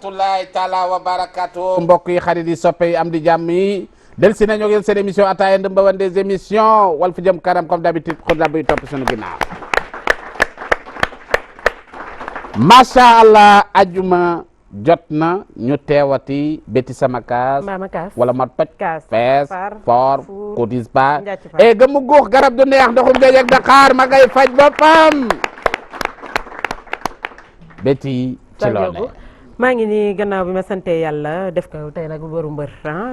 rahmatullahi taala wa barakatu mbokk yi xarit yi soppe yi am di jàmm yi del si nañu ngeen seen émission ataaya ndëmba wan des émissions wal fu jëm kanam comme d'habitude xurda buy topp suñu ginnaaw macha allah ajuma jot na ñu teewati béti sama kaas wala ma toj fees for kutis ba e gëmu guux garab du neex ndoxum géej ak Dakar ma ngay faj boppam béti ci loolu maa ngi nii gannaaw bi ma sante yàlla def ko tey nag waru mbër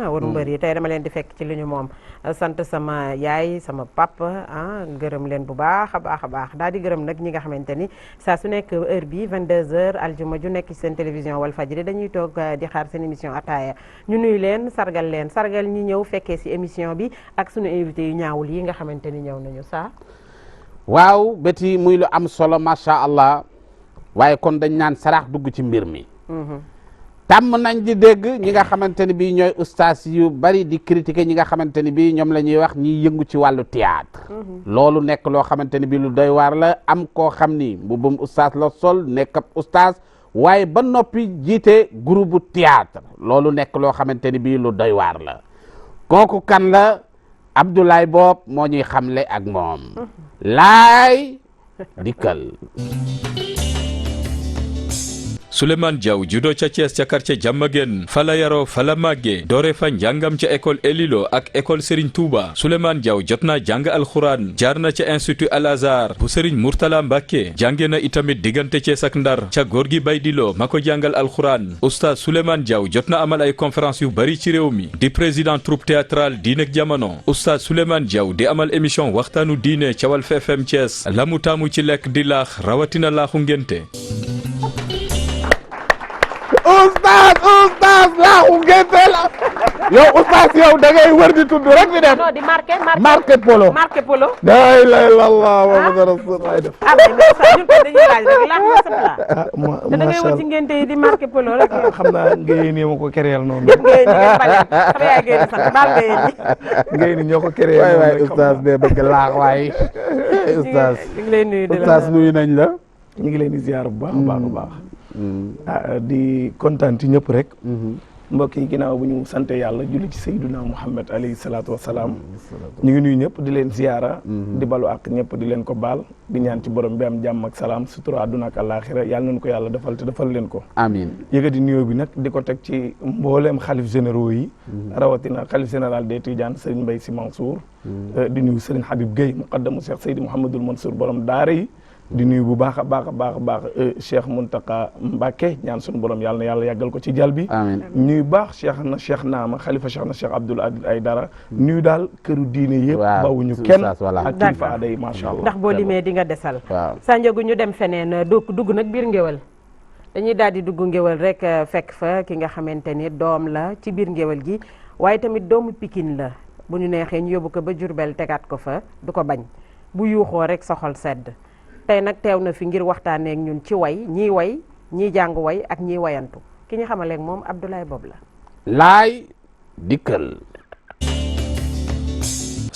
waru mbër yi tey dama leen di fekk ci li ñu moom sant sama yaay sama papa gërëm leen bu baax a baax daal di gërëm nag ñi nga xamante ni saa su nekk heure bi 22h aljuma ju nekk ci seen télévision Walfadjri dañuy toog di xaar seen émission ataaya ñu nuyu leen sargal ñi ñëw fekkee ci émission bi ak sunu invité yu ñaawul yi nga xamante ni ñëw nañu saa waaw béti muy lu am solo macha allah waaye kon dañ naan sarax dugg ci mbir mi tàmm nañ di dégg ñi nga xamante ni bii ñooy ustaas yu bari di critiquer ñi nga xamante ni bii ñoom la ñuy wax ñiy yëngu ci wàllu théâtre loolu nekk loo xamante ni bii lu doy waar la am koo xam ni mbubbum ustaas la sol nekk ab ustaas waaye ba noppi jiite groupe bu théâtre loolu nekk loo xamante ni bii lu doy waar la kooku kan la Abdoulaye Bob moo ñuy xamle ak moom laay dikkal Souleymane Diaw judo ca Thiès ca quartier Diamaguène fala yaroo fala màggee doore fa njàngam ca école Elilo ak école Serigne Touba Souleymane Diaw jot naa jàng alxuraan jaar na ca institut Al Azhar bu Serigne Mourtala Mbacke jànge na itamit diggante Thiès ak Ndar ca góor gi Baydilo ma ko jàngal alxuraan oustaz Souleymane Diaw jot na amal ay conférence yu bari ci réew mi di président troupe théâtrale diine ak jamono oustaz Souleymane Diaw di amal émission waxtaanu diine ca Walf FM Thiès la mu taamu ci lekk di laax rawatina laaxu ngénte oustaz laaxu ngénte la yow oustaz yow da ngay wër di tudd rek di def non di marqué polo la ilaha illallah muhammadu rasulullah def ñun ko dañuy laaj rek laax ma sa plat da ngay wër ci ngénte yi di marqué polo rek xam naa ngay ni ma ko créel noonu ngay ni xam yaa ngay ni sant baal ngay ni ñoo ko créel waay oustaz de bëgg laax waay oustaz ñu ngi lay nuyu di la oustaz nuyu nañ la ñu ngi leen di ziar bu baax a baax di kontaan ci ñëpp rek mbokk yi ginnaaw bu ñu sante yàlla julli ci sayyiduna Muhammad alayhi salaatu wasalaam ñu ngi nuyu ñëpp di leen ziyaara di balu ak ñëpp di leen ko baal di ñaan ci borom bi am jàmm ak salaam sutura àdduna ak àllaaxira yàlla nañu ko yàlla defal te defal leen ko amiin yëkkati nuyoo bi nag di ko teg ci mbooleem xalif généraux yi rawatina xalif général des Tidianes Serigne Mbaye Sy Mansour di nuyu Serigne Habib Gueye muqaddamu Cheikh Seydi Mouhamadoul Mansour borom daara yi di nuyu bu baax a baax Cheikh Muntaka Mbacke ñaan sunu borom yàlla na yàlla yàggal ko ci jal bi amiin nuyu baax Cheikh Naama xalifa Cheikh Abdoul Aziz Aydara nuyu daal këru diine yëpp bawuñu kenn ak kilifa aada yi macha allah ndax boo limee di nga desal Sanjogu ñu dem feneen dugg nag biir ngéwal dañuy daal di dugg ngéwal rek fekk fa ki nga xamante ni doom la ci biir ngéwal gi waaye tamit doomu Pikine la bu ñu neexee ñu yóbbu ko ba Jurbel tegaat ko fa du ko bañ bu yuuxoo rek soxol sedd tey nag teew na fi ngir waxtaanee ak ñun ci way ñii jàng way ak ñii wayantu ki ñu xamaleeg moom Abdoulaye Bob la laay dikkal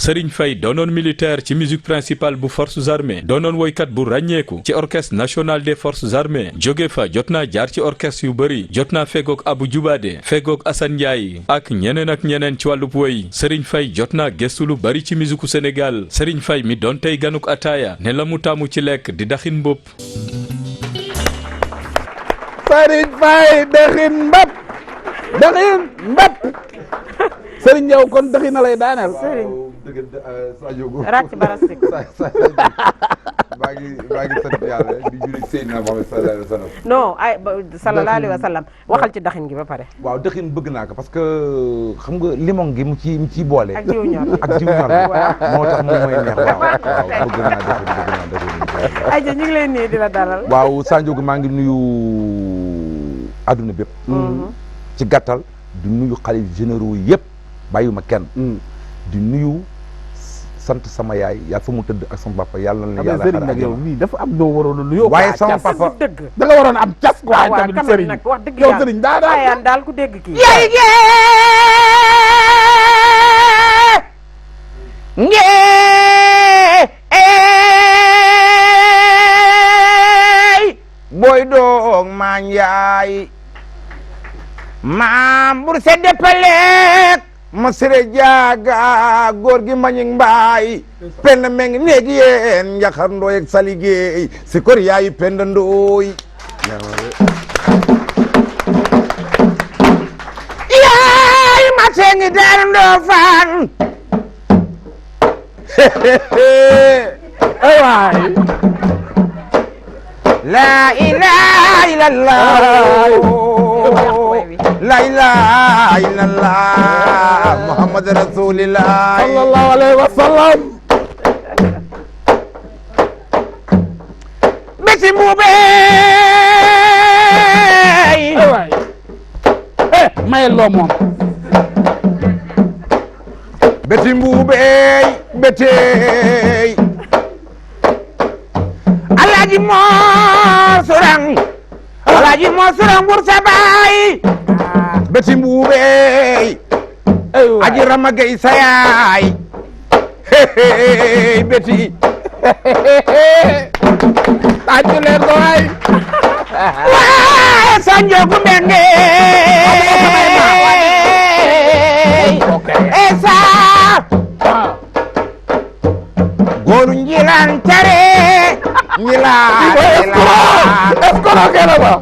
Serigne Faye doonoon militaire ci musique principale bu forces armées doonoon woykat bu ràññeeku ci orchestre national des forces armées jóge fa jot naa jaar ci orchestre yu bëri jot naa fegoog Abou Djoubade fegoog Assane Ndiaye ak ñeneen ci wàllub woy Serigne Faye jot naa gëstu lu bëri ci musique Sénégal Serigne Faye mi doon tey ganuk ataaya ne la mu taamu ci lekk di daxin mbëpp Serigne Faye daxin mbëpp Serigne Diaw kon daxin na lay daaneel ràcc barastik maa ngi sant yàlla di julli Seydina Muhammad sallallahu alayhi wa sallam non ay sallallahu alayhi wa sallam waxal ci daxin gi ba pare waaw daxin bëgg naa ko parce que xam nga limon gi mu ciy boole ak jiw ñor moo tax moom mooy neex waaw bëgg naa daxin ay ñu ngi lay nuyu di la dalal waaw Sanjogu maa ngi nuyu adduna bépp ci gàttal di nuyu xalif généraux yëpp bàyyiwuma kenn di nuyu sant sama yaay yaa fa mu tëdd ak sama papa yàlla na yàlla sëriñ nag yow nii dafa am doo waroon a nuyoo waaye sama papa da nga waroon am cas quoi tamit sëriñ nag wax dëgg yow sëriñ daal ku dégg kii yaay booy doog maa njaay maam bur sedde paleek ma sere jaaga góor gi mañing mbaay penda meng neegi yeen njaxar ndooy ak saligéey si kor yaayi penda ndooy yaay ma tengi daaru Ndofaan ay waay la ilaha illallah la ilaha illallah muhammad rasulillah sallallahu alaihi wasallam beti mbuube maye loo moom beti mbuube betey Alaaji Mor Surang Alaaji Mor Surang bur sa baay beti mbuube aji Rama Gay sa yaay beti tàccu leen ko waay waaye sa njogu mbenge esa góoru njilaan tare njilaan escroc kene ba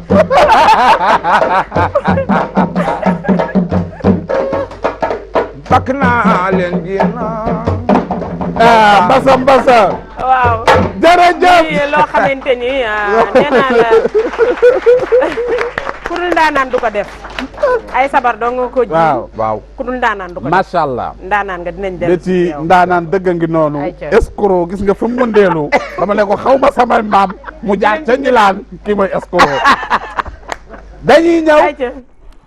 bakk naa leen génna mbasa mbasa waaw jërëjëf lii loo xamante ni nee naa la ku dul ndaanaan du ko def ay sabar doo nga ko ji waaw ku dul ndaanaan du ko def macha allah ndaanaan nga dinañ dem Betty ndaanaan dëgg ngi noonu Ayca. escroc gis nga fi mu mëndeelu dama ne ko xaw ma sama maam mu jaar ca Njilaan kii mooy escroc dañuy ñëw ayca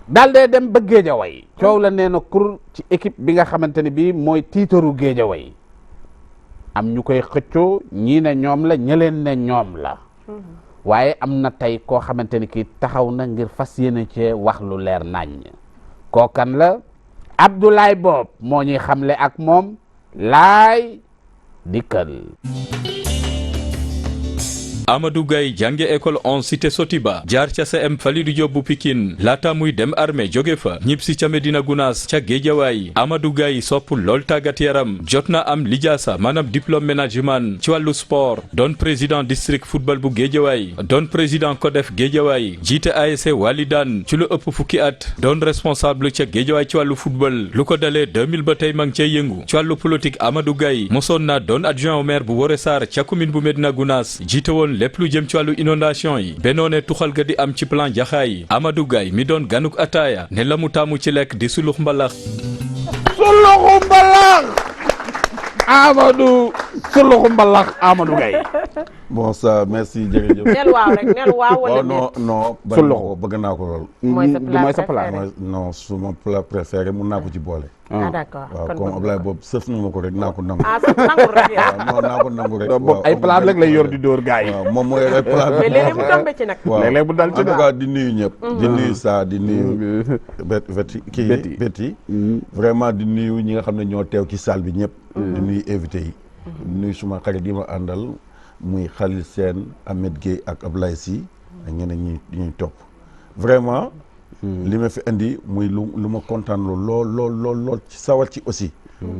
daal dee dem ba Géejawaay coow la nee na kur ci équipe bi nga xamante ne bii mooy tiitaru Géejawaay am ñu koy xëccoo ñii ne ñoom la ñëleen ne ñoom la waaye am na tey koo xamante ni kii taxaw na ngir fas yéene cee wax lu leer naññ kookan la Abdoulaye Bob moo ñuy xamle ak moom laay dikkal Amadou Gaye jànge école 11 cité Sotiba jaar ca CM Falidou Diop bu Pikine laata muy dem armée jóge fa ñib si ca Medina Gounass ca Géejawaay Amadou Gaye sopp lool tàggat yaram jot na am lijaasa maanaam diplôme management ci wàllu sport doon président district football bu Géejawaay doon président CODEF Géejawaay jiite ASC Walidaan ci lu ëpp fukki at doon responsable ca Géejawaay ci wàllu football lu ko dalee 2000 ba tey ma ngi cay yëngu ci wàllu politique Amadou Gaye mosoon naa doon adjoint au maire bu Woré Sarr ca commune bu Medina Gounass jiite woon lépp lu jëm ci wàllu inondation yi benoone tuxal ga di am ci plan jaxaay Amadou Gaye mi doon ganuk ataaya ne la mu taamu ci lekk di sulux mbalax suluxu mbalax Amadou suluxu mbalax Amadou Gaye bon ça merci jërëjëf. neel waaw rek neel waaw wala non déet. non Suluxu. bëgg naa ko lool. mooy sa plat mooy sa plat préféré. non su ma plat préféré mun naa ko ci boole. ah d'accord waaw kon comme bëgg Ablaye ko. boobu sëf na ma ko rek naa ko nangu. ah sax nangul rek yow. waaw non naa ko nangu rek. boobu ay plat rek lay yor di dóor gars yi waaw moom mooy ay plat mais léeg-léeg mu tombé ci nag. waaw léeg-léeg bu dal ci en tout cas di nuyu ñëpp. di nuyu saa di nuyu. Betty. Betty vraiment di nuyu ñi nga xam ne ñoo teew ci salle bi ñëpp. di nuyu invité yi. di nuyu suma xarit yi ma àndal muy Khalil Sène Ahmed Gueye ak Ablaye Sy ak ñeneen ñuy topp vraiment. li ma fi indi muy lu ma kontaan lool ci sawar ci aussi.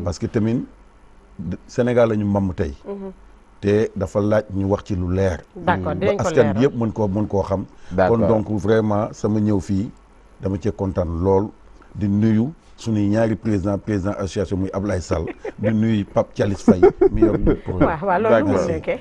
parce que tamit Sénégal la ñu mbamm tey. te dafa laaj ñu wax ci lu leer. d'accord dinañ ko ba askan leeral. bi yëpp mën koo xam. D'accord. kon donc vraiment sama ñëw fii dama cee kontaan lool di nuyu suñuy ñaari président association muy Ablaye Sall di nuyu Pape Thialis Faye mi yor waaw loolu mënul nekkee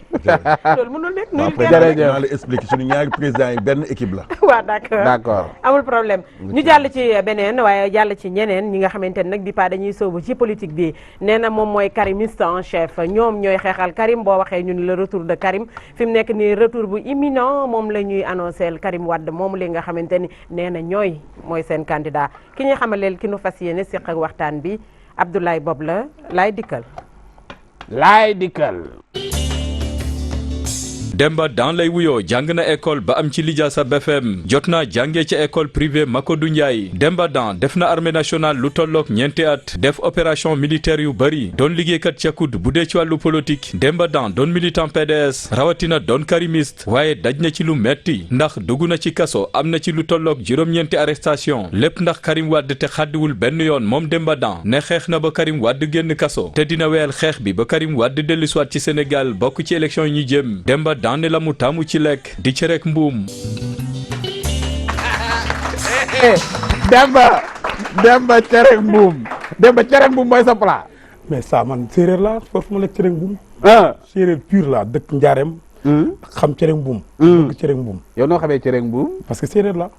loolu mënul nekk nuyu après kenn. jërëjëf. naa la expliquer suñu ñaari président yi benn équipe la. waaw d'accord d'accord amul problème ñu jàll ci beneen waaye jàll ci ñeneen ñi nga xamante ne nag bi pa dañuy sóobu ci politique bi nee na moom mooy karimiste en chef ñoom ñooy xeexal Karim boo waxee ñun le retour de Karim fi mu nekk nii retour bu imminent moom la ñuy annoncé Karim Wade moom li nga xamante ni nee na ñooy mooy seen candidat ki ñuy xamaleel ki nu fas yéene siq ak waxtaan bi Abdoulaye Bob la laay dikkal laay dikkal Demba Dan lay wuyoo jàng na école ba am ci lijaasa BFM jot naa jàngee ci école privée Makodou Ndiaye Demba Dan def na armée nationale lu tolloog ñeenti at def opération militaire yu bëri doon liggéeykat ca COUD bu dee ci wàllu politique Demba Dan doon militant PDS rawatina doon karimiste waaye daj na ci lu metti ndax dugg na ci kaso am na ci lu tolloog juróom-ñeenti arrestation lépp ndax Karim Wade te xaddiwul benn yoon moom Demba Dan ne xeex na ba Karim Wade génn kaso te dina weyal xeex bi ba Karim Wade dellusiwaat ci Sénégal bokk ci élection yi ñu jëm Demba Dan ne la mu taamu ci lekk di ci rek mbuum. Demba cere mbuum mooy sa plat. mais ça man séeréer laa foofu ma lekk cere mbuum. séeréer pur laa dëkk Njaareem. xam cere mbuum. dëkk cere mbuum. yow noo xamee cere mbuum. parce que séeréer la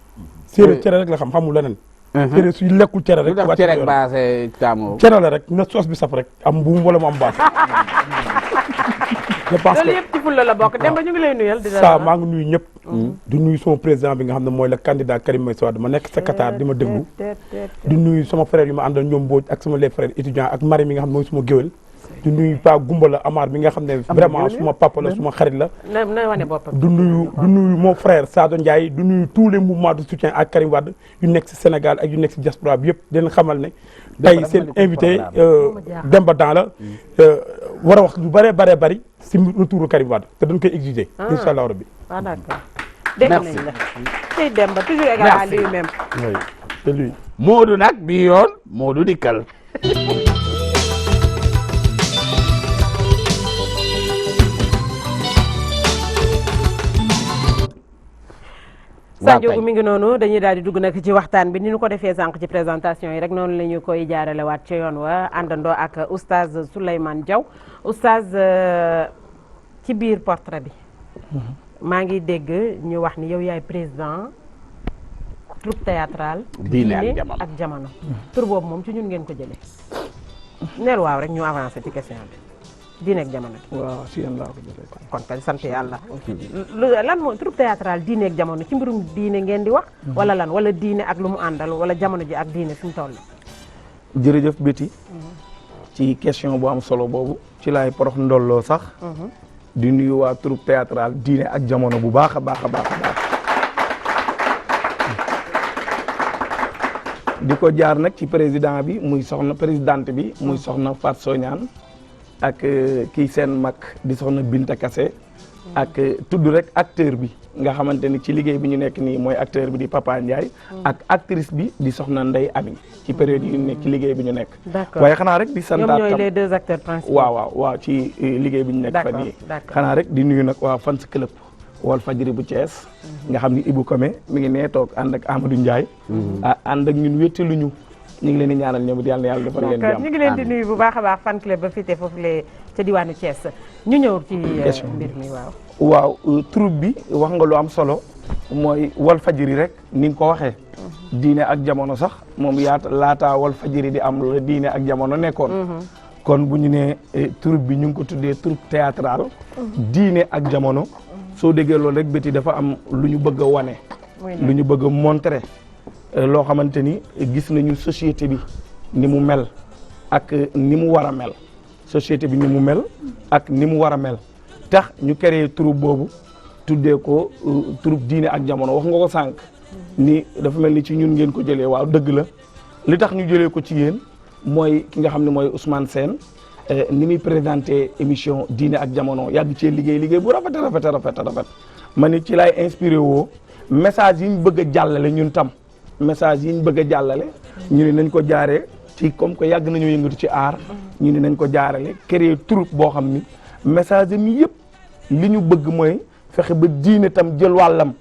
séeréer cere rek la xam xamul leneen. séeréer suy lekkul cere rek. lu tax cere baase taamoo. cere la rek na soos bi saf rek am mbuum wala mu am baase. je pense que loolu yëpp ci fulla la bokk Demba ñu ngi lay nuyal. saa maa ngi nuyu ñëpp. di nuyu sama président bi nga xam ne mooy le candidat Karim Meïssa Wade ma nekk sa Qatar di ma déglu. di nuyu sama frère yu ma àndal ñoom Mbodj ak sama les frères étudiants ak Marie mi nga xam ne mooy suma géwél. di nuyu Pa Gumbala Amar mi nga xam ne vraiment suma papa la suma xarit la. na wane boppam. du nuyu mon frère Sadio Ndiaye du nuyu tous les mouvements de soutien ak Karim Wade yu nekk si Sénégal ak yu nekk si diaspora bi yëpp di leen xamal ne. tey seen invité Demba Dan la war a wax lu bëree bëri si retour Karim Wade te dañ koy exiger. incha allah rabbi. ah d'accord dégg nañ la. tey Demba toujours égal à lui-même. oui c'est lui. Modou nag bii yoon Modou dikkal. Sanjoogu mi ngi noonu dañuy daal di dugg nag ci waxtaan bi ni ñu ko defee sànq ci présentation yi rek noonu la ñu koy jaaralewaat ci yoon wa àndandoo ak oustaz Souleymane Diaw oustaz ci biir portrait bi maa ngi dégg ñu wax ni yow yaay président troupe théâtrale Diine ak Jamono tur boobu moom ci ñun ngeen ko jëlee neel waaw rek ñu avancé ci question bi Diine ak Jamono. waaw si yéen laa ko jëlee kon kay sant yàlla. lan mooy troupe théâtrale Diine ak Jamono ci mbirum diine ngeen di wax. wala lan wala diine ak lu mu àndal wala jamono ji ak diine fi mu toll. jërëjëf Betty. ci question bu am solo boobu ci laay porox ndolloo sax. di nuyu waa troupe théâtrale Diine ak Jamono bu baax a baax a baax a baax. di ko jaar nag ci président bi muy soxna présidente bi muy soxna Fatou Soñaan ak kii seen mag di soxna Binta Kassé ak tudd rek acteur bi nga xamante ni ci liggéey bi ñu nekk nii mooy acteur bi di Papa Ndiaye ak actrice bi di soxna Ndeye Ami ci période yi ñu nekk ci liggéey bi ñu nekk. d'accord waaye xanaa rek di santaat ñoom ñooy les deux acteurs principaux. waaw ci liggéey bi ñu nekk fa nii. xanaa rek di nuyu nag waa fans club Walfadjri bu Thiès. nga xam ni Ibou Kome mi ngi nee toog ànd ak Amadou Ndiaye. ànd ak ñun wéttaluñu. ñu ngi leen di ñaanal ñoom it yàlla na yàlla defal leen jàmm. ñu ngi leen di nuyu bu baax a baax fan club ba fite foofu le ca diwaanu Thiès ñu ñëw ci mbir mi waaw troupe bi wax nga lu am solo mooy Walfadjri rek ni nga ko waxee. Diine ak Jamono sax moom laataa Walfadjri di am la Diine ak Jamono nekkoon. kon bu ñu nee troupe bi ñu ngi ko tuddee troupe théâtrale Diine ak Jamono. soo déggee loolu rek béti dafa am lu ñu bëgg a wane. lu ñu bëgg a montrer. loo xamante ni gis nañu société bi ni mu mel ak ni mu war a mel société bi ni mu mel ak ni mu war a mel tax ñu créé troupe boobu tuddee ko troupe Diine ak Jamono wax nga ko sànq ni dafa mel ni ci ñun ngeen ko jëlee waaw dëgg la li tax ñu jëlee ko ci yéen mooy ki nga xam ne mooy Ousmane Sène ni muy présenté émission Diine ak Jamono yàgg cee liggéey bu rafet ma ni ci laay inspiré woo message yi ñu bëgg a jàllale ñun tam message yi ñu bëgg a jàllale ñu ne nañ ko jaaree ci comme que yàgg nañoo yëngatu ci aar ñu ne nañ ko jaarale créer troupe boo xam ni message yi yëpp li ñu bëgg mooy fexe ba diine tam jël wàllam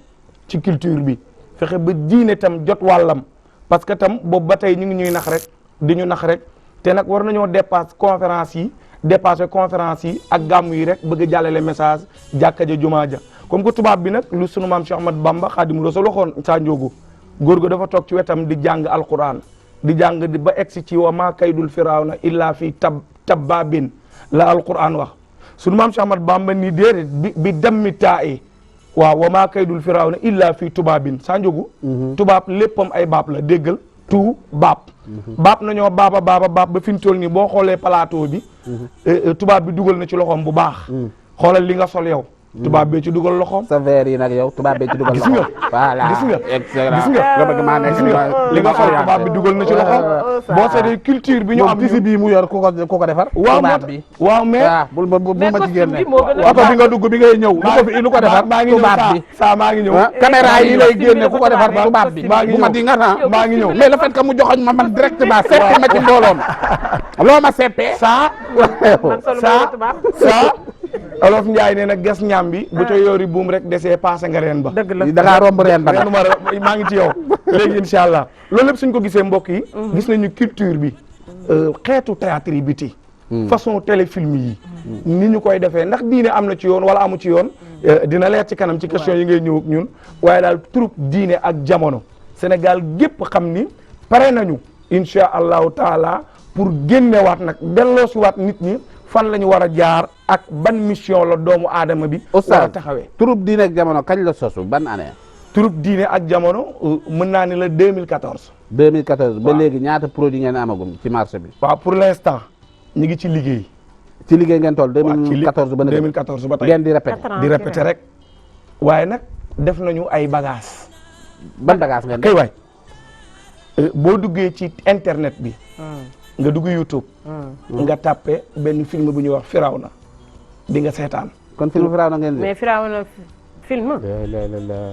ci culture bi fexe ba diine tam jot wàllam parce que tam boobu ba tey ñu ngi ñuy nax rek di ñu nax rek te nag war nañoo dépassé conférence yi ak gàmmu yi rek bëgg a jàllale message jàkka ja jumaa ja comme que tubaab bi nag lu sunu maam Cheikh Ahmad Bamba Xaadimu Rasuul waxoon saa njóogu góor ga dafa toog ci wetam di jàng alquran di jàng ba egsi ci wa maa kaydul firawna illa fi tabbabin la alquran wax sunu maam Cheikh Ahmad Bamba ni déedéet bi dammi taa i waaw wa maa kaydul firawna illa fi tubaabin saa njóogu tubaab léppam ay baab la déggal tout baab baab nañoo baaba ba fi ñu toll nii boo xoolee plateau bi tubaab bi dugal na ci loxoom bu baax xoolal li nga sol yow tubaab bee ci dugal loxoom. sa verre yi nag yow tubaab bee ci dugal gis nga loxo. voilà gis nga excellent. gis nga nga bëgg maa nekk gis nga li nga xam tubaab bi dugal na ci loxoom. boo seetee culture bi ñu am tisi bii mu yor ku ko defar. waaw tubaab bi waaw mais. waaw bul ma ci génne. bi moo gën a oto bi nga dugg bi ngay ñëw. lu ko defar maa ngi ñëw tubaab bi. saa maa ngi ñëw. caméra yi lay génne ku ko defar Tubaab bi. tubaab bi. maa ngi bu ma ñëw. di nga naa. maa ngi ñëw. mais le fait que mu joxoñ ma man directement seppi ma ci mbooloom. loo ma seppee. saa man solo saa tubaab. saa Olof Njaay nee na ges ñaam bi bu ca yoori buum rek desee passé nga reen ba. dëgg la da ngaa romb reen ba nag. maa ngi ci yow léegi incha allah loolu lépp suñ ko gisee mbokk yi. gis nañu culture bi xeetu théâtre yi biti. façon téléfilm yi. ni ñu koy defee ndax diine am na ci yoon wala amu ci yoon. dina leer ci kanam ci question yi ngay ñëw ak ñun waaye daal troupe diine ak jamono Sénégal gépp xam ni pare nañu incha allahu taala pour génnewaat nag delloosiwaat nit ñi fan la ñu war a jaar ak ban mission la doomu aadama bi. war a taxawee troupe diine ak jamono kañ la sosu ban année. troupe diine ak jamono mën naa ni la 2014. 2014 ba waaw. léegi ñaata produit ngeen amagum ci marché bi. waaw pour l'instant ñu ngi ci liggéey. ci liggéey ngeen toll waaw ci 2014 ba léegi 2014 ba tey ngeen di répété. 4 ans di répété rek waaye nag def nañu ay bagages. ban bagage ngeen kay waay boo duggee ci internet bi nga dugg YouTube nga tàppe benn film bu ñuy wax Firawna di nga seetaan. kon film Firawna ngeen di. mais Firawna film.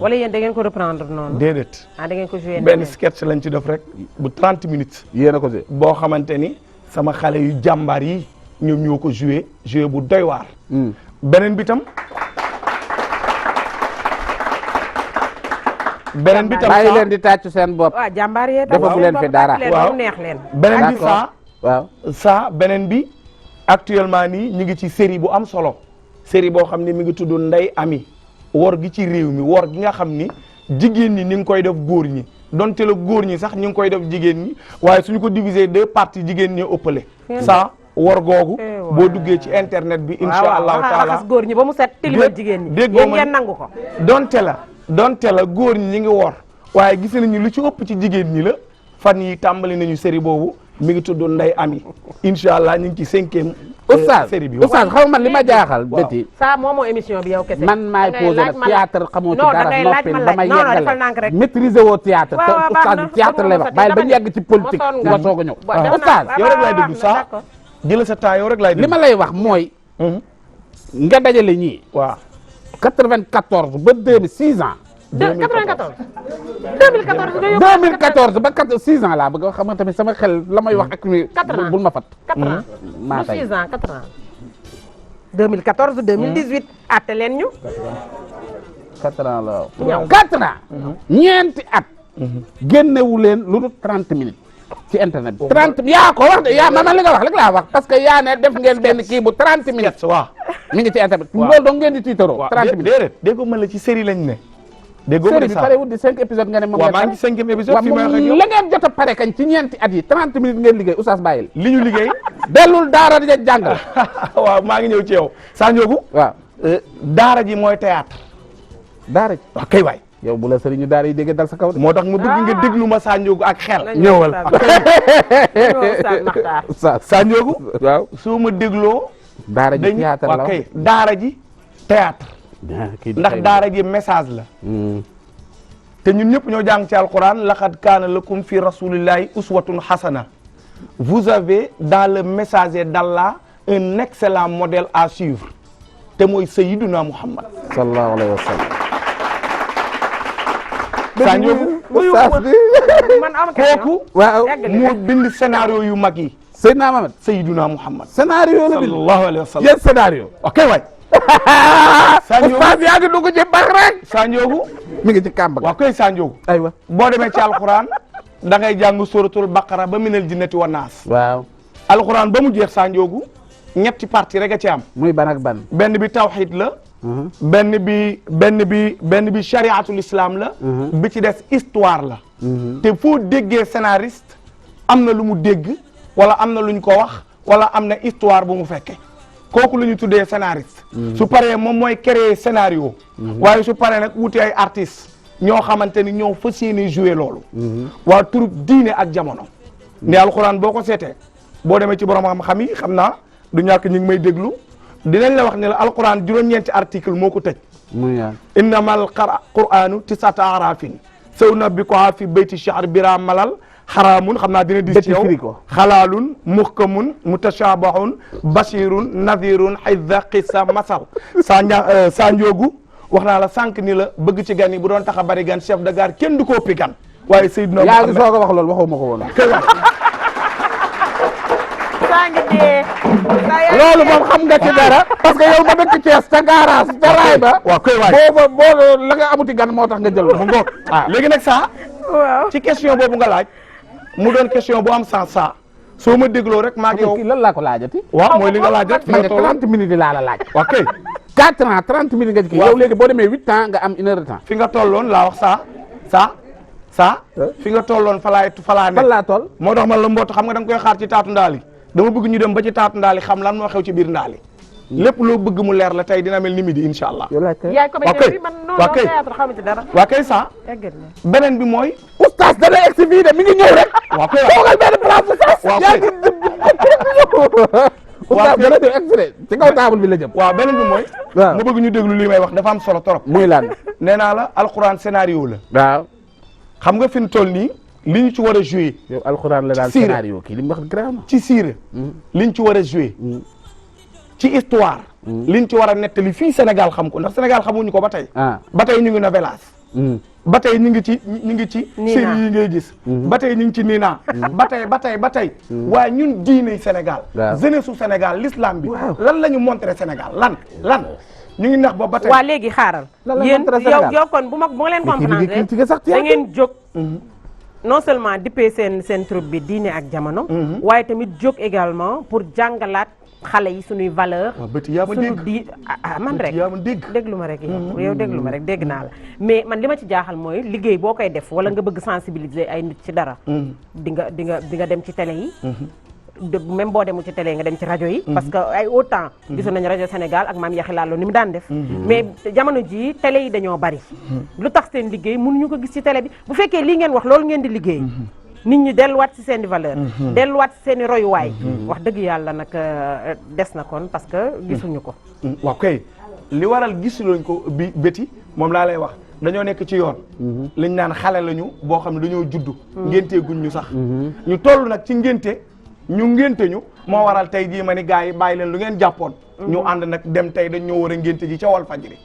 wala yéen da ngeen ko reprendre noonu. déedéet ah da ngeen ko joué benn sketch lañ ci def rek bu 30 minutes. yéen a ko si. boo xamante ni sama xale yu jàmbaar yi ñoom ñoo ko joué bu doy waar. beneen bi tam. beneen bi tam bàyyi leen di tàccu seen bopp. waaw jàmbaar yee defagu leen fi dara. waaw neex leen. beneen bi D'accord. waaw. beneen bi actuellement nii ñu ngi ci série bu am solo série boo xam ni mi ngi tudd Ndey Ami wor gi ci réew mi wor gi nga xam ni jigéen ñi ni ngi koy def góor ñi donte la góor ñi sax ñu ngi koy def jigéen ñi waaye suñu ko diviser 2 parties jigéen ñi ëppale ça wor googu boo duggee ci internet bi insha allahu taala raxas góor ñi ba mu set tilimal jigéen ñi déggoo yéen ma ngeen nangu ko. donte la góor ñi ngi wor waaye gis nañu lu ci ëpp ci jigéen ñi la fan yi tàmbali nañu série boobu mi ngi tudd Ndey Ami incha allah ñu ngi ci 5e série bi Oustaz xaw ma li ma jaaxal béti ça moomoo émission bi yow kese. man maay posé la théâtre xamoo ci dara noppi dama yeggale maîtriser woo théâtre te Oustaz bi théâtre lay wax bàyyi ba ñu yegg ci politique nga soog a ñëw Oustaz yow rek laay déglu ça jël sa temps yow rek laay déglu li ma lay wax mooy nga dajale ñii waaw 94 ba 2006 ans 94 2014 nga yóbbu 2014 ba 6 ans laa bëgg a xam nga tamit sama xel la may wax ak mi 4 ans bul ma fat 4 ans maa tey 6 ans 4 ans 2014 2018 àtte leen ñu 4 ans la waaw 4 ans ñeenti at génnewu leen lu dul 30 minutes ci internet bi 30 yaa ko wax de yaa man li nga wax rek laa wax parce que yaa ne def ngeen benn kii bu 30 minutes waaw mi ngi ci internet loolu dong ngeen di tiitaroo 30 minutes déedéet déggoo mën la ci série lañ ne déggoo série bi pare wut di 5 épisodes nga ne moom waaw maa ngi ci 5e épisode waaw fi may wax ak moom yow la ngeen jot a pare kañ ci ñeenti at yi 30 minutes ngeen liggéey Oustaz bàyyil li ñu liggéey dellul daara di jàngal waaw maa ngi ñëw ci yow Sa Ndiogou waaw daara ji mooy théâtre daara ji waaw kay waay yow bu la sëriñu daara yi déggee dal sa kaw de moo tax ma bëgg nga déglu ma Sa Ndiogou ak xel ñëwal Oustaz Sa Ndiogou waaw soo ma dégloo daara ji théâtre la waaw kay daara ji théâtre ndax daara ji message la te ñun ñëpp ñoo jàng ci alquran laqad kaana lakum fi rasulillahi uswatun hasana vous avez dans le messager d'Allah un excellent modèle à suivre te mooy Sayyiduna Muhammad sallallahu alayhi wa sallam Sa Ndiogou Oustaz bi man am question kooku waaw moo bind scénario yu mag yi Seydina Mohamed Sayyiduna Muhammad scénario la bind sallallahu alayhi wa sallam yéen scénario ok waay Sa Ndiogou Oustaz yaa ngi dugg ci bax rek Sa Ndiogou mi ngi ci kàmb waaw koy Sa Ndiogou aywa boo demee ci alquran da ngay jàng suratul baqara ba minal jinnati wa naas waaw alquran ba mu jeex Sa Ndiogou ñetti parti rek a ci am muy ban ak ban benn bi tawxid la benn bi chariatul islam la bi ci des histoire la te foo déggee scénariste am na lu mu dégg wala am na lu ñu ko wax wala am na histoire bu mu fekke kooku lu ñu tuddee scénariste su paree moom mooy créer scénario waaye su paree nag wuti ay artistes ñoo xamante ni ñoo fas yéene jouer loolu waa troupe diine ak jamono ne alxuraan boo ko seetee boo demee ci borom xam-xam yi xam naa du ñàkk ñu ngi may déglu dinañ la wax ne la alquran juróom-ñeenti article moo ko tëj. muy yaa innamal qur'anu tisata arafin saw nabbiqoha fi bayti shahr bira malal xaraamun xam naa dina dis ci yow xalaalun muhkamun mutashabahun basirun nadirun xizza qissa masal saa njoogu wax naa la sànq ni la bëgg ci gan yi bu doon tax a bari gan chef de gare kenn du ko ëppi gan waaye Seydina yaa ngi soog a wax loolu waxuma ko woon loolu moom xam nga ci dara parce que yow ma dëkk Thiès ca garage ca raay ba waaw koy waay boo la nga amuti gan moo tax nga jël mu ngoog léegi nag saa ci question boobu nga laaj mu doon question bu am sens saa soo ma dégloo rek maa ngi yow kii lan laa ko laajati waaw mooy li nga laaj rek fi nga toll 30 minutes laa la laaj waaw kay 4 ans 30 minutes nga ci kii yow léegi boo demee 8 ans nga am 1 heure de temps fi nga tolloon laa wax saa fi nga tolloon falaa nekk fan laa toll moo tax man la mbootu xam nga da nga koy xaar ci taatu ndaali dama bëgg ñu dem ba ci taatu ndaali xam lan moo xew ci biir ndaali lépp loo bëgg mu leer la tey dina mel ni midi incha allah. yaay comédien bi man non théâtre xamu ci dara. waa kay saa beneen bi mooy. oustaz dana egg si fii de mi ngi ñëw rek. waa kay toogal benn place oustaz. waa kay oustaz dana def egg de ci kaw table bi la jëm. waaw beneen bi mooy. waaw ma bëgg ñu déglu li may wax dafa am solo trop. muy lan. nee naa la alxuraan scénario la. waaw. xam nga fi mu toll nii li ñu ci war a joué. yow alxuraan la daal scénario kii li mu wax grave na. ci siire. li ñu ci war a joué. ci histoire. liñ ci war a nettali fii Sénégal xam ko ndax Sénégal xamuñu ko ba tey. ba tey ñu ngi novelas. ba tey ñu ngi ci série yi ngay gis. ba tey ñu ngi ci Nina. ba tey. waaye ñun diine Sénégal. jeunesse su Sénégal l'islam bi. lan la ñu montré Sénégal lan. ñu ngi nax ba ba tey. waa léegi xaaral. yéen yow kon bu ma leen comprendre da ngeen jóg. non seulement dippee seen troupe bi diine ak jamono. waaye tamit jóg également pour jàngalaat. xale yi suñuy valeur suñu di man rek déglu ma rek yow déglu ma rek dégg naa la mais man li ma ci jaaxal mooy liggéey boo koy def wala nga bëgg sensibiliser ay nit ci dara di nga dem ci télé yi même boo demul ci télé nga dem ci rajo yi parce que ay autant gisoon nañu rajo Sénégal ak maam Yaxi Lalo ni mu daan def mais jamono ji télé yi dañoo bari lu tax seen liggéey mënuñu ko gis ci télé bi bu fekkee lii ngeen wax loolu ngeen di liggéey nit ñi delluwaat ci seen i valeur delluwaat ci seen i royuwaay wax dëgg yàlla nag des na kon parce que gisuñu ko waaw kay li waral gisuñu ko bi béti moom laa lay wax dañoo nekk ci yoon liñ naan xale lañu boo xam ne dañoo juddu ngénteeguñ ñu sax ñu toll nag ci ngénte ñu moo waral tey jii ma ni gars yi bàyyi leen lu ngeen jàppoon ñu ànd nag dem tey dañ ñoo war a ngénte ji ca Walfadjri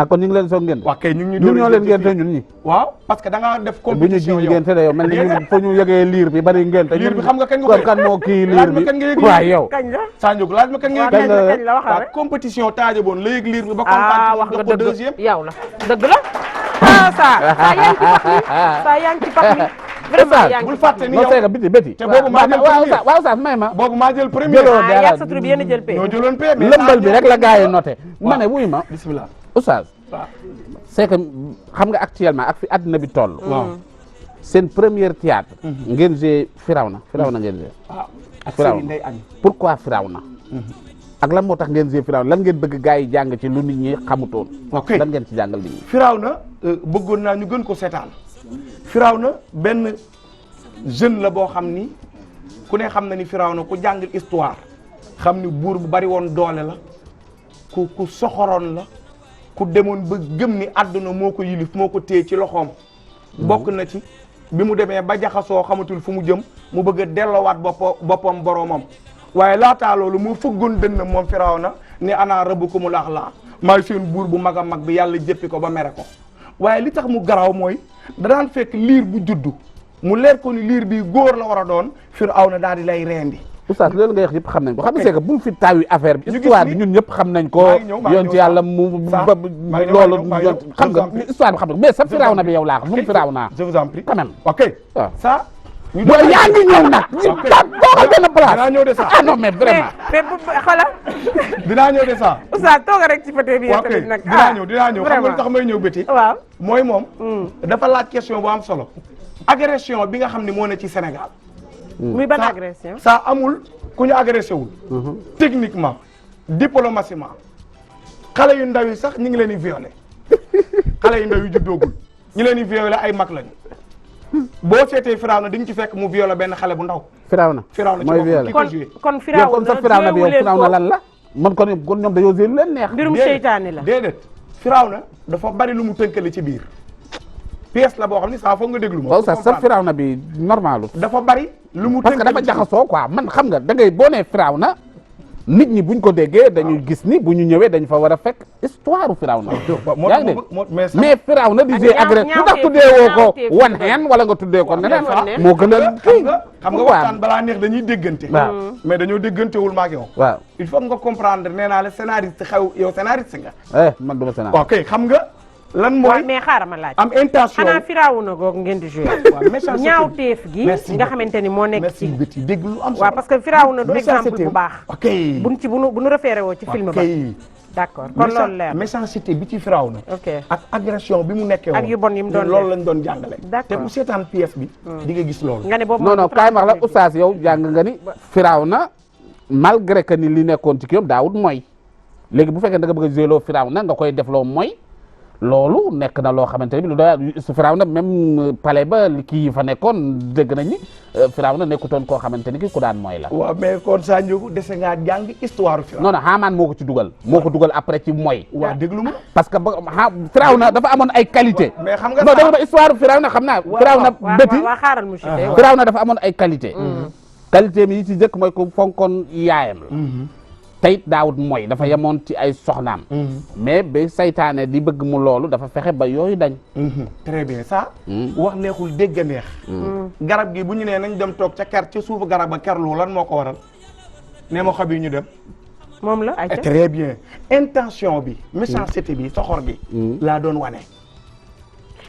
kon ñu ngi leen soog ngénte waaw kay ñu ñoo leen ngénte ñun ñi waaw parce que da nga def compétition bu ñu ji ngénte de yow mel ni ñun foo ñu yëgee liir bi bari ngénte liir bi xam nga kañ nga kan moo kii liir bi waaw yow kañ la Sandiog laaj ma kañ nga kañ la waxal rek compétition taaja boon la yëg liir bi ba kontaan wax nga ko deuxième yow la dëgg la saa yaa ngi ci pat mi vraiment yaa ngi bul fàtte ni yow seega biti te boobu maa jël premier waaw sax may ma boobu maa jël premier yaa sa tur bi yéen a jël pay ñoo jëloon pay lëmbal bi rek la gars yi noté ma ne wuy ma bismillah oustaz c'est que xam nga actuellement ak fi àddina bi toll seen première théâtre ngeen joué Firawna ngeen joué Firawna pourquoi Firawna ak lan moo tax ngeen joué Firawna lan ngeen bëgg gars yi jàng ci lu nit ñi xamutoon lan ngeen ci jàngal nit ñi Firawna bëggoon naa ñu gën ko seetaan Firawna benn jeune la boo xam ni ku ne xam na ni Firawna ku jàngal histoire xam ni buur bu bari woon doole la ku soxoroon la ku demoon ba gëm ni àdduna moo ko yilif moo ko téye ci loxoom bokk na ci bi mu demee ba jaxasoo xamatul fu mu jëm mu bëgg a delloowaat boppam boroomam waaye laataa loolu mu fëggoon dënn moom Firawna ni ana rabbukumul a'laa maay seen buur bu mag a mag bi yàlla jëppi ko ba mere ko waaye li tax mu garaaw mooy da daan fekk liir bu juddu mu leer ko ni liir bi góor la war a doon Firawna daal di lay rendi oustaz loolu nga wax yëpp xam nañ ko xam nga c'est que bu fi taaw yi affaire bi histoire bi ñun ñëpp xam nañ ko yoon ci yàlla mu loolu xam nga histoire bi xam nga mais sa Firawna bi yow laa xam nu mu Firawna je vous en prie quand même ok ça yaa ngi ñëw nag toogal benn place dinaa ñëw de ça ah non mais vraiment mais xoolal dinaa ñëw de ça oustaz tooga rek ci côté bi tamit nag dinaa ñëw xam nga lu tax may ñëw béti waaw mooy moom dafa laaj question bu am solo agression bi nga xam ne moo ne ci Sénégal muy ban agression ça amul ku ñu agressé wul techniquement diplomatiquement xale yu ndaw yi sax ñu ngi leen di violé xale yu ndaw yu juddoogul ñu leen di violé ay mag lañu boo seetee Firawna di nga ci fekk mu violé benn xale bu ndaw Firawna ci boppam ki ko joué kon Firawna comme sa Firawna bi yow Firawna lan la man kon ñoom dañoo jël leen neex. mbirum seytaane la déedéet Firawna dafa bari lu mu tënkale ci biir pièce la boo xam ni saa foog nga déglu ma. waaw sa Firawna bi normal. dafa bari lu mu parce que dafa jaxasoo quoi man xam nga da ngay boo nee Firawna nit ñi buñ ko déggee dañuy gis ni bu ñu ñëwee dañ fa war a fekk histoire Firawna. yaa ngi dégg mais Firawna di jee agré lu tax tuddee woo ko wan xeen wala nga tuddee ko neneen moo gën a kii xam nga waxtaan balaa neex dañuy déggante mais dañoo déggantewul maak yow waaw il faut nga comprendre nee naa la scénariste yow scénariste nga man duma scénariste ok xam nga lan mooy mais xaaral ma laaj am intention xanaa Firawna googu ngeen di joué ñaaw teef gi nga xamante ni moo nekk ci bëti dégg lu am solo waaw parce que Firawna du exemple bu baax ok bu nu référé woo ci film ba d'accord kon loolu leer méchanceté bi ci Firawna ok ak agression bi mu nekkee woon ak yu bon yi mu doon loolu lañ doon jàngale d'accord te bu seetaan pièce bi di nga gis loolu nga ne boobu non kaay ma wax la oustaz yow jàng nga ni Firawna malgré que ni li nekkoon ci kii yëpp daawut mooy léegi bu fekkee da nga bëgg a jëloo Firawna nga koy def loo mooy loolu nekk na loo xamante ne bi lu doy Firawna même palais ba kii yi fa nekkoon dégg nañ ni Firawna nekkutoon koo xamante ni ki ku daan mooy la. waaw mais kon Sa Ndiogou dese ngaa jàng histoire Firawna. non non Haamaan moo ko ci dugal. moo ko dugal après ci mooy. waaw déglu ma. parce que Firawna dafa amoon ay qualité. mais xam nga non dégg nga histoire Firawna xam naa. Firawna bëti waaw xaaral monsieur Firawna dafa amoon ay qualité. qualité mi yi ci njëkk mooy ko fonkoon yaayam la. teyit daawut mooy dafa yemoon ci ay soxnaam mais ba saytaane di bëgg mu loolu dafa fexe ba yooyu dañ très bien ça wax neexul dégg neex garab gi bu ñu nee nañ dem toog ca ker ca suufu garab ba kerlu lan moo ko waral nee ma xob yi ñu dem moom la ay très bien intention bi méchanceté bi soxor bi laa doon wane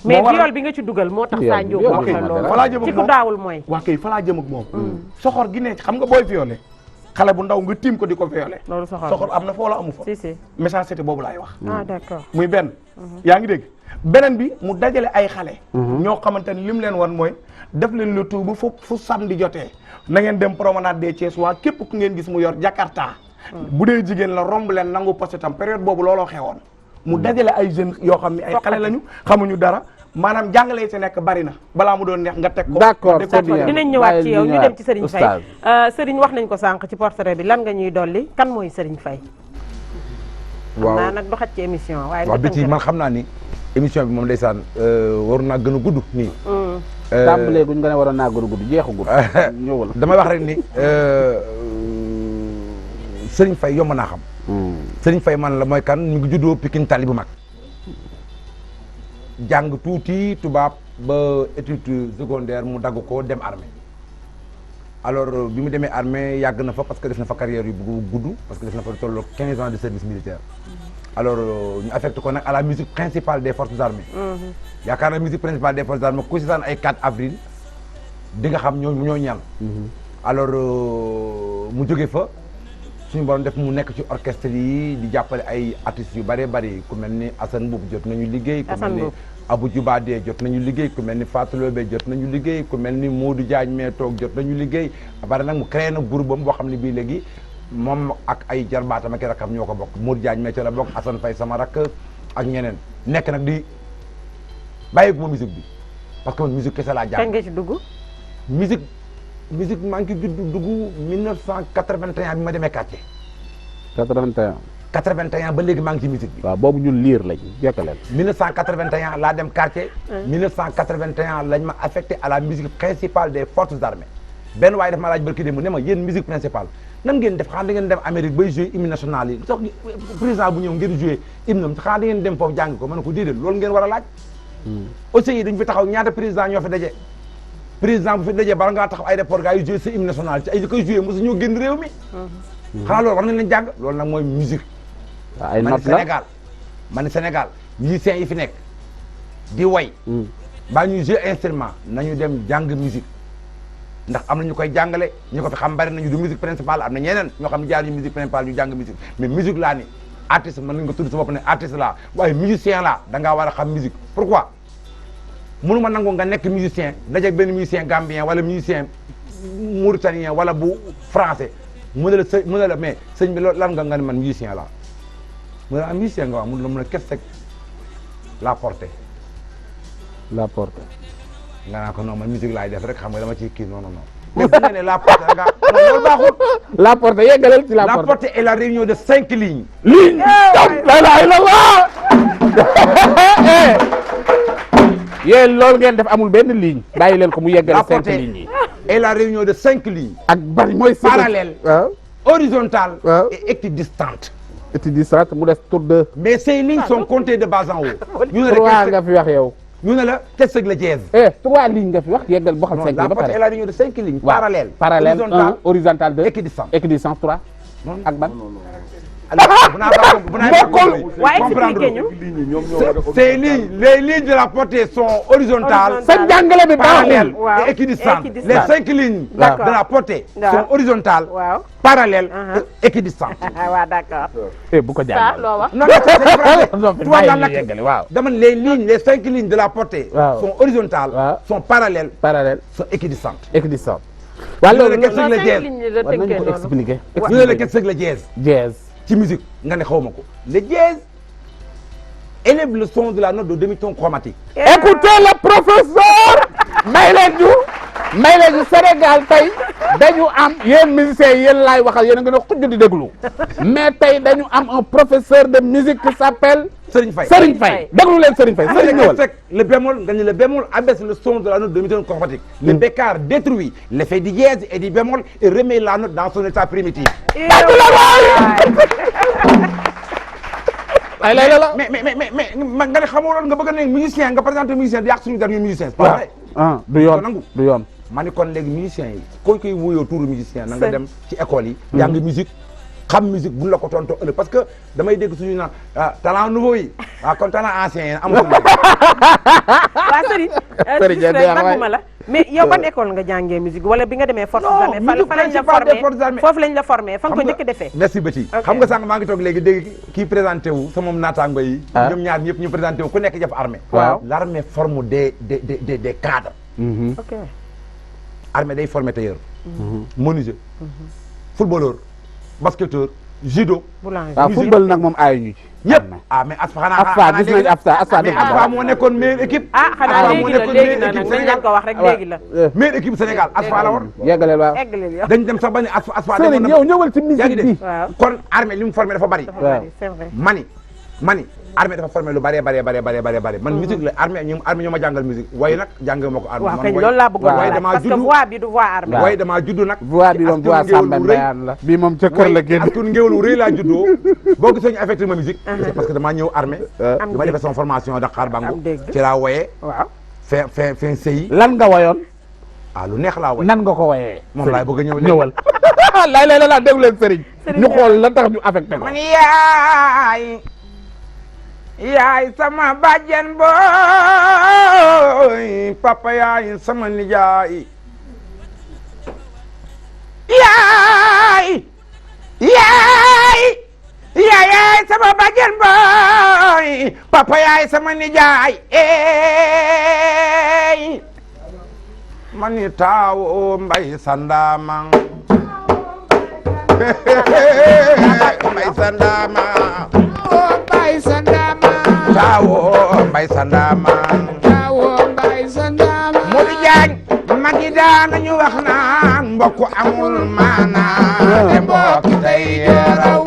mais viol bi nga ci dugal moo tax Sa Ndiogou wax la loolu falaa jëm ak ci ku daawul mooy waa kay falaa jëm ak moom soxor gi ne xam nga booy violé xale bu ndaw nga tiim ko di ko violé loolu soxor am na fa wala amu fa si méchanceté boobu laay wax d'accord muy benn yaa ngi dégg beneen bi mu dajale ay xale ñoo xamante ni li mu leen wan mooy def leen le tout bu fu samedi jotee na ngeen dem promenade des Thiès waa képp ku ngeen gis mu yor Jakarta bu dee jigéen la romb leen nangu postetam période boobu looloo xewoon mu dajale ay jeunes yoo xam ne ay xale lañu xamuñu dara maanaam jàngale ci nekk bari na balaa mu doon neex nga teg ko. d'accord c'est bien dinañ ñëwaat ci yow ñu dem ci Serigne Faye Serigne wax nañ ko sànq ci portrait bi lan nga ñuy dolli kan mooy Serigne Faye. waaw naa nag doxat ci émission waaye. waaw biti man xam naa ni émission bi moom ndeysaan waru naa gën a gudd nii. tàmbalee guñ nga ne waroon naa gën a gudd jeexagul. ñëwal damay wax rek ni Serigne Faye yomb naa xam. Serigne Faye man la mooy kan ñu ngi juddoo Pikine Tali bu mag. jàng tuuti tubaab ba étude secondaire mu dagg ko dem armée alors bi mu demee armée yàgg na fa parce que def na fa carrière yu gudd parce que def na fa tolloo 15 ans de service militaire alors ñu affecté ko nag à la musique principale des forces armées yaakaar na musique principale des forces armées ku si daan ay 4 avril di nga xam ñoo ñaan alors mu jóge fa suñu borom def mu nekk ci orchestre yi di jàppale ay artistes yu bëree bëri ku mel ni Assane Mboup jot nañu liggéey ku mel ni Abou Djoubadé jot nañu liggéey ku mel ni Fatou Lobé jot nañu liggéey ku mel ni Modou Diagne mee toog jot nañu liggéey bari nag mu créé na groupe am boo xam ne bii léegi moom ak ay jarbaatam ak rakkam ñoo ko bokk Modou Diagne mee ca la bokk Assane Faye sama rakk ak ñeneen nekk nag di bàyyi ko ma musique bi parce que man musique kese laa jàng. kañ nga ci dugg. musique maa ngi ci dugg 1981 bi ma demee quartier. 81 ba léegi maa ngi ci musique bi. waaw boobu ñun liir lañ jekkaleen. 1981 laa dem quartier. 1981 lañ ma affecté à la musique principale des forces armées. benn waaye daf ma laaj barki démb ne ma yéen musique principale nan ngeen def xanaa da ngeen dem Amérique bay jouer hymne national yi sox président bu ñëw ngeen jouer hymne xanaa da ngeen dem foofu jàng ko ma ne ko déedéet loolu ngeen war a laaj. aussi yi dañ fi taxaw ñaata président ñoo fi daje. président bu fi dajee bala ngaa taxaw aéroport gaa yi joué sa hymne national ci ay di koy joué mosu ñoo génn réew mi xanaa loolu war nañ leen jàng loolu nag mooy musique ay ma notes ne la Sénégal ma ne Sénégal musiciens yi fi nekk di way baa ñuy joué instrument nañu dem jàng musique ndax am na ñu koy jàngale ñu ko fi xam bari nañu du musique principale am na ñeneen ñoo xam ne jaar ñu musique principale ñu jàng musique mais musique laa ni artiste mën nañ nga tudd sa bopp ne artiste laa waaye musicien laa da ngaa war a xam musique pourquoi mënu ma nangu nga nekk musicien dajeeg benn musicien gambien wala musicien mauritanien wala bu français mu ne la mais sëñ bi lan nga ne man musicien la mu ne la musicien nga wax mun la mun a kes la portée la porte nga naa ko non man musique laay def rek xam nga dama ciy kii non non non mais fu ne la porte nga non loolu baaxul. la porte yeggaleel ci la La porte. porte est la réunion de 5 lignes. ligne tam la ilaha illallah. yéen loolu ngeen def amul benn ligne. bàyyi leen ko mu yeggale La 5 porte lignes yi. est la réunion de 5 lignes. ak bari mooy. Parallèle. waaw. Horizontale Waaw. et équidistante. étude distante mu des tour 2. Mais ces lignes sont comptées de bas en haut. ñu ne 3 la nga fi wax yow. ñu ne la qu'est-ce que le dièse? 3 lignes nga fi wax yeggal boo xam 5 La ba porte pare. est la réunion de 5 lignes. waaw Parallèle. parallèle 1 horizontal 2 équidistante. équidistance 3 ak ban. vous n'avez pas compris. waaye Comprendre. expliqué ñu. Ces lignes, les lignes de la portée sont horizontales, sa jàngale bi parallèles baaxul. Waaw. et équidistantes. Les Équidistantes. 5 lignes D'accord. de la portée Waaw. sont horizontales, waaw. parallèles et équidistantes. waaw d'accord. bu ko ça jàngal. loo wax. Non, non, c'est français. non fi Toi, bàyyi dans ñu la- yeggale waaw. Dama ne les lignes, les 5 lignes de la portée Waaw. sont horizontales, Waaw. sont parallèles, parallèle sont équidistantes. équidistante. waaw Ñu ne loolu la qu'est-ce que le dièse? war nañu ko expliquer. Ñu ne la qu'est-ce que le dièse? jazz. Ci musique nga ne xawma ko. Le dièse élève le son de la note de demi-ton chromatique. écoutez le professeur. may leen ñu Sénégal tey dañu am yéen musiciens yi yéen laay waxal yéen a ngi ne xujj di déglu mais tey dañu am un professeur de musique qui s'appelle Serigne Faye. Serigne Faye. déglu leen Serigne Faye. Serigne ñëwal. Le bémol, le bémol abaisse le son de la note de demi-ton chromatique. Le bécard détruit l'effet du dièse et du bémol et remet la note dans son état primitif. ay lay la. Mais nga ne xamoo loolu nga bëgg a ne musicien nga présenté musicien di yàq suñu dernier musicien. C'est pas vrai. ah du yoon nangu. du yoon. ma ni kon léegi musicien yi koy wuyoo tuuru musicien na nga dem ci école yi. jàng musique xam musique buñ la ko tontoo ëllëg parce que damay dégg suñu naan talent nouveau yi kon talent ancien yi amatul. waa Serigne. Serigne juste Dieng dagguma la mais yow ban école nga jàngee musique wala bi nga demee forces armées musique fa lañ la principale des formé forces armées. foofu lañ la formé fa nga ko njëkk defee. merci Betty. Ok. xam nga sànq maa ngi toog léegi dégg kii présenté wu sama naataango yi. Ah. ñoom ñaar ñëpp ñu présenté wu ku nekk def armée. Waaw. L'armée forme des cadres. ok. Armée day former tailleur. menuisier. footballeur. basketteur. judo. boulanger. waaw football nag moom aayuñu ci. ñëpp mais Asfa xanaa Asfa gis nañ Asfa mais Asfa moo nekkoon meilleure équipe. ah xanaa Asfa léegi moo la nekkoon léegi meilleure la équipe nag nañ Sénégal. leen ko wax rek léegi la. meilleure équipe Sénégal Asfa la woon. yeggaleel waaw. eggalil yow. dañ dem sax ba ne Asfa Serigne demoon na. yow ñëwal ci yaa ngi musique bi. dégg waaw. kon armée li mu formé dafa bari. dafa waaw. bari c'est vrai. mani armée dafa formé lu bari man musique la armée ñoo ma jàngal musique waaye nag jàngal ma ko armée. waaw kañ loolu laa bëggoon waaye laaj damaa parce que juddu voix bi du voix armée. waaw. waaye damaa juddu nag. voix bi moom voix Samba Mbayaan la. bii moom ca kër la génn. askun ngéwél wu rëy laa juddoo boo gisee ñu affecté ma musique c'est parce que damaa ñëw armée am bi ma defee sama formation Dakar Bango am dégg. ci laa woyee waaw. fin sëyi lan nga wayoon. lu neex laa woy nan nga ko woyee. moom laay bëgg a ñëw léegi. ñëwal. lay la déglu leen Serigne. ñu xool la tax ñu affecté ko. man yaay sama bàjjen booy papa yaay sama nijaay yaay sama bàjjen booy papa yaay sama nijaay man ni taawo mbay sandama mbay sandama taawo mbay sandama Modou Diagne magi daanañu wax naan mbokk amul maanaa te mbokk tey raw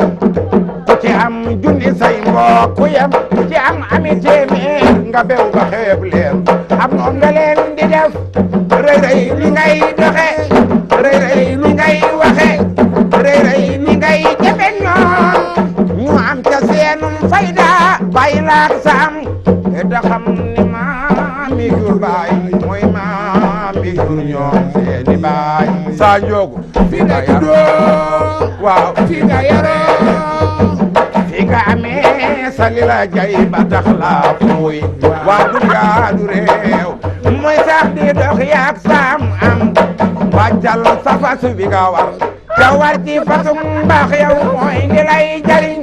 ku ci am junni say mbokk yem ku ci am ami téeméer nga bew ba xeeb leen am noon nga leen di def rëy rëy li ngay doxe rëy rëy li ngay waxe rëy rëy li ngay jëfe ñoon ñu am ca seenum fayda bàyyi laak sam te xam ni maami jur baay mooy maami jur ñoom seeni baay saa njoogu fi nga juddoo waaw fi nga yaroo fi nga amee sali la jay ba tax la fuuy waa du gaa du réew mooy sax di dox yaak saam am wàccal sa fas bi nga war te war ci fasum mbaax yow mooy di lay jariñ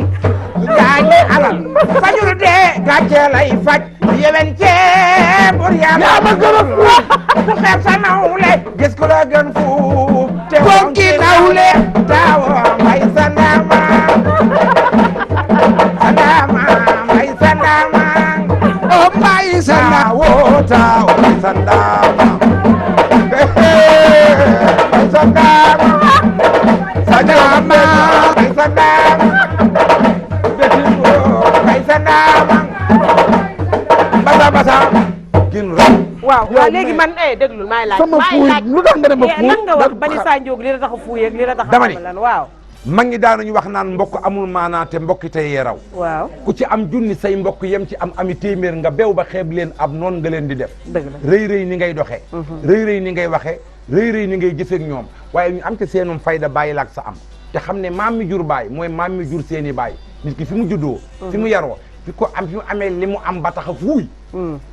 gaañi alal fajul dee gàcce lay faj yewen cee bur yàlla ma gën a ku xeeb sa nawle gis ku la gën fuuf te fonki nawle taawo mbay sandama mbay sandama o mbay sandama taawo mbay sandama mbay tata kin rek waaw waaw léegi man déglul maay laaj sama fuuy lu tax nga ne ma fuuy lan nga wax ba ni Sa Ndiogou li la tax a fuuy ak li la tax a dama ni lan waaw mag ñi daanañu wax naan mbokk amul maanaa te mbokki tey yee raw waaw ku ci am junni say mbokk yem ci am ami téeméer nga bew ba xeeb leen ab noon nga leen di def dëgg la rëy rëy ni ngay doxee rëy rëy ni ngay waxee rëy rëy ni ngay jëfeek ñoom waaye ñu am ci seenum fayda bàyyi laak sa am te xam ne maam mi jur baay mooy maam mi jur seeni baay nit ki fi mu juddoo fi mu yaroo fi ko am fi mu amee li mu am ba tax a fuuy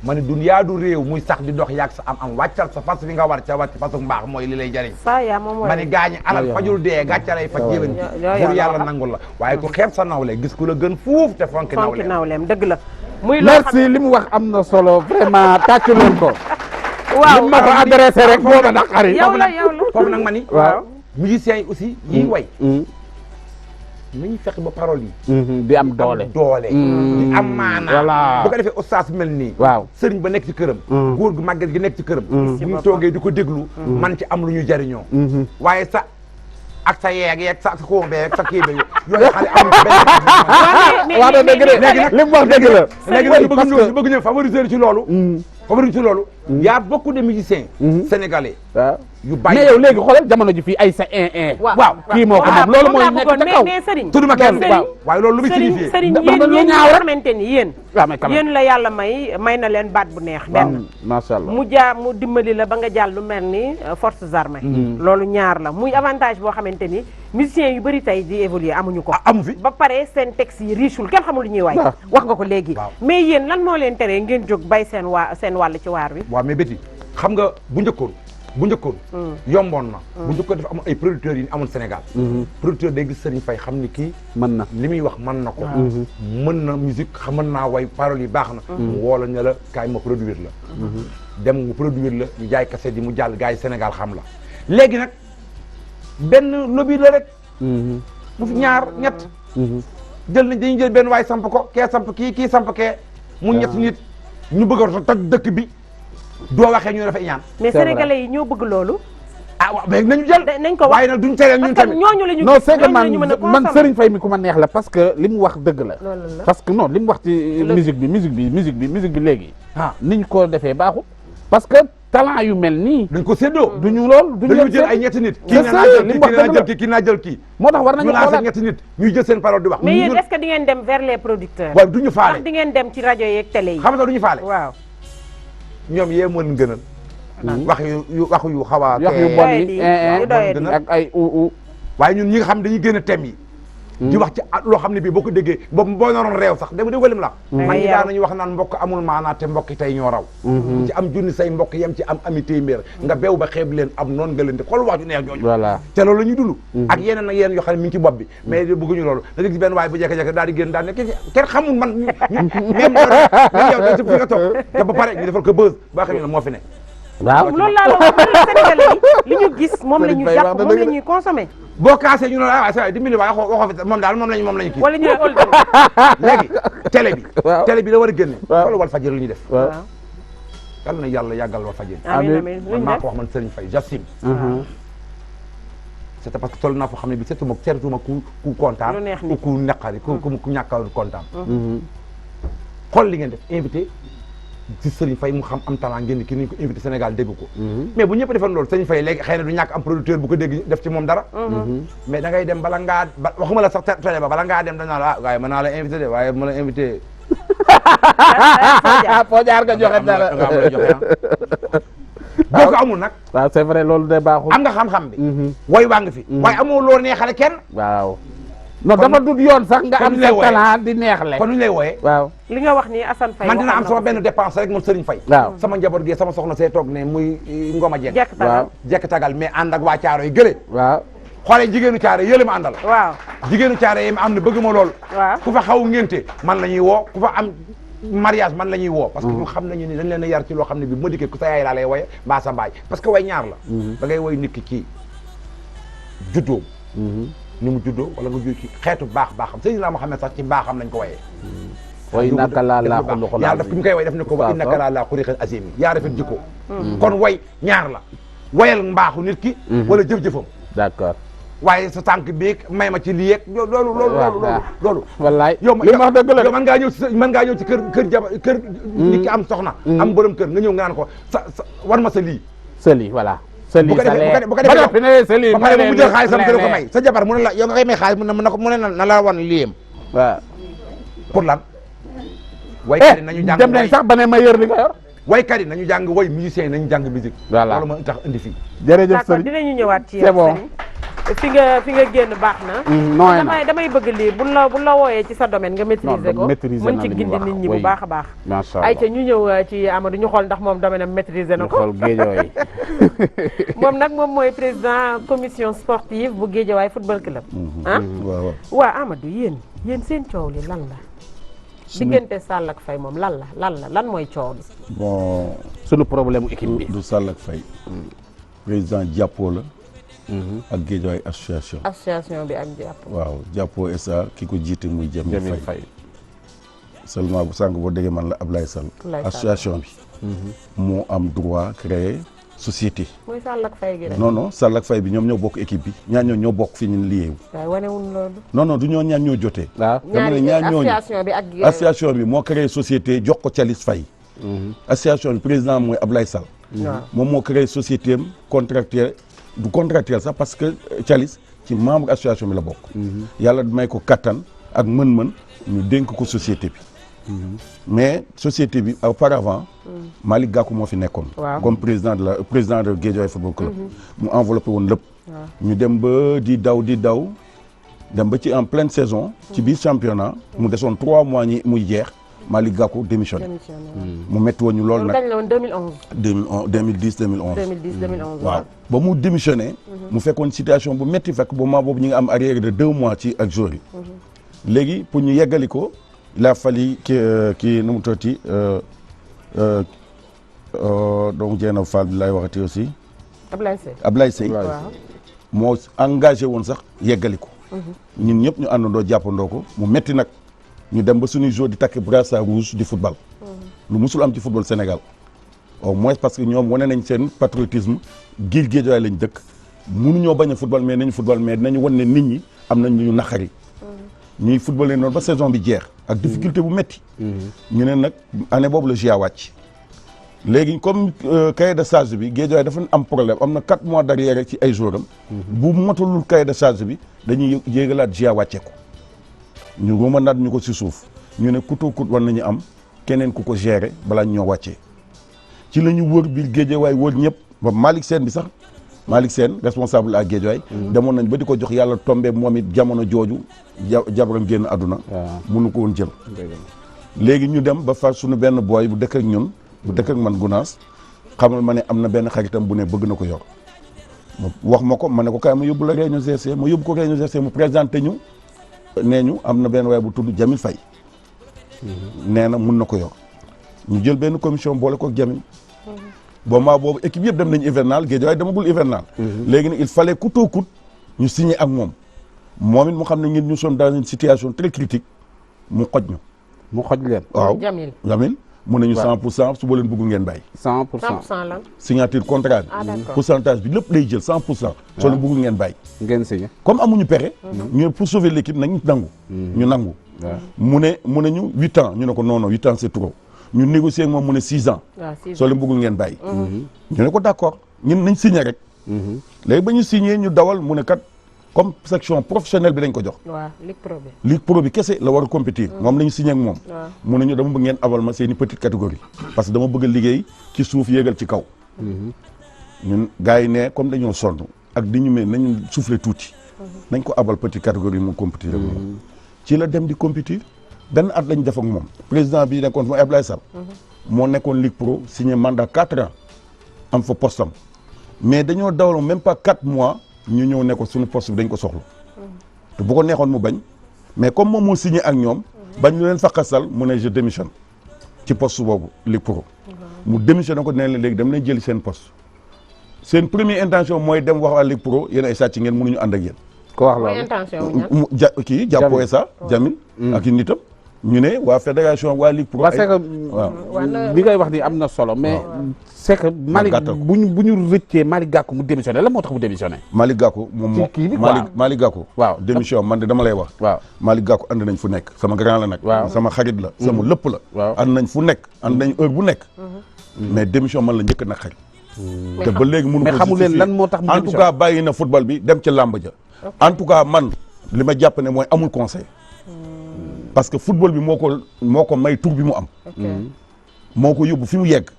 ma ne dunyaa du réew muy sax di dox yaag sa am wàccal sa fas fi nga war ca wàcc fasu mbaax mooy li lay jariñ saa yaa moom ma ne gaañi alal fajul dee gàccalay faj yéwén pour yàlla nangul la waaye ku xeeb sa nawle gis ku la gën fuuf te fonki nawleem dëgg la muy loo xam merci li mu wax am na solo vraiment tàccu leen ko waaw li ma ko adressé rek booba nag xarit yow la foofu nag ma ni waaw musiciens yi aussi yiy way nañu fexe ba parole yi di am doole di am maanaa voilà bu ko defee oustaz mel nii waaw sëriñ ba nekk ci këram góor gu màgget gi nekk ci këram bu ñu toogee di ko déglu man ci am lu ñu jariñoo waaye sa ak sa yeeg sa xóombeeg sa kii beeg yooyu xale am benn waaw dëgg la li mu wax dëgg la léegi nag ñu bëgg ñëw favoriser ci loolu favoriser ci loolu y a beaucoup de musiciens sénégalais waaw yu bàyyi mais yow léegi xoolal jamono ji fii ay sa waaw kii moo ko moom loolu mooy nekk ca kaw mais Serigne tudduma kenn waaw waaye loolu lu muy signifié Serigne yéen nga xamante ni yéen la yàlla may na leen baat bu neex benn macha allah mu dimbali la ba nga jàll lu mel ni forces armées loolu ñaar la muy avantage boo xamante ni musiciens yu bëri tey di évoluer amuñu ko amu fi ba pare seen texte yi richeul kenn xamul lu ñuy waay wax nga ko léegi mais yéen lan moo leen teree ngeen jóg bay seen wàll ci waar wi waaw mais béti xam nga bu njëkkoon yomboon na bu njëkkoon dafa am ay producteurs yi amoon Sénégal producteur day gis Serigne Faye xam ni kii mën na li muy wax mën na ko mën na musique mën naa way paroles yi baax na mu woola ne la kaay ma produire la dem mu produire la ñu jaay cassette yi mu jàll gars yi Sénégal xam la léegi nag benn lobby la rek bu fi ñaar ñett dañuy jël benn waay samp ko kee samp kii samp kee mu ñett nit ñu bëgg a toj dëkk bi doo waxee ñu dafay ñaan mais sénégalais yi ñoo bëgg loolu waaw mais nañu jël nañ ko wax waaye nag duñ tere ñun tamit ñooñu lañu non c'est que man Serigne Faye mi ku ma neex la parce que li mu wax dëgg la parce que non li mu wax ci musique bi léegi niñ ko defee baaxul parce que talent yu mel nii dañ ko séddoo duñu lool dañu jël ay ñetti nit kii naa jël kii moo tax war nañu xoolaat ñetti nit ñuy jël seen parole di wax mais yéen est-ce que di ngeen dem vers les producteurs waaw duñu faale di ngeen dem ci rajo yeeg télé yi xam nga duñu faale waaw ñoom yee mën gënal wax yu xaw a wax yu bon yi ak ay waaye ñun ñi nga xam dañuy gën a thème yi di wax ci loo xam ne bii boo ko déggee boo naroon réew sax dégg lim la man ñi daan nañu wax naan mbokk amul maanaa te mbokki tey ñoo raw ci am junni say mbokk yem ci am ami téeméer nga beew ba xeeb leen am noonu nga leen di xool wax ju neex jooju voilà te loolu la ñuy dund ak yeneen ak yeneen yoo xam ne mi ngi ci bopp bi mais bëgguñu loolu da nga gis benn waaye bu jekk-jekk daal di génn daal ne kenn xamul man même yow da fi nga toog te ba pare ñu defal ko buzz ba xam ne moo fi ne waaw loolu laa la wax sénégalais yi li ñu gis moom la ñu jàpp moom la ñuy consommé boo kaasee ñu ne la waaw dimbali waaye waxoo fi moom daal moom lañu kii wala ñu ne léegi télé bi la war a génne xoolal wal fajir lu ñuy def yàlla na yàlla yàggal wal fajir amiin man maa ko wax man Serigne Faye Jassim c'est parce que toll naa foo xam ne bi seetuma ku kontaan ku naqari ku ñàkka kontaan xool li ngeen def invité ci Serigne Faye mu xam am talent ngeen ki nañ ko invité Sénégal dégg ko mais bu ñëpp defoon loolu Serigne Faye léegi xëy na du ñàkk am producteur bu ko dégg def ci moom dara mais da ngay dem bala ngaa waxuma la sax télé ba bala ngaa dem dañ naa la waaye mën naa la invité de waaye ma la invité foo jaar nga joxe dara nga am la joxe boo ko amul nag waaw c'est vrai loolu de baaxul am nga xam-xam bi way waa nga fi waaye amoo loo neexale kenn waaw non dafa dut yoon sax nga am sa talent di neexle kon ñu lay wooyee waaw li nga wax ni Assane Faye man dina am sama benn dépense rek man Serigne Faye waaw sama njaboot gi sama soxna see toog ne muy Ngoma Dieng waaw jekk tagal mais ànd ak waa Caaro yi gële waaw xoolee jigéenu Caaro yi yële ma àndal waaw jigéenu Caaro yi ma am ne bëgg ma lool waaw ku fa xaw ngénte man la ñuy woo ku fa am mariage man la ñuy woo parce que ñu xam nañu ni dañ leen a yar ci loo xam ne bi ma dikkee ku sa yaay laa lay woye mbaa sa mbaay parce que way ñaar la da ngay woy nit ki ci juddoom ni mu juddoo wala nga judd ci xeetu baaxam Seydina Muhammad sax ci baaxam lañ ko wayee way naka laa xuluqul yàlla daf ñu koy way def ne ko wa innaka laa xuluqin azim yaa rafet jikko kon way ñaar la wayal mbaaxu nit ki wala jëf-jëfam d'accord waaye sa tànk bi may ma ci lii yeeg loolu wallaay yow li ma wax dëgg la yow mën ngaa ñëw ci kër nit ki am soxna am borom kër nga ñëw nga naan ko war ma sa lii sëli voilà sëli bu ko defee sëli ba pare mu jël xaalisam dina ko may sa jabar mu ne la yow nga koy may xaalis mu ne na la wan liyam waaw pour lan waykat yi nañu jàng dem nañ sax ba ne ma yër li nga yor waykat yi nañu jàng way musiciens yi nañu jàng musique voilà loolu ma tax indi fii jërëjëf d'accord sëriñ dinañu ñëwaat ci c'est bon fi nga génn baax na nooy na damay bëgg lii bu la wooyee ci sa domaine nga maîtriser ko mën ci gindi nit ñi bu baax a baax macha allah ay ca ñu ñëw ci Amadou ñu xool ndax moom domaine am maîtriser na ko xool Guédiawaye moom nag moom mooy président commission sportive bu Guédiawaye football club ah waaw waa Amadou yéen seen coow li lan la diggante Sall ak Faye moom lan mooy coow li bon sunu problème équipe bi du Sall ak Faye président jàppoo la ak Guédiawaye association bi ak jàpp waaw jàppoo SA ki ko jiite muy Jamil Faye Faye seulement bu sànq boo déggee man la Ablaye Sall association bi moo am droit créer société mooy Sall ak Faye gi rek non Sall ak Faye bi ñoom ñoo bokk équipe bi ñaar ñoo bokk fi ñu liyeewu waaye wanewuñ loolu non du ñoo ñaar ñoo jotee waaw dama ne ñaar ñooñu association bi ak association bi moo créé société jox ko Thialis Faye association bi président mooy Ablaye Sall moom moo créé société am contractuel du contractuel sax parce que Thialis ci membre association bi la bokk yàlla may ko kattan ak mën-mën ñu dénk ko société bi mais société bi auparavant Malick Gakou moo fi nekkoon comme président de Guédiawaye football club mu enveloppé woon lépp ñu dem ba di daw dem ba ci en pleine saison ci biir championnat mu desoon 3 mois ñi muy jeex Malick Gakou démissionné mu métti woon ñu loolu nag 2010 2011 waaw ba mu démissionné mu fekkoon situation bu métti fekk ba moment boobu ñu ngi am arrière de 2 mois ci ak joueurs yi léegi pour ñu yeggali ko il a fallu kii nu mu tooti donc Dieynaba Fall bi laay waxati aussi Ablaye Seye moo engagé woon sax yeggali ko ñun ñëpp ñu àndandoo jàppandoo ko mu métti nag ñu dem ba suñuy joueur di takk brassard rouge di football lu musul am ci football Sénégal au moins parce que ñoom wane nañ seen patriotisme giir Guédiawaye lañ dëkk mënuñoo bañ a football mais nañu football mais dinañu wan ne nit ñi am nañ ñu naqari ñuy football leen noonu ba saison bi jeex ak difficulté bu métti ñu ne nag année boobu la GIA wàcc léegi comme cahier de charge bi Guédiawaye dafa am problème am na 4 mois d'arrière ci ay jouram bu matalul cahier de charge bi dañuy yéegalaat GIA wàccee ko ñu romanaat ñu ko si suuf ñu ne kutoo kut war nañu am keneen ku ko gérer balaa ñoo wàccee ci la ñu wër biir Guédiawaye wër ñëpp ba Malick Sène bi sax Malick Sène responsable à Guédiawaye demoon nañ ba di ko jox yàlla tombé moom it jamono jooju jabaram génn àdduna mënu ko woon jël léegi ñu dem ba far suñu benn booy bu dëkk ak ñun bu dëkk ak man Gunaas xamal ma ne am na benn xaritam bu ne bëgg na ko yor wax ma ko ma ne ko kaay ma yóbbu la réunion GC ma yóbbu ko réunion GC mu présenté ñu nee ñu am na benn waay bu tudd Jamil Faye nee na mun na ko yor ñu jël benn commission boole ko Jamil bon maa boobu équipe yëpp dem nañu hivernal Guédiawaye demagul hivernal léegi nag il fallait coûte que coûte ñu signé ak moom it mu xam ne ñun ñu sommes dans une situation très critique mu xoj ñu mu xoj leen waaw Jamil mun nañu 100% su ba leen bëggul ngeen bàyyi 100% lan signature contrat bi pourcentage bi lépp lay jël 100% soo leen bëggul ngeen bàyyi ngeen signé comme amuñu pexe ñu pour sauver l'équipe nañu nangu ñu nangu mu ne ñu 8 ans ñu ne ko non 8 ans c'est trop ñu négocier ak moom mu ne 6 ans soo leen bëggul ngeen bàyyi ñu ne ko d'accord ñun nañ signé rek léegi ba ñu signé ñu dawal mu ne kat comme section professionnelle bi lañ ko jox waaw Ligue Pro bi kese la war a compétir moom la ñu signé ak moom mu ne ñu dama bëgg ngeen abal ma seen i petite catégorie parce que dama bëgg a liggéey ci suuf yéegal ci kaw ñun gars yi ne comme dañoo sonn ak di ñu mel nañu souffler tuuti nañ ko abal petite catégorie mu compétir ak moom ci la dem di compétir benn at lañ def ak moom président bi nekkoon mooy Ablaye Sall moo nekkoon Ligue Pro signé mandat 4 ans am fa postam mais dañoo dawal même pas 4 mois ñu ñëw ne ko suñu poste bi dañ ko soxla te bu ko neexoon mu bañ mais comme moom moo signé ak ñoom bañ ñu leen faqasal mu ne je démissionne ci poste boobu Ligue Pro mu démissionné ko ne leen léegi dem nañ jëli seen poste seen première intention mooy dem wax waa Ligue Pro yéen ay sàcc ngeen mënuñu ànd ak yéen ko wax loolu kii jàppoo sa Jamil ak i nitam ñu ne waa fédération waa Ligue Pro. waaw c'est que li ngay wax ni am na solo mais c'est que Malick bu ñu rëccee Malick Gakou mu démissionné la moo tax mu démissionné. Malick Gakou moom moo Malick Gakou. waaw démission man de dama lay wax. waaw Malick Gakou ànd nañ fu nekk sama grand la nag. waaw sama xarit la. sama lépp la. waaw ànd nañ fu nekk ànd nañ heure bu nekk. mais démission man la njëkk nag xarit. te ba léegi mënu ko mais xamu leen lan moo tax mu en tout cas bàyyi na football bi dem ca làmb ja. en tout cas man li ma jàpp ne mooy amul conseil. parce que football bi moo ko may tur bi mu am. moo ko yóbbu fi mu yegg.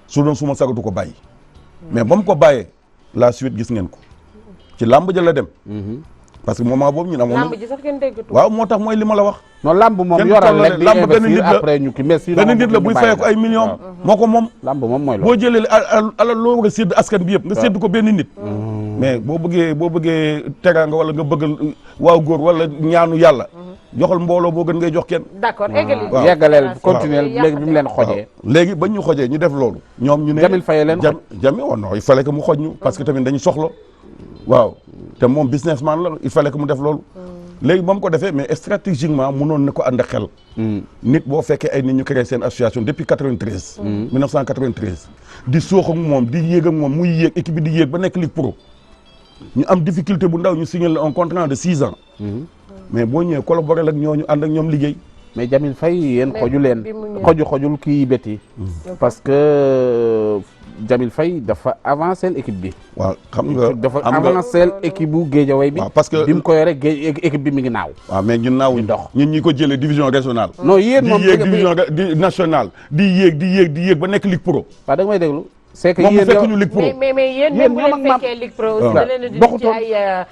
su doon suma sagatu ko bàyyi. mais ba mu ko bàyyee la suite gis ngeen ko ci làmb ja la dem. parce que moment boobu ñun amoon. làmb ji sax kenn déggatu. waaw moo tax mooy li ma la wax. non làmb moom yoral rek di investir après ñu ki mais benn nit la buy fayee ko ay millions. moo ko moom. làmb moom mooy boo jëlee alal loo war a sédd askan bi yëpp nga sédd ko benn nit. mais boo bëggee teraanga wala nga bëgg waaw góor wala ñaanu yàlla. joxal mbooloo boo gën ngay jox kenn. d'accord eggali. waaw yeggaleel continuer léegi bi mu leen xojee. léegi bañ ñu xojee ñu def loolu. ñoom ñu ne Jamil Faye leen xoj Jamil waaw non il fallait que mu xoj ñu. parce que tamit dañu soxla. waaw te moom businessman la il fallait que mu def loolu. léegi ba mu ko defee mais stratégiquement mënoon na ko ànd ak xel. nit boo fekkee ay nit ñu créé seen association depuis 93. 1993. di soox ak moom di yéeg ak moom muy yéeg équipe bi di yéeg ba nekk Ligue Pro. ñu am difficulté bu ndaw ñu signé un contrat de 6 ans. mais boo ñëwee collaborer ak ñooñu ànd ak ñoom liggéey. mais Jamil Faye yéen xoju leen xojul kii bétti parce que Jamil Faye dafa avancé équipe bi. waaw xam nga dafa avancé équipe bu Guédiawaye bi. waaw parce que bi mu ko yore équipe bi mi ngi naaw. waaw mais ñun naawuñu dox ñun ñi ko jëlee division régionale. non yéen moom di yéeg division nationale di yéeg ba nekk Ligue Pro. waaw da nga may déglu. c'est que moom mu yéen fekk ñu Ligue Pro. mais yéen même bu leen fekkee Ligue Pro aussi da leen di ci ay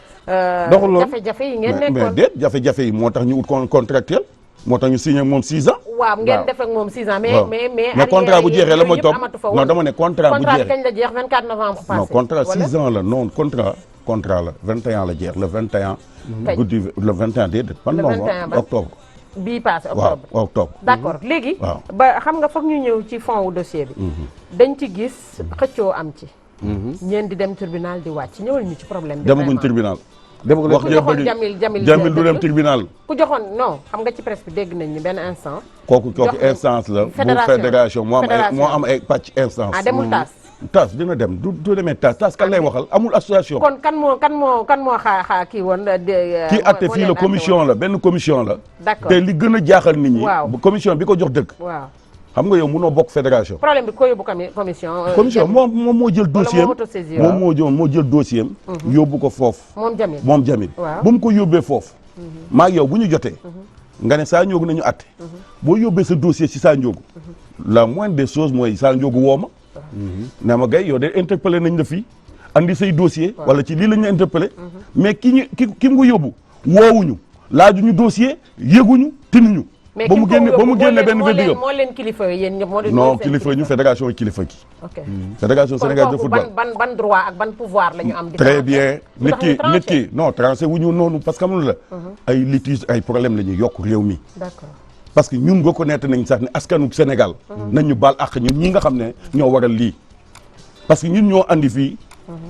jafe-jafe yi ngeen nekkoon. mais déet jafe-jafe yi moo tax ñu ut contractuel moo tax ñu signé moom 6 ans. waaw ngeen def ak moom 6 ans. mais contrat bu jeexee la mooy topp non dama ne contrat bu jeexee. kañ la jeex 24 novembre passé. non contrat 6 ans la non contrat la 21 la jeex le 21. guddi le 21 déedéet. ban novembre octobre. bii passé octobre waaw octobre. d'accord léegi. waaw ba xam nga foog ñu ñëw ci fond wu dossier bi. dañ ci gis xëccoo am ci. ñeen di dem tribunal di wàcc ñëwal ñu ci problème bi. demaguñ tribunal. wax ku joxoon Jamil du dem tribunal. ku joxoon non xam nga ci presse bi dégg nañ ni benn instant. kooku instance la. bu fédération moo am ay pàcc instance. ah demul tas dina dem du demee tas kan lay waxal amul association. kon kan moo xaa kii woon. kii atte fii la commission la benn commission la. d'accord te li gën a jaaxal nit ñi. waaw commission bi ko jox dëgg. waaw xam nga yow mënoo bokk fédération. problème bi ko yóbbu commission. commission moom moo jël dossier am moo jël dossier am. yóbbu ko foofu. moom Jamil waaw ba mu ko yóbbee foofu. maa yow bu ñu jotee. nga ne saa njóogu nañu atte. boo yóbbee sa dossier si saa njóogu. la moindre des choses mooy saa njóogu woo ma. ne ma gay yow de interpellé nañ la fii andi say dossier. wala ci lii lañ la interpellé. mais ki mu ko yóbbu woowuñu laajuñu dossier yëguñu tinuñu. ba mu génne benn verdict moo leen kilifa yi yéen ñëpp moo leen non kilifa ñu fédération kilifa gi. ok fédération sénégalaise de football ban droit ak ban pouvoir la ñu am. très bien nit ki non tranché wu ñu noonu parce que amul la. ay litige ay problème la ñuy yokk réew mi. d'accord parce que ñun reconnaître nañ sax ne askanu Sénégal. nañ ñu baal àq ñun ñi nga xam ne ñoo waral lii. parce que ñun ñoo andi fii.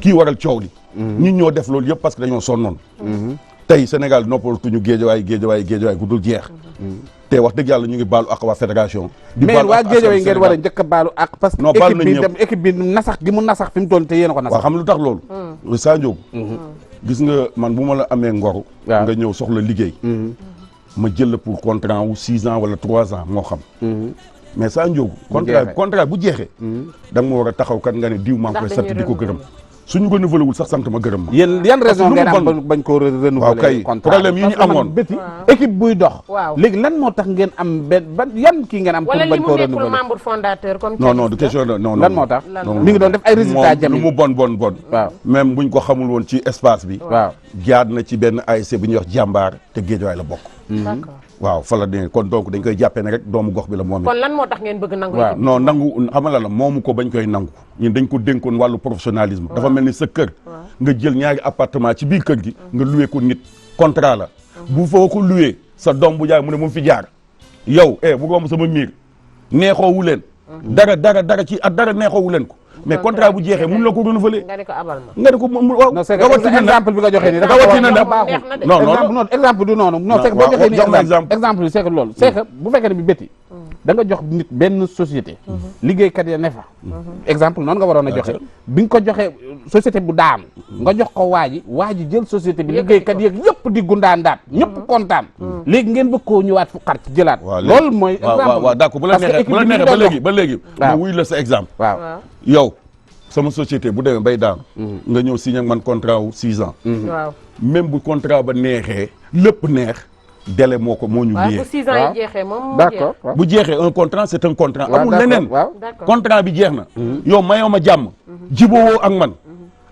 kii waral coow li. ñun ñoo def loolu yëpp parce que dañoo sonnoon. tey Sénégal noppalatuñu géejawaay gu dul jeex. te wax dëgg yàlla ñu ngi baalu ak waa fédération. di mais waa géejawaay ngeen war a njëkk a baalu ak parce que équipe bi nasax gi mu nasax fi mu toll te yéen a ko nasax. waaw xam lu tax loolu. Sa Ndiogou. gis nga man bu ma la amee ngoru. nga ñëw soxla liggéey. ma jël la pour contrat wu 6 ans wala 3 ans moo xam. mais Sa Ndiogou. contrat bu jeexee. da nga ma war a taxaw kat nga ne diw maa ngi koy sant di ko gërëm. suñu renouvelé wul sax sant ma gërëm ma. yan raison ngeen am bañ koo renouvelé. waaw kay problème yi ñu amoon. équipe buy dox. waaw léegi lan moo tax ngeen am yan kii ngeen am. pour bañ koo renouvelé wala li mu nekkul membre fondateur comme. non du question de non lan moo tax mi ngi doon def ay résultats Jamil lu mu bon. waaw même buñ ko xamul woon ci espace bi. waaw jaar na ci benn ASC bu ñuy wax jàmbaar te Géejawaay la bokk. d'accord waaw fa la dee kon donc dañ koy jàppee ne rek doomu gox bi la moom. kon lan moo tax ngeen bëgg nangu. waaw non nangu xam nga la moomu ko bañ koy nangu ñun dañ ko dénkoon wàllu professionnalisme. dafa mel ni sa kër. nga jël ñaari appartement ci biir kër gi. nga loué ko nit contrat la. bu foo ko loué sa doom bu jaay mu ne mu fi jaar. yow bu romb sama miir neexoowu leen. dara ci at dara neexoowu leen ko mais contrat bu jeexee mun la ko renouveler. nga ne ko abal ma. nga ne ko waaw. non c'est que exemple bi nga joxe nii rawatina nag baaxul. non exemple du noonu. non c'est que boo joxee nii exemple bi c'est que loolu c'est que bu fekkee ne bi bétti da nga jox nit benn société liggéeykat ya ne fa exemple noonu nga waroon a joxe bi nga ko joxe société bu daam nga jox ko waa ji jël société bi liggéeykat yeeg yëpp di gundaandaat ñëpp kontaan léegi ngeen bëgg koo ñëwaat fu xar ci jëlaat loolu mooy exemple waaw d'accord bu la neexee ba léegi ma wuy la sa exemple waaw yow sama société bu demee bay daam nga ñëw signé ak man contrat wu 6 ans waaw même bu contrat ba neexee lépp neex délai moo ñu lié. bu 6 ans yi jeexee moom d'accord bu jeexee un contrat c'est un contrat amul leneen d'accord contrat bi jeex na yow mayoo ma jàmm jibowoo ak man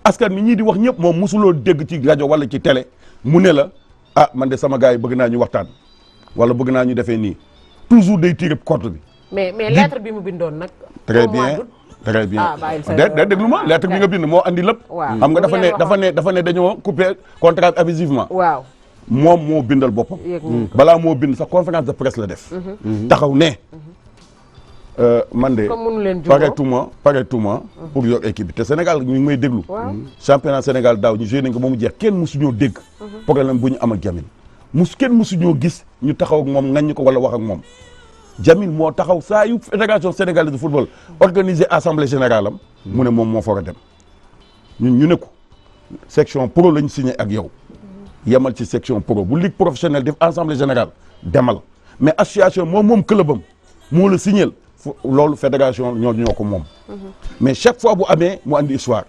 askan mi ñii di wax ñëpp moom mosuloo dégg ci rajo wala ci télé mu ne la ah man de sama gars yi bëgg naa ñu waxtaan wala bëgg naa ñu defee nii toujours day tiré corde bi mais lettre bi mu bindoon nag très bien très bien da déglu ma lettre bi nga bind moo andi lépp xam nga dafa ne dañoo coupé contrat bi abusivement waaw moom moo bindal boppam balaa moo bind sa conférence de presse la def taxaw ne man de pareetuma pour yor équipe bi te Sénégal ñu ngi may déglu championnat Sénégal daaw ñu joué nañ ko ba mu jeex kenn musuñoo dégg problème bu ñu am ak Jamil kenn musuñoo gis ñu taxaw ak moom ngañ ko wala wax ak moom Jamil moo taxaw saa yu fédération sénégalaise de football organisé assemblée générale am mu ne moom moo fa war a dem ñu ne ko section pro lañ signé ak yow yemal ci section pro bu ligue professionnelle def assemblée générale demal mais association moom club am moo la signal loolu fédération ñoo ko moom mais chaque fois bu amee mu andi histoire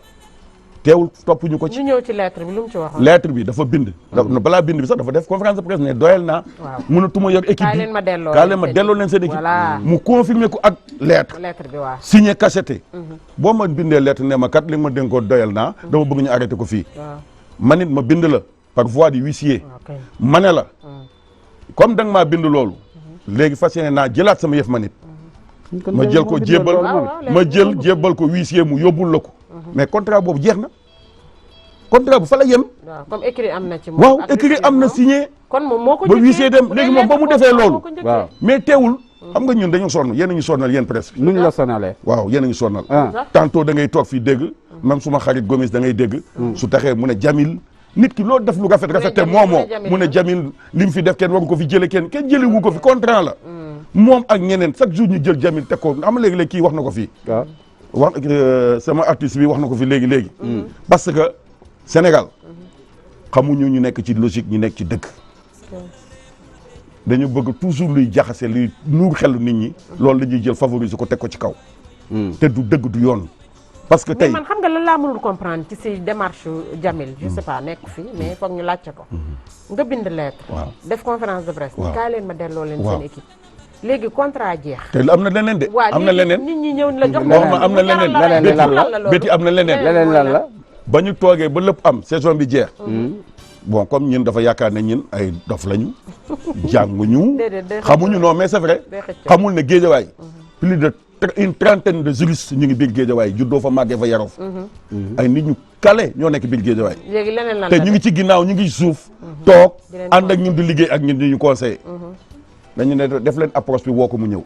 teewul topp ñu ko ci. ñu ñëw ci lettre bi lu mu ci waxoon. lettre bi dafa bind. balaa bind bi sax dafa def conférence de presse ne doyal naa. waaw mënatuma yor équipe bi kaa leen ma delloo leen seen équipe. voilà mu confirmer ko ak lettre. lettre bi waaw. signé cacheté. boo ma bindee lettre ne ma kat li ma dénkoo doyal naa. dama bëgg ñu arrêté ko fii. waaw man it ma bind la par voie de huissier. ma ne la. comme da nga maa bind loolu. léegi fas yéene naa jëlaat sama yëf ma nit. ma jël ko jébbal jébbal ko huissier mu yóbbul la ko. mais contrat boobu jeex na. contrat bu fa la yem. waaw comme écrit am na ci moom. waaw écrit am na signé. kon moom moo ko ba huissier dem léegi moom ba mu defee loolu. waaw mais teewul. xam nga ñun dañu sonn yéen a ñu sonnal yéen presse bi. nu ñu la sonalee. waaw yéen a ñu sonnal. tantôt da ngay toog fii dégg. même suma xarit Gomis da ngay dégg. su taxee mu ne Jamil nit ki loo def lu rafet te moomoo mu ne Jamil li mu fi def kenn waru ko fi jëlee kenn jëlee wu ko fi contrat la. moom ak ñeneen chaque jour ñu jël Jamil teg ko xam nga léegi-léegi kii wax na ko fii. wax sama artiste bi wax na ko fi léegi. parce que Sénégal xamuñu ñu nekk ci logique ñu nekk ci dëgg. dañu bëgg toujours luy jaxase luy nuur xelu nit ñi. loolu la ñuy jël favoriser ko teg ko ci kaw. te du dëgg du yoon. parce que tey mais man xam nga lan laa mënul comprendre ci si démarche Jamil je sais pas nekk fii mais foog ñu laajte ko. nga bind lettre. waaw def conférence de presse. waaw kaa leen ma delloo leen seen équipe. léegi contrat jeex. te am na leneen de. am na leneen nit ñi ñëw la jox am na leneen béti am na leneen lan la. ba ñu toogee ba lépp am saison bi jeex. bon comme ñun dafa yaakaar ne ñun ay dof lañu. jànguñu. xamuñu non mais c'est vrai. xamul ne Géejawaay. plus de une trentaine de juristes ñu ngi biir Géejawaay juddoo fa màggee fa yaroo fa. ay nit ñu kale ñoo nekk biir Géejawaay. léegi leneen lan te ñu ngi ci ginnaaw ñu ngi suuf. toog ànd ak ñun di liggéey ak ñun di ñu conseillé. dañu ne def leen approche bi woo ko mu ñëw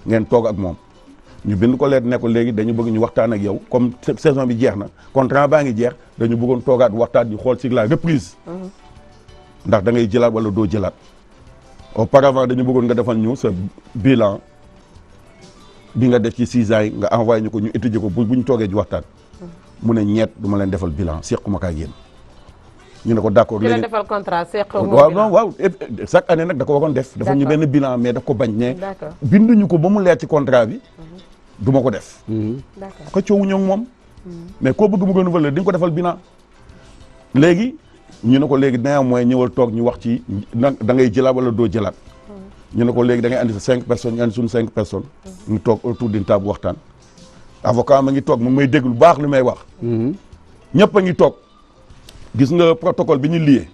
ngeen toog ak moom ñu bind ko leen ne ko léegi dañu bëgg ñu waxtaan ak yow comme saison bi jeex na contrat baa ngi jeex dañu bëggoon toogaat waxtaan ñu xool si la reprise ndax da ngay jëlaat wala doo jëlaat auparavant dañu bëggoon nga defal ñu sa bilan bi nga def ci 6 ans yi nga envoyé ñu ko ñu étudier ko bu ñu toogee ji waxtaan mu ne ñeet du ma leen defal bilan sequma ka ak yéen ñu ne ko d'accord léegi defal contrat waaw chaque année nag da ko waroon def dafa ñu benn bilan mais daf ko bañ ne binduñu ko ba mu leer ci contrat bi du ma ko def ko coowuñu ak moom mais koo bëgg mu renouveler di nga ko defal bilan léegi ñu ne ko léegi néanmoins ñëwal toog ñu wax ci da ngay jëlaat wala doo jëlaat ñu ne ko léegi da ngay andi sa 5 personnes ñu andi suñu 5 personnes ñu toog autour d'une table waxtaan avocat ma ngi toog mu may dégg lu baax li may wax ñëpp a ngi toog gis nga protocole bi ñu lié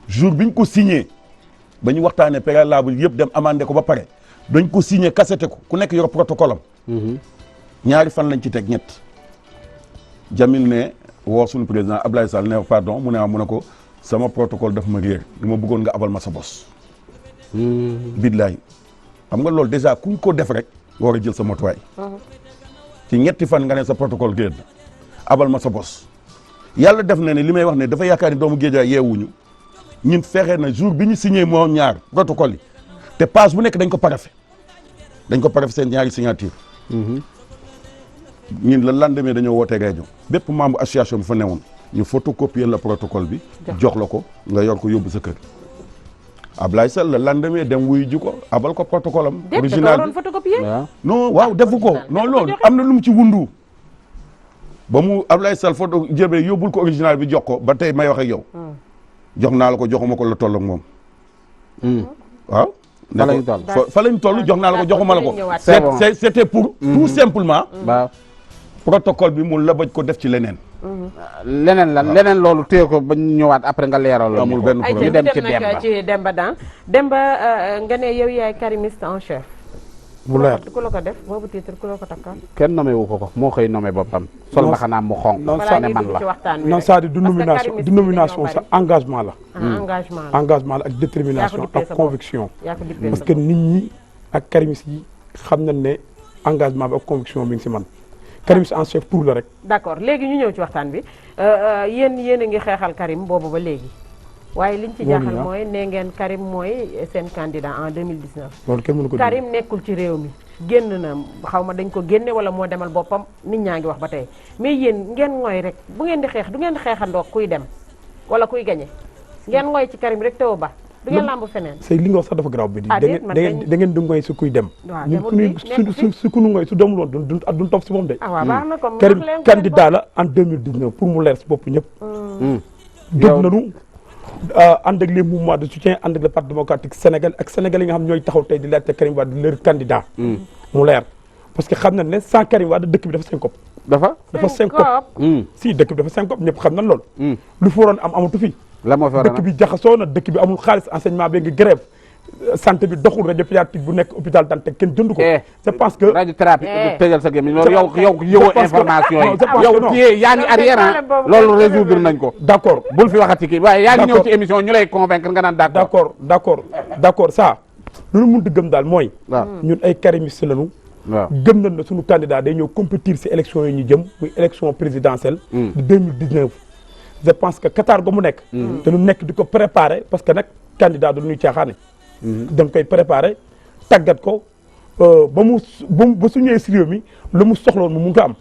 jour bi ñu ko signé ba ñu waxtaanee préalable yëpp dem amandé ko ba pare dañ ko signé cassette ko ku nekk yor protocole am. ñaari fan lañ ci teg ñett. Jamil ne woo suñu président Ablaye Sall ne pardon mu ne ko sama protocole daf ma réer dama bëggoon nga abal ma sa bos. billaay xam nga loolu déjà kuñ ko def rek nga war a jël sa motuwaay. ci ñetti fan nga ne sa protocole génn abal ma sa bos yàlla def na ne li may wax ne dafa yaakaar ni doomu Géejawaay yeewuñu ñun fexe na jour bi ñu signé moo ñaar protocole yi te page bu nekk dañ ko parafe seen ñaari signature ñun le lendemain dañoo wootee réunion bépp membre association bi fa newoon ñu photocopier la protocole bi jox la ko nga yor ko yóbbu sa kër Ablaye Sall le lendemain dem wuyu ji ko abal ko protocole am original bi non waaw defu ko non loolu am na lu mu ci wundu ba mu Ablaye Sall photo jëbee yóbbul ko original bi jox ko ba tey may wax ak yow jox naa la ko joxuma ko la toll ak moom waaw fa lañ toll jox naa la ko joxuma la ko c'était pour tout simplement protocole bi mu labaj ko def ci leneen leneen loolu téye ko ba ñu ñëwaat après nga leeral amul benn problème dem ci Demba Dan Demba nga ne yow yaay karimiste en chef bu leer ku la ko def boobu titre ku la ko takkal kenn nommé wu ko moo xëy nommé boppam sol ma xanaa mu xonq ne man la non c'est-à-dire du nomination sa engagement la engagement la ak détermination ak conviction parce que nit ñi ak karimiste yi xam nañ ne engagement bi ak conviction bi ngi si man Karim en chef pour la rek. d'accord léegi ñu ñëw ci waxtaan bi yéen a ngi xeexal Karim boobu ba léegi waaye liñ ci jaaxal mooy nee ngeen Karim mooy seen candidat en 2019. loolu kenn mënu ko Karim nekkul ci réew mi génn na xaw ma dañ ko génne wala moo demal boppam nit ñaa ngi wax ba tey mais yéen ngeen ngooy rek bu ngeen di xeex du ngeen di xeexandoo kuy dem wala kuy gañe ngeen ngooy ci Karim rek teewu ba. du ngeen lamb feneen say li nga wax sax dafa garaaw bi da ngeen di ngoy su kuy dem ñun su ku nu ngoy su demul woon duñ topp si moom de Karim candidat la en 2019 pour mu leer si bopp ñëpp jóg nañu ànd ak les mouvements de soutien ànd ak le parti démocratique Sénégal ak Sénégal yi nga xam ñooy taxaw tey di laajte Karim Wade leur candidat mu leer parce que xam nañ ne sans Karim Wade dëkk bi dafa syncope dafa syncope si dëkk bi dafa syncope ñëpp xam nañ loolu lu fi waroon am amatu fi la moo fi waroon dëkk bi jaxasoo na dëkk bi amul xaalis enseignement bi ngi grève santé bi doxul rajo pédiatrique bu nekk hôpital Dantec kenn jënd ko. je pense que radiothérapie tëjal sa gémmiñ loolu yow yëwoo information yi yow kii yaa ngi arrière loolu résoudre nañ ko. d'accord bul fi waxati kii waaye yaa ngi ñëw ci émission ñu lay convaincre nga naan d'accord ça lu mun di gëm daal mooy. ñun ay karimistes lañu. waaw gëm nañ ne suñu candidat day ñëw compétir si élection yi ñu jëm muy élection présidentielle. de 2019. je pense que Qatar ga mu nekk. dañu nekk di ko préparer parce que nag candidat du ñuy caaxaane. dañ koy préparer tàggat ko ba su ñëwee si réew mi lu mu soxloon mu mun ko am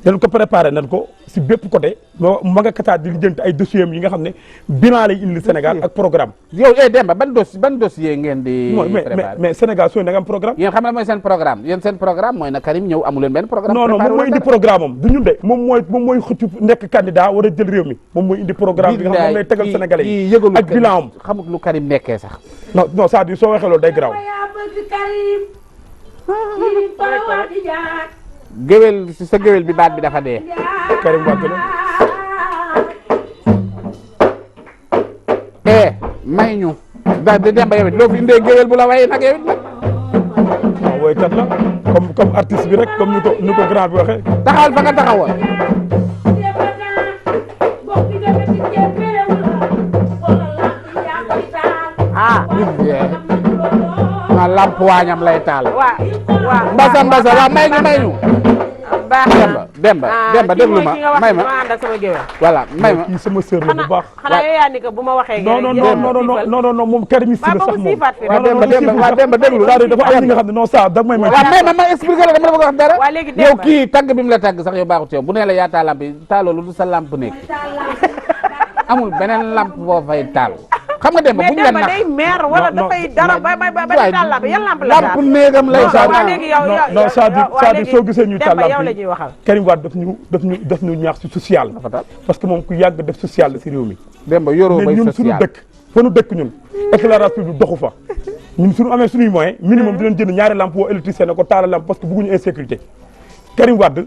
dañ ko préparer nañ ko si bépp côté ma nga Qatar di lijjanti ay dossiers yi nga xam ne bilan lay indi Sénégal ak programme. yow Demba ban dossier ngeen di. mais Sénégal sooy da nga am programme. yéen xam nga mooy seen programme yéen seen programme mooy na Karim ñëw amu leen benn programme. non moom mooy indi programme am du ñun de moom mooy xëcc nekk candidat war a jël réew mi moom mooy indi programme bi nga xam moom lay tegal Sénégalais yi ak bilan am. xamut lu Karim nekkee sax. non c'est-à-dire soo waxee loolu day garaaw. géwél si sa géwél bi baat bi dafa dee. Karim Wade la. may ñu. di Demba yow it loo fi indee géwél bu la waye nag yow it nag. waaw woykat la comme artiste bi rek comme ni ko grand bi waxee. taxawal fa nga taxawoon. ma lamp waañam lay taal. waaw mbasa waaw may ñu. Demba déglu ma may ma voilà may ma kii sama sœur la bu baax. xanaa yow yaa ni que bu ma waxee. non moom karimiste la sax moom. waaw Demba déglu dafa am ñi nga xam ne non ça da may ma expliqué la dama la bëgg wax dara. waa léegi yow kii tàgg bi mu la tàgg sax yow baaxut yow bu nee la yaa taal lamp yi taaloo lu sa lamp nekk amul beneen lamp boo fay taal. xam nga Demba bu ñu leen nax mais day meer wala dafay dara ba taal lamp yan lamp la lamp néegam lay taal. non c'est-à-dire soo gisee ñuy taal yow la ñuy waxal. Karim Wade daf ñu ñaax si social. parce que moom ku yàgg def social la si réew mi. Demba yoroo bay mais ñun suñu dëkk fa nu dëkk ñun éclairage public doxu fa ñun suñu amee suñuy moyen minimum dinañ jënd ñaari lamp woo électricien ne ko taala lamp parce que bëgguñu insécurité. Karim Wade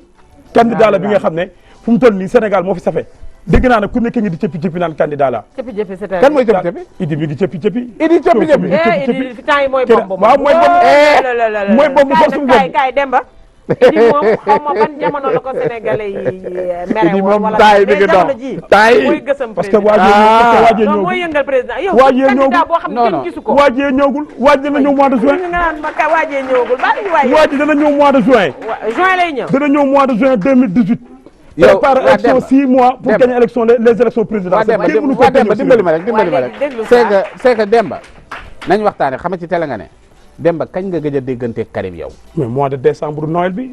candidat la bi nga xam ne fu mu toll nii Sénégal moo fi safee dégg naa ne ku nekk ngi di cëppi naan candidat la. cëppi c'est kan mooy cëppi Idi mi ngi cëppi. Idi cëppi Idi temps yi mooy bomb. waaw mooy bomb force bu bomb. kaay Demba Idi moom xaw ma ban jamono la ko sénégalais yi mere Idi woon moom wala taay bi mais nga dox jamono ji taay mooy gësam parce que président waajee non ñëw mooy yëngal président yow waajee candidat ñëwagul. boo xam ne Non, kenn non. gisu ko waajee ñëwagul waaj dana ñëw mois de juin nga naan ma ka waajee ñëwagul baa ñu waaye waaj dana ñëw mois de juin juin lay ñëw dana ñëw mois de juin 2018 Yow, prépare waa élection Demba. 6 mois pour Demba. gagner élection les élections waa présidentielles Demba kenn mënu ko waa Demba gagner dimbali ma rek dimbali ma Waa rek léegi déglu c'est que Demba nañ waxtaane xam nga ci télé nga ne Demba kañ nga gëj a déggante Karim yow mais mois de décembre Noël bi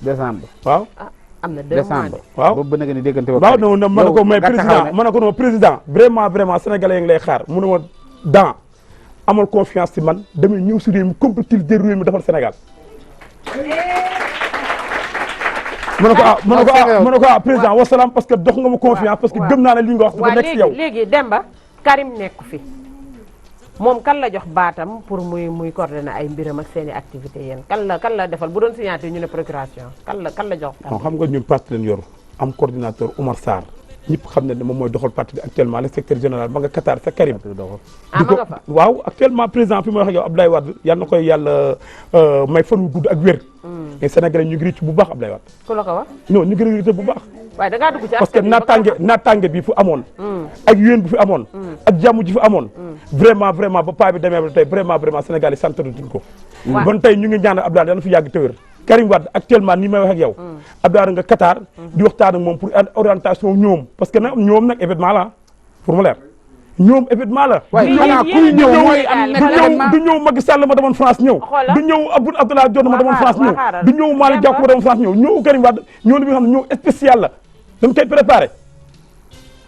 décembre waaw ah am na 2 mois décembre de waaw boobu ba nga ni déggante waaw non ma ne ko mais président ma ne ko non président vraiment sénégalais yi ngi lay xaar mu ne ma dans amal confiance ci man damay ñëw si réew mi compétir de réew mi defal Sénégal ma ne ko président wasalaam parce que dox nga ma confiance parce que gëm naa ne li nga wax dafa waaw nekk ci yow léegi Demba Karim nekku fi moom kan la jox baatam pour muy coordonner ay mbiram ak seen i activité yéen kan la defal bu doon signature ñu ne procuration kan la jox non xam nga ñun parti leen yor am coordinateur Oumar Sarr ñëpp xam ne moom mooy doxal parti bi actuellement le secrétaire général ba nga Qatar sa Karim ah ma nga fa waaw actuellement président fi may wax ak yow Abdoulaye Wade yal na koy yàlla may fan wu gudd ak wér mais Sénégalais ñu ngi rëcc bu baax Abdoulaye Wade ku la ko wax non ñu ngi rëcc bu baax waaye da ngaa dugg ci parce que naataange bi fu amoon ak yéen bu fi amoon ak jàmm ji fi amoon vraiment ba paa bi demee ba tey vraiment Sénégal yi sant duñ ko bon tey ñu ngi ñaanal Abdoulaye dana fi yàgg te wér Karim Wade actuellement nii may wax ak yow Abdoulaye nga Qatar di waxtaan ak moom pour orientation ñoom parce que nag ñoom nag événement la pour mu leer ñoom événement la waaye xanaa kuy ñëw mooy am nekk événement du ñëw Macky Sall ma demoon France ñëw du ñëw Abdoulaye Dione ma demoon France ñëw du ñëw Malick Gakou ma demoon France ñëw Karim Wade ñëw li nga xam ne ñëw spécial la dañ koy préparé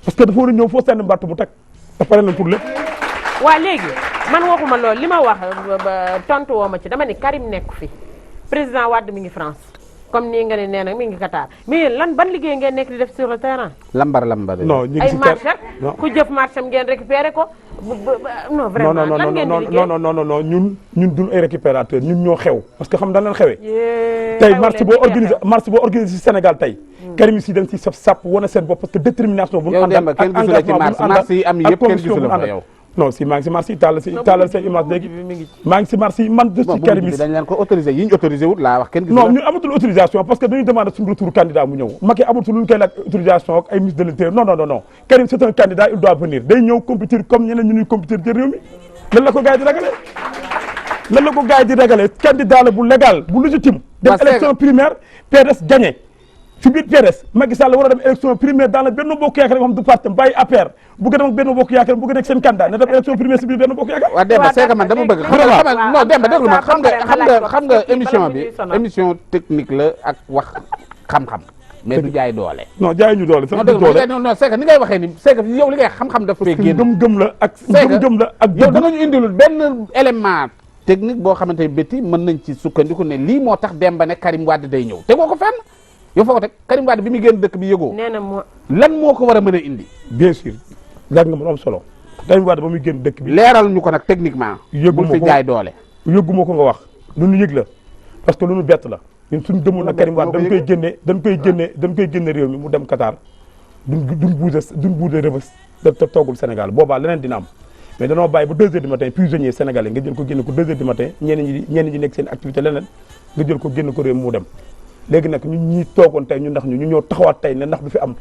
parce que dafa war a ñëw foo seen mbattu bu teg te pare nañ pour lépp waa léegi man waxuma loolu li ma wax tontu woo ma ci dama ni Karim nekku fi président Wade mi ngi France comme nii nga ne nee na mi ngi Qatar mais yéen lan ban liggéey ngeen nekk di def sur le terrain lambar non ñu ngi ay si marché ku jëf marché am ngeen récupéré ko non vraiment lan ngeen di liggéey non ñun duñ ay récupérateur ñun ñoo xew parce que xam dañ leen xewee tey marché boo organisé si Sénégal tey Karim si dañ si sap wane seen bopp parce que détermination bu ñu àndal ak engagement bu ñu àndal yi am yëpp kenn gisu la fa yow non si maa ngi si marché yi taalal seen image léegi maa ngi si marché yi man de si Karim dañ leen ko autorisé yi ñu autorisé wut laa wax kenn gisu non ñun amatul autorisation parce que dañuy demandé suñu retour candidat mu ñëw Macky amatul lu ñu koy laaj autorisation ak ay ministre de l'intérieur non Karim c'est un candidat il doit venir day ñëw compétir comme ñeneen ñu ñuy compétir ci réew mi lan la ko gars yi di ragalee candidat la bu légal bu légitime dem élection primaire PDS gagné ci biir PDS Macky Sall war a dem élection primaire dans le Benno Bokk Yaakaar nga xam du parti bàyyi APR bëgg dem ak Benno Bokk Yaakaar bëgg nekk seen candidat ne dem élection primaire ci biir Benno Bokk Yaakaar waaw Demba c'est que man dama bëgg non Demba déglu ma xam nga émission bi émission technique la ak wax xam-xam mais du jaay doole non jaay ñu doole sax non dégg non c'est que ni ngay waxee ni c'est que yow li ngay xam-xam dafa fee génn gëm-gëm la ak yow da nga ñu indilul benn élément technique boo xamante ne bétti mën nañ ci sukkandiku ne lii moo tax Demba ne Karim Wade day ñëw tegoo ko fenn yow foo ko teg Karim Wade bi muy génn dëkk bi yëgoo nee na lan moo ko war a mën a indi bien sûr laaj nga ma am solo Karim Wade ba muy génn dëkk bi leeral ñu ko nag techniquement bul fi jaay doole yëgguma ko nga wax lu nu yëg la parce que lu nu bett la ñun suñu demoon nag Karim Wade dañ koy génne réew mi mu dem Qatar duñ buude Rebeuss te toogul Sénégal boobaa leneen dina am mais danoo bàyyi ba 2 heures du matin prisonnier sénégalais nga jël ko génne ko 2 heures du matin ñenn ñi nekk seen activité leneen nga jël ko génne ko réew mi mu dem léegi nag ñun ñi toogoon tey ñu ndax ñu ñoo taxawaat tey ne ndax du fi am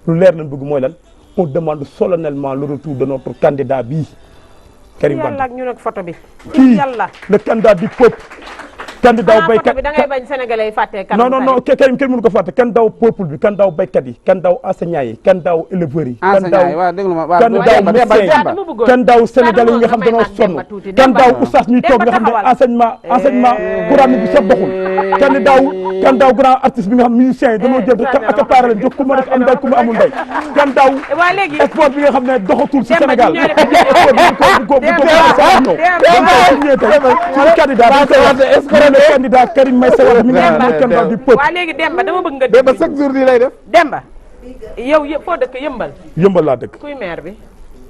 lu leer lañ bëgg mooy lan on demande solennellement le retour de notre candidat bii Karim Wade yàlla ak ñu nag photo bi kii yàlla le candidat du peuple candidat baykat bi da ngay bañ sénégalais yi fàtte kan non Karim kenn mënu ko fàtte candidat peuple bi candidat baykat yi candidat enseignant yi candidat éleveurs yi candidat sénégalais yi nga xam dañoo sonn candidat oustaz ñuy toog nga xam ne enseignement coranique bi sax doxul candidat grand artiste bi nga xam musicien yi dañoo jël accaparé leen jox ku ma am ndey ku ma amul ndey candidat sport bi nga xam ne doxatul si Sénégal bu ko candidat Karim Meïssa Wade mi nga xam ne candidat du peuple. waa léegi Demba dama bëgg nga Demba chaque jour nii lay def Demba yow foo dëkk yëmbal laa dëkk kuy maire bi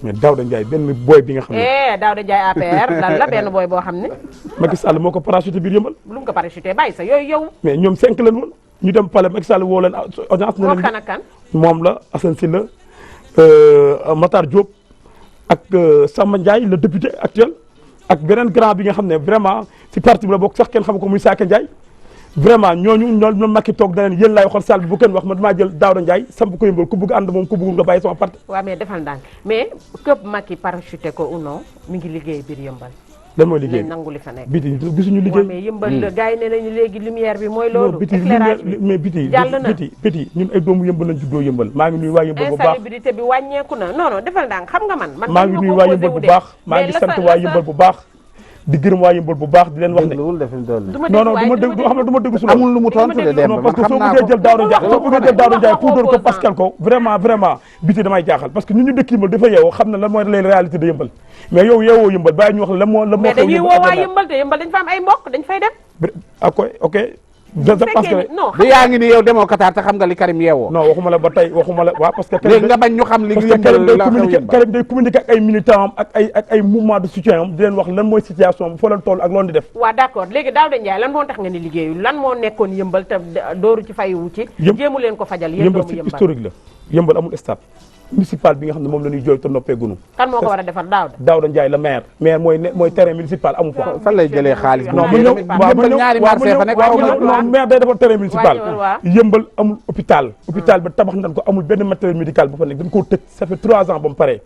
mais Daouda Ndiaye benn boy bi nga xam ne Daouda Ndiaye APR lan la benn boy boo xam ne Macky Sall moo ko parachuté biir yëmbal lu mu ko parachuté bàyyi sa yooyu yow mais ñoom 5 lañ woon ñu dem palais Macky Sall woo leen audience na kan ak kan moom la Assane Sylla Matar Diop ak Samba Ndiaye le député actuel ak beneen grand bi nga xam ne vraiment si parti bi la bokk sax kenn xam ko muy Saka Ndiaye vraiment ñoo Macky toog da leen yéen laay xool salle bi bu kenn wax man maa jël Daouda Ndiaye samp ko yëmbal ku bëgg ànd moom ku bëggul nga bàyyi sama parti. waaw mais defal ndànk mais képp Macky parachuté ko ou non mi ngi liggéey biir yëmbal. lan mooy liggéey nangu li fa nekk. biti gisuñu liggéey. mais yëmbal la gars yi ne nañu léegi lumière bi mooy loolu. éclairage bi mais biti ñun ay doomu yëmbal lañ juddoo yëmbal maa ngi nuyu waa yëmbal bu baax insalubrité bi wàññeeku na non defal ndànk xam nga man maa ngi nuyu waa yëmbal bu baax maa ngi sant waa yëmbal bu baax di gërëm waa yëmbal bu baax di leen wax ne non du ma dégg su amul lu mu tontu de dem parce que soo bëggee jël Daouda Ndiaye pour doon ko pascal ko vraiment biti damay jaaxal parce que ñun ñu dëkk yëmbal dafa yeewoo xam na lan mooy les réalités de yëmbal mais yow yeewoo yëmbal bàyyi ñu wax la moo mais dañuy woo waa yëmbal te yëmbal dañ fa am ay mbokk dañ fay dem ok parce que du yaa ngi ni yow demoo Qatar te xam nga li Karim yeewoo non waxuma la ba tey waxuma la waaw parce que léegi nga bañ ñu xam li Karim day communiquer ak ay militants am ak ay mouvement de soutien am di leen wax lan mooy situation foo leen toll ak loolu di def waaw d'accord léegi Daouda Ndiaye lan moo tax nga ni liggéeyu lan moo nekkoon yëmbal te dooru ci fayu ci jéemu leen ko fajal yéen doomu yëmbal historique la yëmbal amul stade municipal bi nga xam ne moom la ñuy jooy te noppeegunu kan moo ko war a defar Daouda Ndiaye la maire mooy terrain municipal amu fa fan lay jëlee xaalis non maire day defar terrain municipal yëmbal amul hôpital bi tabax nañ ko amul benn matériel médical bu fa nekk dañ koo tëj ça fait 3 ans ba mu pare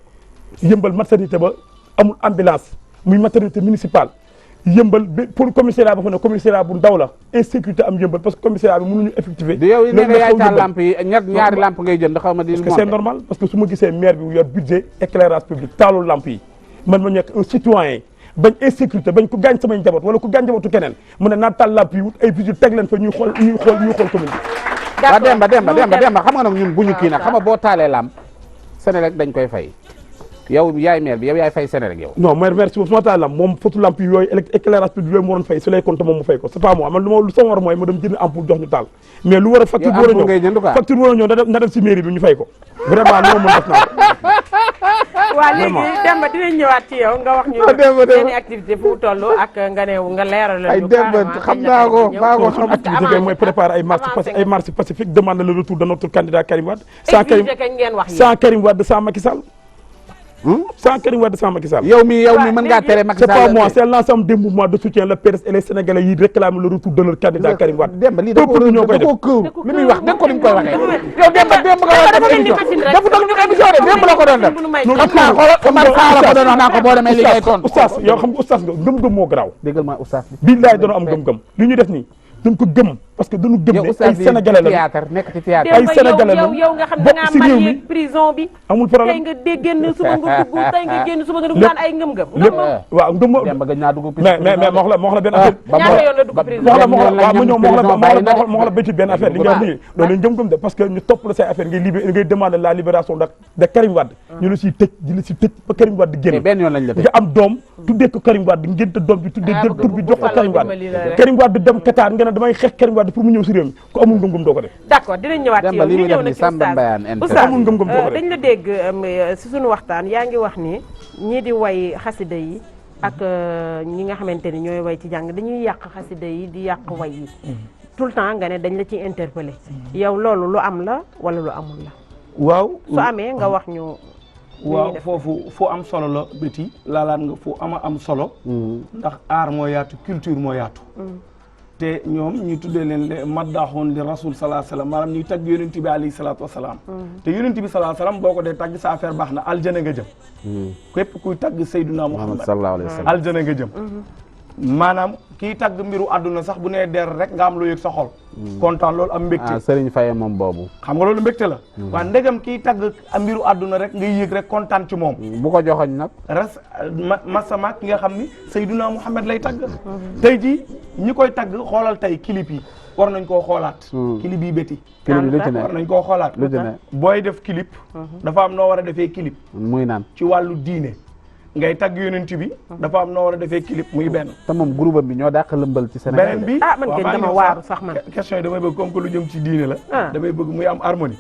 yëmbal maternité ba amul ambulance muy maternité municipale yëmbal pour commissariat ba fa ne commissariat bu ndaw la insécurité am yëmbal parce que commissariat bi mënuñu effectuer yow ne nga yaay taal lamp yi ñaari lamp ngay jënd xaw ma di parce que c'est normal parce que su ma gisee maire bi yor budget éclairage public taalul lamp yi man ma nekk un citoyen bañ insécurité bañ ko gaañ samay njaboot wala ko gaañ njabootu keneen mu ne naa taal lamp yi wut ay budget teg leen fa ñuy xool commune bi waaw Demba xam nga nag ñun bu ñu kii nag xam nga boo taalee lamp Senelec dañ koy fay yow yaay maire bi yow yaay fay Senelec yow non maire si suma taal lamp moom fotu lamp yi yooyu éclairage public yooyu moo doon fay su lay compte moom mu fay ko c'est pas moi man lu sama war mooy ma dem jënd ampoule jox ñu taal mais lu war a facture war a ñëw na dem si mairie bi ñu fay ko vraiment lu ma mën def naa ko waaw léegi Demba dinañ ñëwaat ci yow nga wax ñu seen activité fu mu toll ak nga ne nga leeral ay Demba xam naa ko maa ko xam activité kay mooy préparer ay marche pacifique demande le retour de notre candidat Karim Wade sans Karim Wade sans Macky Sall sans Karim Wade sans Macky Sall. yow mi mën ngaa tere Macky Sall. c'est pas moi c'est l'ensemble des mouvements de soutien le PDS et les Sénégalais yi réclament le retour de leur candidat Karim Wade. Demba lii da ko li muy wax dégg ko ni mu koy waxee. yow Demba nga war a def émission dafa doon ñu émission de Demba la ko doon def. xam naa xoolal Omar Sarr ko doon wax naa ko boo demee li ngay tontu. oustaz yow xam nga oustaz nga ngëm-ngëm moo garaaw. déggal ma oustaz. billaay doon am ngëm-ngëm li ñu def nii dañ ko gëm parce que dañu gëm ne ay sénégalais la nekk ci théâtre ay sénégalais la yow nga xam ne nga am marié prison bi amul problème tey nga génn suba nga dugg tey nga génn suba nga dugg naan ay ngëm-ngëm waaw ngëm Demba gëj naa dugg mais ma wax la benn affaire ñaata yoon la dugg prison ma wax la béti benn affaire li nga wax nii loolu lañ ngëm-ngëm de parce que ñu topp la say affaire ngay demander la libération de Karim Wade ñu la siy tëj di la si tëj ba Karim Wade génn benn yoon lañ la nga am doom tuddee ko Karim Wade ngénte doom bi tuddee jël tur bi jox ko Karim Wade dem Qatar nga ne damay xeex Karim Wade pour mu ñëw si réew mi ku amul ngëm-ngëm doo ko def. d'accord dinañ ñëwaat ci yow ñu ñëw nag ci oustaz amul ngëm-ngëm doo ko def dañ la dégg si suñu waxtaan yaa ngi wax ni ñii di way xasida yi ak ñi nga xamante ni ñooy way ci jàng dañuy yàq xasida yi di yàq way yi tout le temps nga ne dañ la ciy interpellé yow loolu lu am la wala lu amul la. waaw su amee nga wax ñu. waaw foofu fu am solo la béti laalaat nga fu am solo. ndax art moo yaatu culture moo yaatu. te ñoom ñu tuddee leen le maddaaxoon li rasul salaa salaam maanaam ñuy tagg yonent bi alayhi salaatu wasalaam te yonent bi salaa salaam boo ko dee tagg sa affaire baax na aljana nga jëm képp kuy tagg Seydina Muhammad sallallahu alayhi wa sallam aljana nga jëm maanaam kii tagg mbiru àdduna sax bu nee der rek nga am lu yëg sa xol kontaan loolu am mbégte Serigne Faye moom boobu xam nga loolu mbégte la waa ndegam kii tagg mbiru àdduna rek ngay yëg rek kontaan ci moom bu ko joxoñ nag masama ki nga xam ni Seydina Muhammad lay tagg tey jii ñi koy tagg xoolal tey clip yi war nañ koo xoolaat clip yi béti war nañ koo xoolaat booy def clip dafa am noo war a defee clip muy naan ci wàllu diine ngay tagg yonent bi dafa am noo war a defee clip muy benn te moom groupe bi ñoo dàq lëmbal ci Sénégal beneen bi man kay dama waaru sax man question yi damay bëgg comme que lu jëm ci diine la damay bëgg muy am harmonie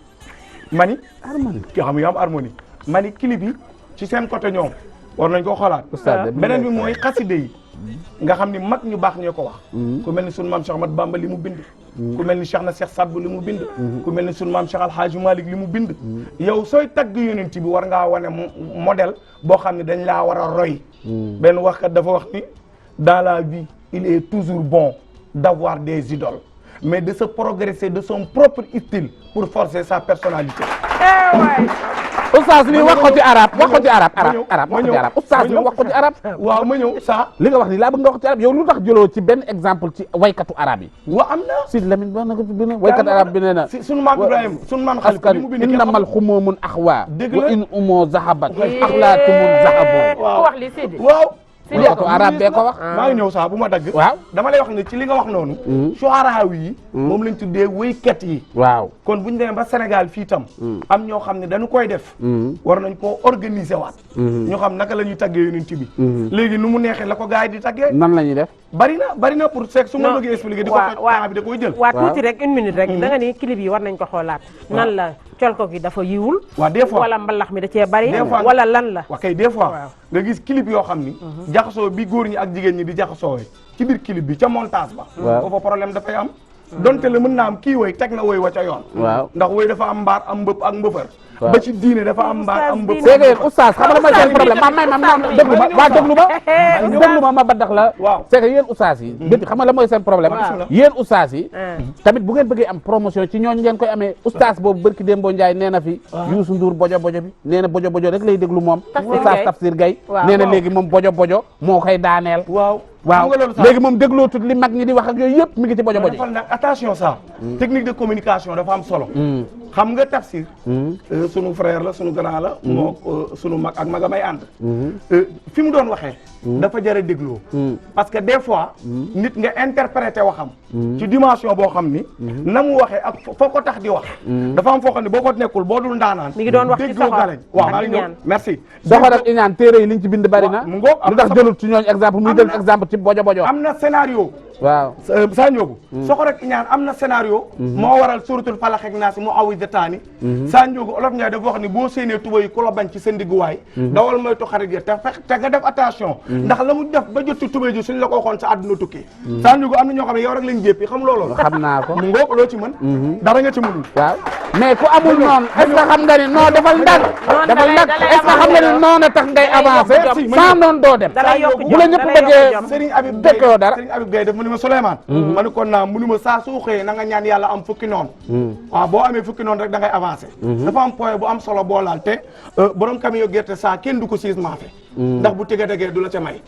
mani harmonie ki xam muy am harmonie mani clip yi ci seen côté ñoom war nañ koo xoolaat beneen bi mooy xaside yi nga xam ni mag ñu baax ñoo ko wax ku mel ni sunu maam Cheikh Ahmad Bamba li mu bind ku mel ni Cheikh na Cheikh Sadbu li mu bind ku mel ni sunu maam Cheikh Alhaaji Malick li mu bind yow sooy tagg yonent bi war ngaa wane modèle boo xam ne dañ laa war a roy benn waxkat dafa wax ni dans la vie il est toujours bon d'avoir des idoles mais de se progresser de son propre style pour forcer sa personnalité. Oustaz li wax ko ci arab wax ko ci arab wax ko ci arab Oustaz li wax ko ci arab waaw ma ñëw saa li nga wax ni laa bëgg nga wax ci arab yow lu tax jëloo ci benn exemple ci waykatu arab yi wa am na Sid Lamine wax na ko fi benn waykatu arab bi nee na sunu maam Ibrahima sunu maam Xalifa li mu bind innamal xumumun axwa dëgg wa la in umoo zahabat axlaatumun zahabu ku wax li Sidi waaw waykatu arab bee ko wax maa ngi ñëw saa bu ma dagg waaw dama lay wax ne ci li nga wax noonu shu'araaw yi moom lañ tuddee wéykat yi waaw kon bu ñu demee ba Sénégal fii tam am ñoo xam ne dañu koy def war nañ koo organiser waat ñoo xam naka la ñuy taggee yonent bi léegi nu mu neexee la ko gars yi di taggee nan la ñuy def bari na pour seeg su ma bëggee expliquer di ko temps bi da koy jël waa tuuti rek une minute rek da nga ni clip yi war nañ ko xoolaat nan la colko gi dafa yiwul waaw des fois wala mbalax mi da cee bari des fois wala lan la waa kay des fois nga gis clip yoo xam ni jaxasoo bi góor ñi ak jigéen ñi di jaxasoo ci biir clip bi ca montage ba foofa problème dafay am donte la mën naa am kii woy teg na woy wa ca yoon waaw ndax woy dafa am mbaar am mbëpp ak mbëfër ba ci diine dafa am mbaar am mbëpp c'est que Oustaz xam nga mooy seen problème déglu ma baddax la waaw c'est que yéen Oustaz yi béti xam nga la mooy seen problème yéen Oustaz yi tamit bu ngeen bëggee am promotion ci ñooñu ngeen koy amee Oustaz boobu barki Dembo Ndiaye nee na fi Youssou Ndour bojo bojo bi nee na bojo bojo rek lay déglu moom Oustaz Tafsir Gaye nee na léegi moom bojo bojo moo koy daaneel waaw léegi moom dégloo tut li mag ñi di wax ak yooyu yëpp mi ngi ci bojo bojo defal nag attention ça technique de communication dafa am solo xam nga Tafsir sunu frère la sunu grand la moo sunu mag ak maga may ànd fi mu doon waxee dafa jar a dégloo parce que des fois nit nga interpréter waxam ci dimension boo xam ni na mu waxee ak foo ko tax di wax dafa am foo xam ne boo ko nekkul boo dul ndaanaan mi ngi doon wax ci dégloo galañ waaw maa ngi ñëw merci soxor ak iñaan téere yi liñ ci bind bari na mu ngoog lu tax jëlut ci ñooñu exemple muy jël exemple ci bojo bojo am na scénario waaw saa Ndiogou soxor ak iñaan am na scénario moo waral suratul falax ak naas mu awwidataani saa Ndiogou olof Ndiaye dafa wax ni boo séenee tuba yi ku la bañ ci sa ndigguwaay dawal moytu xarit yi te nga def attention ndax la mu def ba jot ci tuba ji suñ la ko waxoon sa àdduna tukki saa Ndiogou am na ñoo xam ne yow rek lañ jéppi xam loolu xam naa ko mu ngoog loo ci mën dara nga ci mënul waaw mais ku amul noonu est-ce que xam nga ni non defal ndànk defal ndànk est-ce que xam nga ni noonu a tax ngay avancer sans noonu doo dem bu la ñëpp bëggee Serigne Habib tekkoo dara Serigne Habib Gaye daf mu ni ma Souleymane ma ni kon naa mu ni ma saa su xëyee na nga ñaan yàlla am fukki noonu waaw boo amee fukki noonu rek da ngay avancer dafa am point bu am solo boo laal te borom camion gerte saa kenn du ko siis maafe ndax bu tege degee du la ca may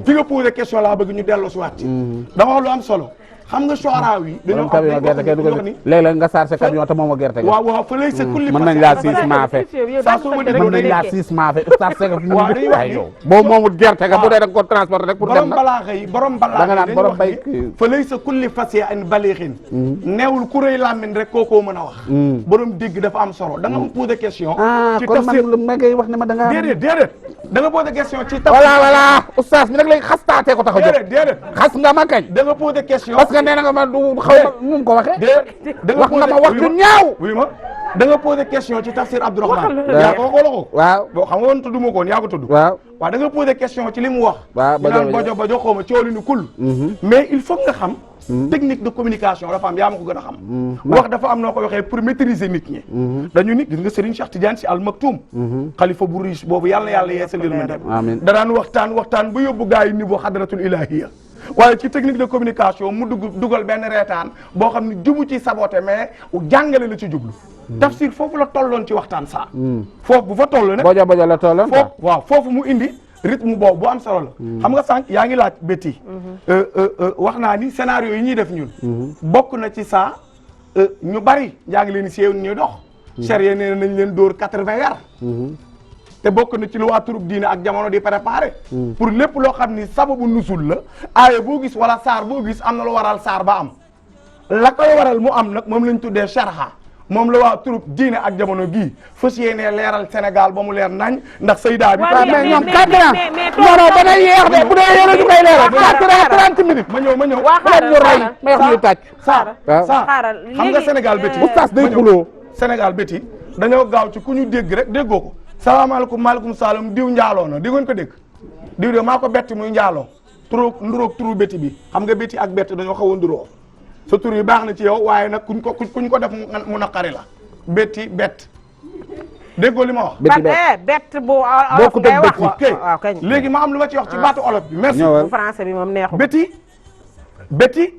fi nga posé question laa bëgg ñu delloo si waat ci dama wax lu am solo xam nga shu'araaw yi dañoo am camion gerte kay dugal léeg-léeg nga chargé camion te moom a gerte waaw waaw fa lay sa kulli mën nañ laa siis maafe saa su ma mën nañ laa siis maafe chargé nga waaw dañuy wax yow boo moomut gerte ga bu dee da nga ko transporté rek pour dem borom na balaaxa yi borom balaaxa da nga naan borom bay fa lay sa kulli fasiya an baliixin neewul ku rëy làmmiñ rek kookoo mën a wax borom dégg dafa am solo da nga am posé question ci kon tafsir man ma ngay wax ne ma da nga déedéet da nga posé question ci tafsir voilà oustaz mi nag léegi xastaatee ko tax a jóg déedéet xas nga ma kañ da nga posé question parce que nee na nga ma du xaw ma nu mu ko waxee da nga wax nga ma wax ju ñaaw wuy ma da nga posé question ci tafsir Abdourahmane yaa ko waxoo la ko waaw boo xam nga woon tudd ma ko woon yaa ko tudd waaw waaw da nga posé question ci li mu wax waaw ñu naan bojo bojo xaw ma cooli ni kul mais il faut nga xam technique de communication dafa am yaa ma ko gën a xam wax dafa am noo ko waxee pour maîtriser nit ñi dañu nit gis nga Serigne Cheikh Tidiane Sy Al Maktoum xalifa bu riche boobu yàlla yàlla yeesal yërmande da daan waxtaan ba yóbbu gars yi niveau xadratul ilahiyya waaye ci technique de communication mu dugal benn reetaan boo xam ne jubu ci saboté mais jàngale la ci jublu tafsir foofu la tolloon ci waxtaan saa foofu bu fa toll ne bojo bojo la tolloon foofu waaw foofu mu indi rythme boobu bu am solo la xam nga sànq yaa ngi laaj bétti wax naa ni scénario yi ñuy def ñun bokk na ci saa ñu bari yaa ngi leen di séew ñuy dox charia nee nañ leen dóor 80 yar te bokk na ci lu waa turub diine ak jamono di préparé pour lépp loo xam ni sababu nusul la aaya boo gis wala saar boo gis am na lu waral saar ba am la koy waral mu am nag moom lañ tuddee sharha moom la waa turub diine ak jamono gii fas yéenee leeral Sénégal ba mu leer nañ ndax sayda bi mais ñoom 4 ans non ba day yeex de bu dee yéen a ñu koy leeral 4 ans 30 minutes ma ñëw waa ñu rey may wax ñuy tàcc saa xam nga Sénégal béti oustaz day xuloo Sénégal béti dañoo gaaw ci ku ñu dégg rek déggoo ko salaamaaleykum maaleykum salaam diw njaaloo na di ngeen ko dégg diw de maa ko bett muy njaaloo nduróog turu béti bi xam nga béti ak bett dañoo xaw a nduroo sa tur yi baax na ci yow waaye nag kuñ ko def mu naqari la béti bett déggoo li ma wax bett bu olof ngay wax waaw kañ léegi ma am lu ma ci wax ci baatu olof bi merci bu français bi moom neexu béti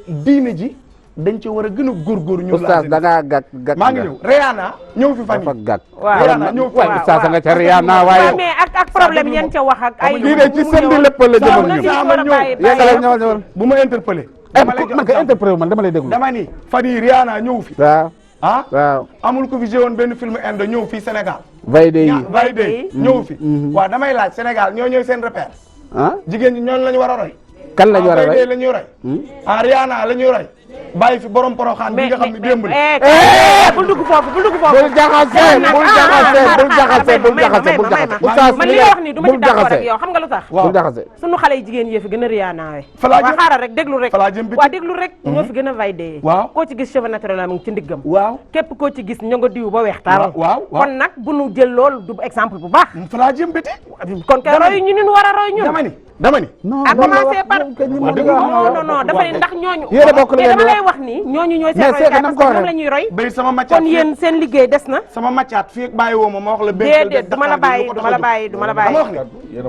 diine ji dañ ci war a gën a góorgóorlu ñu oustaz da ngaa gàgg maa ngi ñëw Rihanna ñëw fi fan dafa yi gàgg Rihanna ñëw fi oustaz nga ca Rihanna waaye mais ak problème yan ca wax ak ay lii de ci sëndi lépp la jëmoon ñu yéegale ñëwal bu ma interpellé man ko interprété man dama lay déglu dama ni fan yi Rihanna ñëw fi waaw ah waaw amul ko fi joué woon benn film indo ñëw fii Sénégal Vayde yi Vayde ñëw fi waaw damay laaj Sénégal ñoo ñooy seen repère ah jigéen ñi ñooñu la ñu war a roy kan lañu war a roy Vayde la ñuy roy Rihanna la ñuy roy bàyyi fi borom poroxaan bi nga xam ne démb la bul dugg foofu bul dugg foofu bul jaxase bul jaxase oustaz man li nga wax ni du ma ci d'accord ak yow xam nga lu tax bul jaxase sunu xale yi jigéen yee fi gën a Rihanna we Falaa jëm waa xaaral rek déglu rek falaa jëm bi waa déglu rek ñoo fi gën a Vayde waaw koo ci gis cheveux naturel am ngi ci ndiggam waaw képp koo ci gis ña nga diw ba weex taal waaw kon nag bu nu jël loolu du exemple bu baax falaa jëm béti kon kay roy ñu ni nu war a roy ñun dama ni à commencer par non dafa ne ndax ñooñu yéen a bokk li ngeen di dama wax lay wax ni ñooñu ñooy mais seen c'est que royukaay nam parce ko que ñoom waxee. la ñuy roy béy sama maccaat kon yéen seen liggéey des na sama maccaat fii ak bàyyi woo ma wax la déedéet du ma la bàyyi du ma la bàyyi du ma la bàyyi dama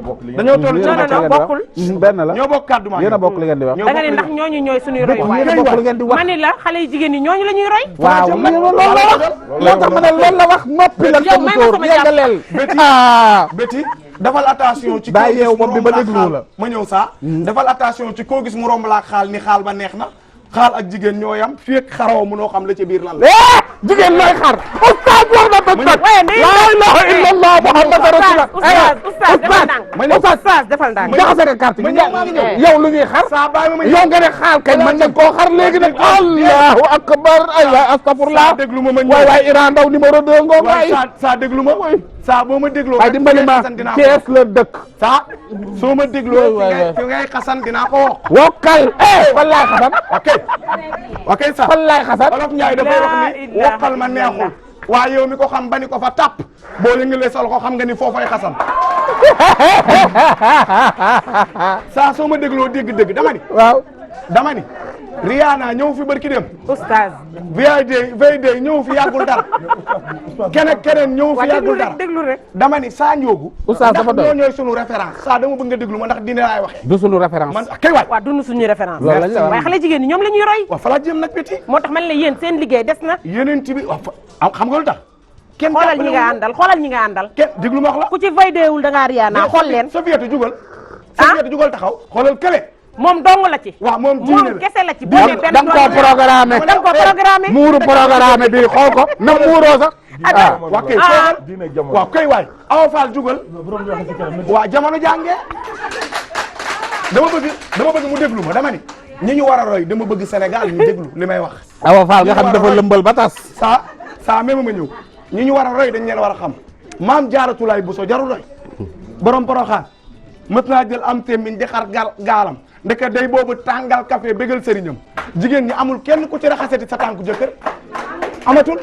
wax ni dañoo toll ci non bokkul benn la ñoo bokk kàddu ma yéen a bokk li ngeen di wax da nga ne ndax ñooñu ñooy suñuy roy yéen a bokk li ngeen di wax ma ni la xale yu jigéen yi ñooñu la ñuy roy waaw loolu la wax moo tax ma ne loolu la wax noppi la yow may ma tóor sama jàpp. yeggaleel Béti ah Béti defal attention ci Bàyyi koo gis yeewu mu bopp bi romb ba la déglu xaal. la. ma ñëw saa defal attention ci koo gis mu romb laa xaal ni xaal ba neex na xaal ak jigéen ñoo yam fii ak xaroo mënoo xam la ci biir lan la jigéen looy xar oustaz wax na dëgg nag laa ilaha illallah muhammad rasulullah oustaz defal ndànk oustaz defal ndànk jaxase nga carte bi yow lu ñuy xar saa bàyyi ma yow nga ne xaal kañ man nañ koo xar léegi nag allahu akbar ay waay astafurlah saa déglu ma ma ñëw waay waay Iran Ndaw numéro 2 ngoo waay saa déglu ma saa boo ma dégloo waay dimbali ma Thiès la dëkk saa soo ma dégloo waay fi ngay xasan dinaa ko wax wokkal fan laay xasan ok saa fan laay xasan Olof Njaay dafay wax ni wokkal ma neexul waaye yow mi ko xam ba ni ko fa tàpp boo la ngëlee sol ko xam nga ni foofay xasan saa soo ma dégloo dégg-dégg dama ni waaw dama ni Rihanna ñëw fi barki dem oustaz Vayde ñëw fi yàggul dara keneen ñëw fi yàggul dara déglu rek dama ni saa njoogu Oustaz dafa doy ndax ñoo ñooy sunu référence saa dama bëgg nga déglu ma ndax dina laay waxee du sunu référence man kay waay waaw dunu suñuy référence loolu lañ la wax. waaye xale jigéen ñi ñoom la ñuy roy waaw fa laa jëm nag béti moo tax man la yéen seen liggéey des na yeneen ci bi waaw xam nga lu tax kenn xoolal ñi nga àndal xoolal ñi nga àndal kenn déglu ma wax la ku ci Vaydewul da ngaa Rihanna xool leen Sofiatou jugal taxaw xoolal kële moom dong la ci waaw moom diine moom la kese la ci boo nee benn da nga koo programmé da nga ko programmé muuru programme bi xool ko na muuroo sax ah waaw kay waaw kay waay Awa Fall jugal waaw jamono jàngee dama bëgg mu déglu ma dama ni ñi ñu war a roy dama bëgg Sénégal ñu déglu li may wax Awa Fall nga xam dafa lëmbal ba tas saa même ma ñëw ñi ñu war a roy dañ leen war a xam maam jaaratulaay Buso jarul roy borom poroxaan mës naa jël am temmiñ di xar gaalam ndeke day boobu tàngal café bégal sëriñam jigéen ñi amul kenn ku ci raxaseti sa tànku jëkkër amatul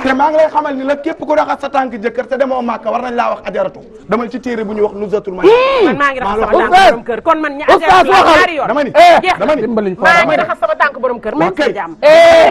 te maa ngi lay xamal ni la képp ku raxas sa tànk jëkkër te demoo Màkka war nañ laa wax ajaratu dama ci téere bu ñuy wax nuzatul may man maa ngi raxas sama tànk borom kër kon man Oustaz ñaari yoon dama ni jeex dama ni dimbaliñ ko maa ngi raxas sama tànk borom kër may ci jàmm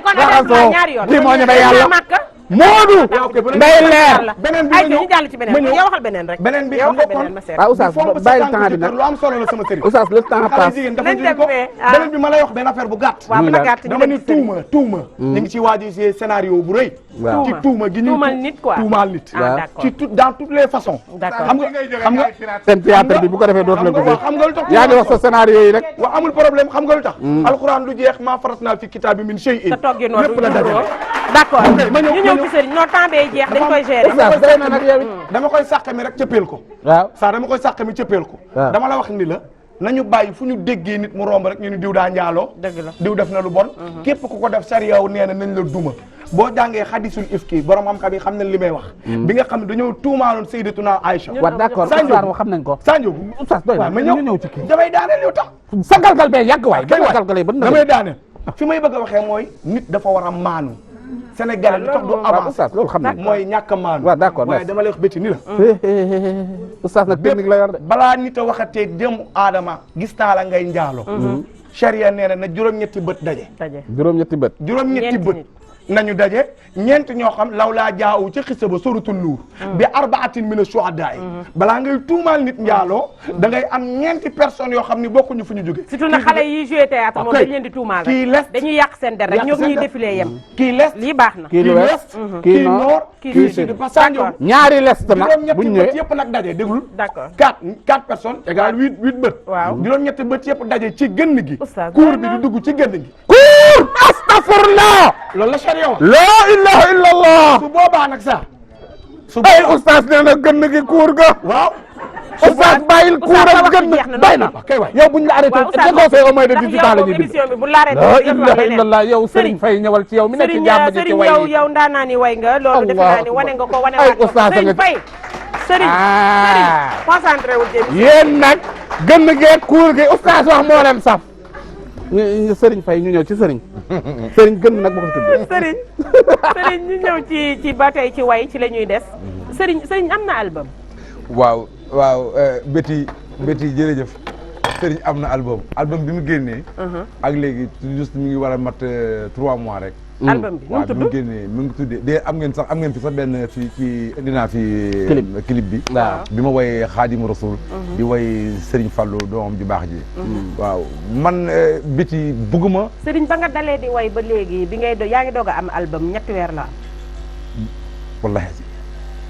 kon raxasoo ñaari yoon kii moo ñeme yàlla Màkka Moodu nday leer beneen bi ay ma ñu jàll ci beneen yow waxal beneen rek beneen bi yow xam nga waxal beneen ma seet waaw Oustaz bàyyi temps bi nag lu am solo la sama sëriñ Oustaz le temps xale passe jigéen dafa nañ jël dem ko fee beneen bi ma lay wax benn affaire bu gàtt waaw mën a gàtt dama ni tuuma ñu ngi ci waaji si scénario bu rëy waaw ci tuuma gi ñu tuumal nit quoi tuumaal nit ah d'accord ci dans toutes les façons D'accord. xam nga seen théâtre bi bu ko defee dootu leen ko xam nga lu tax yaa ngi wax sa scénario yi rek waaw amul problème xam nga lu tax alxuraan lu jeex maa faratnaa fi kitaab bi min shay'in sa toggi noonu lépp la dajale d'accord ma ñëw ñu ñëw ci sëriñ non temps bee jeex dañ koy gérer Oustaz doy na nag yow it dama koy sàq mi rek cëppeel ko waaw saa dama koy sàq mi cëppeel ko waaw. dama la wax ni la nañu bàyyi fu ñu déggee nit mu romb rek ñu ni diw daa njaaloo dëgg la diw def na lu bon képp ku ko def sariyaw nee na nañ la duma boo jàngee xadisul ifki borom xam-xam yi xam nañ li may wax bi nga xam ne dañoo tuumaaloon sayyidatuna Aïcha waaw d'accord Sanjo Oustaz xam nañ ko Sanjo Oustaz doy na waaw ma ñu ñëw ci kii damay daaneel yow tax sa galgal bee yàgg waay kay waay galgal yi ba damay daaneel fi may bëgg a waxee mooy nit dafa war a maanu Sénégalais li tax du waaw avance Oustaz loolu xam nañ ko mooy ñàkk a maanu waaw d'accord waaye dama lay wax bétti ni la Oustaz nag technique la yor de balaa nit a waxatee doomu aadama gis naa la ngay njaalo charia nee na juróom-ñetti bët daje daje juróom-ñetti bët juróom-ñetti Ñeenti bët nit. nañu daje ñeent ñoo xam law laa jaawu ci xissa ba suratul nuur bi arbaatin min ash-shuhadaa balaa ngay tuumaal nit njaaloo da ngay am ñeenti personnes yoo xam ni bokkuñu fu ñu jóge surtout nag xale yi joué théâtre moom dañ leen di tuumaal kii rek lest dañuy yàq seen der rek ñoo ñuy défilé yem kii lest lii baax na kii west kii nord kii sud d'accord ñaari lest nag juróom-ñetti buñ bët ñëwee yëpp nag daje déglu d'accord 4 personnes égale 8 bët waaw juróom-ñetti bët yëpp daje ci gënn gi Oustaz kuur bi di dugg ci gënn gi kuur astafurlah loolu la charia wax la ilaha illallah su boobaa nag sax su ay oustaz nee na gën gi kuur ga waaw oustaz bàyyil kuur ak gën bay na kay waay yow buñ la arrêté déconseil au moins de 18 ans la ñuy bind émission bi bu la arrêté la ilaha illallah yow Serigne Faye ñëwal ci yow mi nekk ci jàmm ji ci way yi yow ndaanaa ni way nga loolu defe naa ni wane nga ko wane ay waat ko oustaz Serigne nga Faye Serigne concentré wul jëm yéen nag gën gee kuur gi oustaz wax moo leen saf Serigne Faye ñu ñëw ci Serigne Serigne gën nag boo ko tuddee Serigne ñu ñëw ci ba tey ci way ci la ñuy des Serigne am na album waaw Betty jërëjëf Serigne am na album bi mu génnee ak léegi juste mi ngi war a mat 3 mois rek album bi waaw bi mu génnee mi ngi tuddee de am ngeen fi sax benn fii indi naa fi clip bi waaw bi ma woy Xaadimu Rasul di woy Serigne Fallou doomam ju baax ji waaw man Betty bugguma Serigne ba nga dalee di way ba léegi bi ngay yaa ngi doog a am album 3 weer la wallahi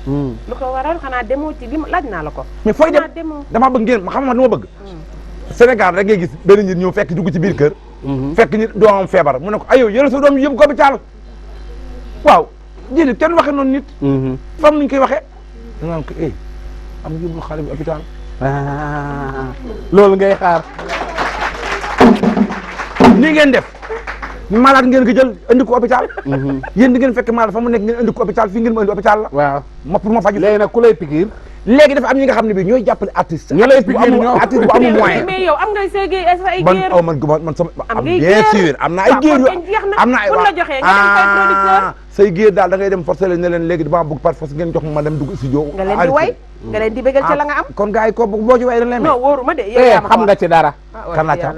lu ko waral xanaa demoo ci li laaj naa la ko mais fooy dem damaa bëgg ngeen xam nga lu ma bëgg Sénégal rek ngay gis benn nit ñëw fekk dugg ci biir kër fekk nit doomam feebar mu ne ko ayow yëla sa doom yóbbu ko hôpital waaw jëli kenn waxe noonu nit fam nuñ koy waxee da naan ko am yóbbu xale bi hôpital loolu ngay xaar nii ngeen def malade ngeen ko jël indi ko hôpital yéen di ngeen fekk malade fa mu nekk ngeen indi ko hôpital fii ngeen ma indi hôpital la waaw ma pour ma faju léegi nag ku lay pikiir léegi dafa am ñi nga xam ne bi ñooy jàppale artiste ñoo lay pikiir ñoo artiste bu amul moyen mais yow am ngay say ay man géer aw man sama am ngay bien sûr am na ay géer yu am na ay bu la joxee nga dem fay producteur say géer daal da ngay dem forcé leen ne leen léegi dama bëgg par force ngeen jox ma dem dugg studio nga leen di way nga leen di bëggal ca la nga am kon gars yi ko boo ci way dañ leen non wóoru ma de yow yaa ma xam nga ci dara kan laa ca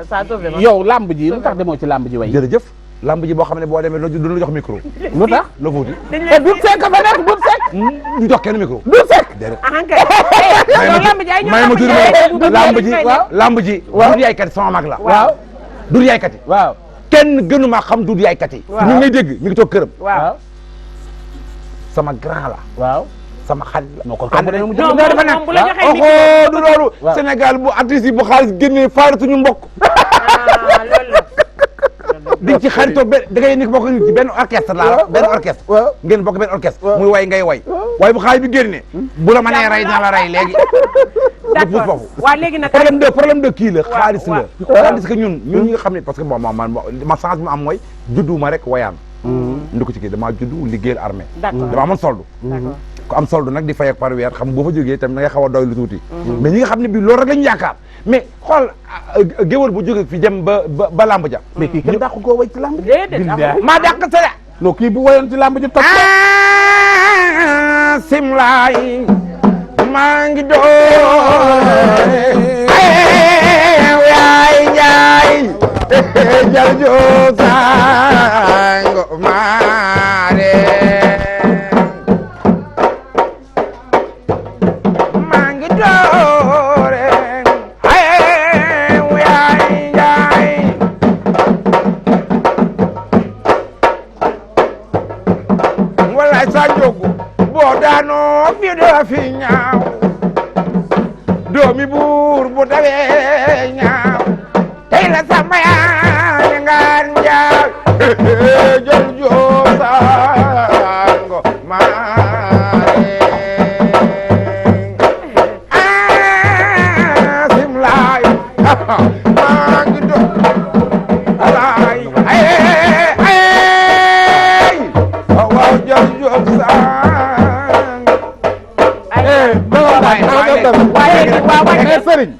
yow lamb ji lu tax demoo ci lamb ji way jërëjëf lamb ji boo xam ne boo demee du la jox micro lu tax la fuuti du sekk fa nekk du sekk du jox kenn micro du sekk déedéet lamb ji ay may ma tudd lamb ji du yaaykat sama mag la waaw du yaaykat yi waaw kenn gënu maa xam du yaaykat yi ñu ngay dégg mi ngi toog këram waaw sama grand la waaw sama xarit la moo ko ànd dafa non dafa moom bu la joxee nekk micro du loolu Sénégal bu artiste yi bu xaalis génnee faaratuñu mbokk loolu la di ci xaritoo da ngay nekk bokk ci benn orchestre la benn orchestre ngeen bokk benn orchestre muy way ngay way waaye bu xaalis bi génnee bu la mënee rey dina la rey léegi d'accord foofu waaw léegi nag problème de kii la xaalis la waaw. tandis que ñun ñi nga xam ne parce que bon ma chance bi ma am mooy juddu ma rek wayaan ndu ko ci kii damaa juddu liggéeyal armée d'accord dama amoon soldu d'accord ku am soldu nag di fay ak par weer xam boo fa jógee tam da ngay xaw a doy lu tuuti mais ñi nga xam ne bii loolu rek lañu yaakaar mais xool géwal bu jógee fi dem ba lamb ja mais kii kenn dàqu koo way ci lamb ji déedéet amul maa dàq sa non kii bu wayoon ci lamb ji topp simlaay maa ngi doore yaay njaay jarjo sango maare maa ngi doore yaay njaay wallaay sa jogu boo daanoo fi doo fi ñaaw doomi buur bu tawee ñaaw tey la samba yaa ngaan njaay jol joo sango maare simlaay maa ngi do alaay waaw jol joo sango mais Serigne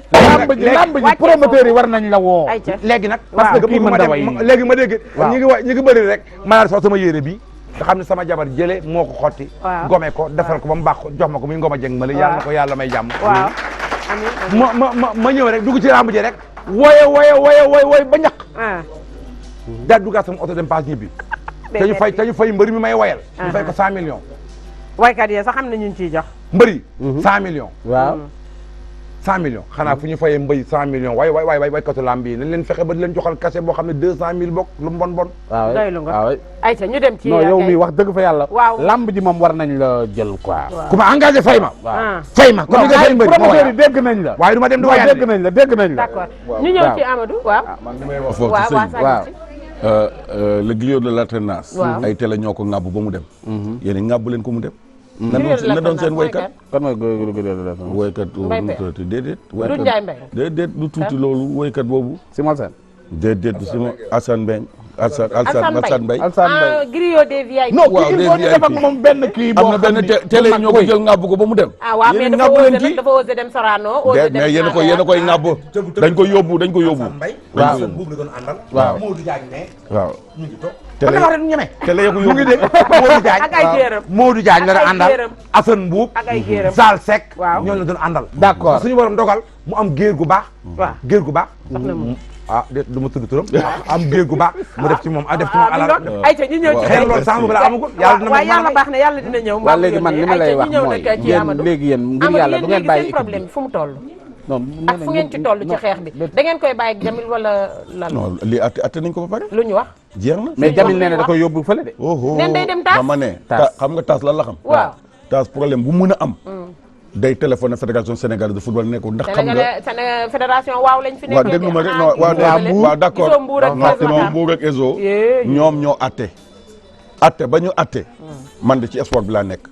lamb ji promoteur yi war nañ la woo léegi nag parce que kii mën na way léegi ma dégg ñi ngi bëri rek ma soo sama yére bi nga xam ne sama jabar jële moo ko xotti gome ko defal ko ba mu baax ko jox ma ko muy ngoma jëng ma la yàlla na ko yàlla may jàmm waaw amiin ma ñëw rek dugg ci lamb ji rek woye ba ñaq daal duggaat sama oto dem paas ñibbi te ñu fay mbëri mi may wayal ñu fay ko 100 millions waykat yi sax xam ne ñu ciy jox mbëri 100 millions waaw 100 millions xanaa fu ñu fayee mbëy 100 millions waay waykatu lamb yi nañ leen fexe ba di leen joxal cachet boo xam ne 200 000 bokk lu mu bon waaw doylu nga waaw ayca ñu dem ci non yow mi wax dëgg fa yàlla waaw lamb ji moom war nañ la jël quoi ku ma engagé fay ma waaw fay ma comme nga fay mbëri ma promoteur yi dégg nañ la waaye du ma dem di waaw wayal dégg nañ la dégg nañ la d'accord ñu ñëw ci Amadou waaw man li may wax foofu waaw ci waaw sëñ Sadio le griot de l'alternance Waaw. ay télé ñoo ko ŋàbb ba mu dem yéen ŋàbb leen ko mu dem Griot de na doon seen l'alternance woykat kan mooy góor woykat Mbaye nu Pekh. tuuti déedéet Doudou Ndiaye Mbaye déedéet du tuuti loolu woykat boobu Simon Sène déedéet du sama Assane Mbengue Alassane Assane Mbaye Alsane Mbaye griot des VIP non waaw, kii des boo ñu def ak VIP. moom benn kii am boo na xam benn ni télé yi mag ñoo ko koy. jël ŋàbb ko ba mu dem ah waaw mais yéen dafa ŋàbb leen osé ci dafa osé dem Sorano osé dem mais yéen a koy ŋàbb dañ ko yóbbu dañ ko yóbbu waaw buubu la doon àndal waaw Modou Diagne ne waaw ñu ngi toog télé wax rek ñu ñeme télé ya ko mu ngi yóbbu dégg Modou Diagne ak ay géeram Modou Diagne la Ak ay doon àndal géeram. Assane Mbuub ak ay géeram Sal Seck Waaw. ñooñu la doon àndal D'accord. suñu borom dogal mu am géer gu baax waaw géer gu baax soxna mu du ma tudd turam am géer gu baax mu def ci moom def ci moom mi alal ngoog ayca ñu ñëw ci xëy na loolu sànq la amagul yàlla dina waaw ma yàlla baax na yàlla dina ñëw waaw léegi man li ma lay wax mooy ci yéen Amadou léegi yéen ngir Amadou yàlla yéen du ngeen léegi bàyyi seen équipe problème bi fu mu toll non ak fu ngeen ci toll ci xeex bi da ngeen koy bàyyi ak Jamil wala lan non lii atte nañ ko ba pare lu ñu wax jeex na mais Jamil nee na da koy yóbbu fële de oho Nen day dem taas? dama ne Taas. xam nga taas lan la xam Waaw. taas problème bu mën a am day téléphoné fédération sénégalaise de football ne ko ndax xam nga Sénégal fédération waaw lañ fi waaw nekkee déglu ma rek de. non waaw gisoo waaw d'accord gisoo Mbour ak Kees non Matar. Mbour ak Ezo Yee. ñoom ñoo atte ba ñu atte man de ci sport bi laa nekk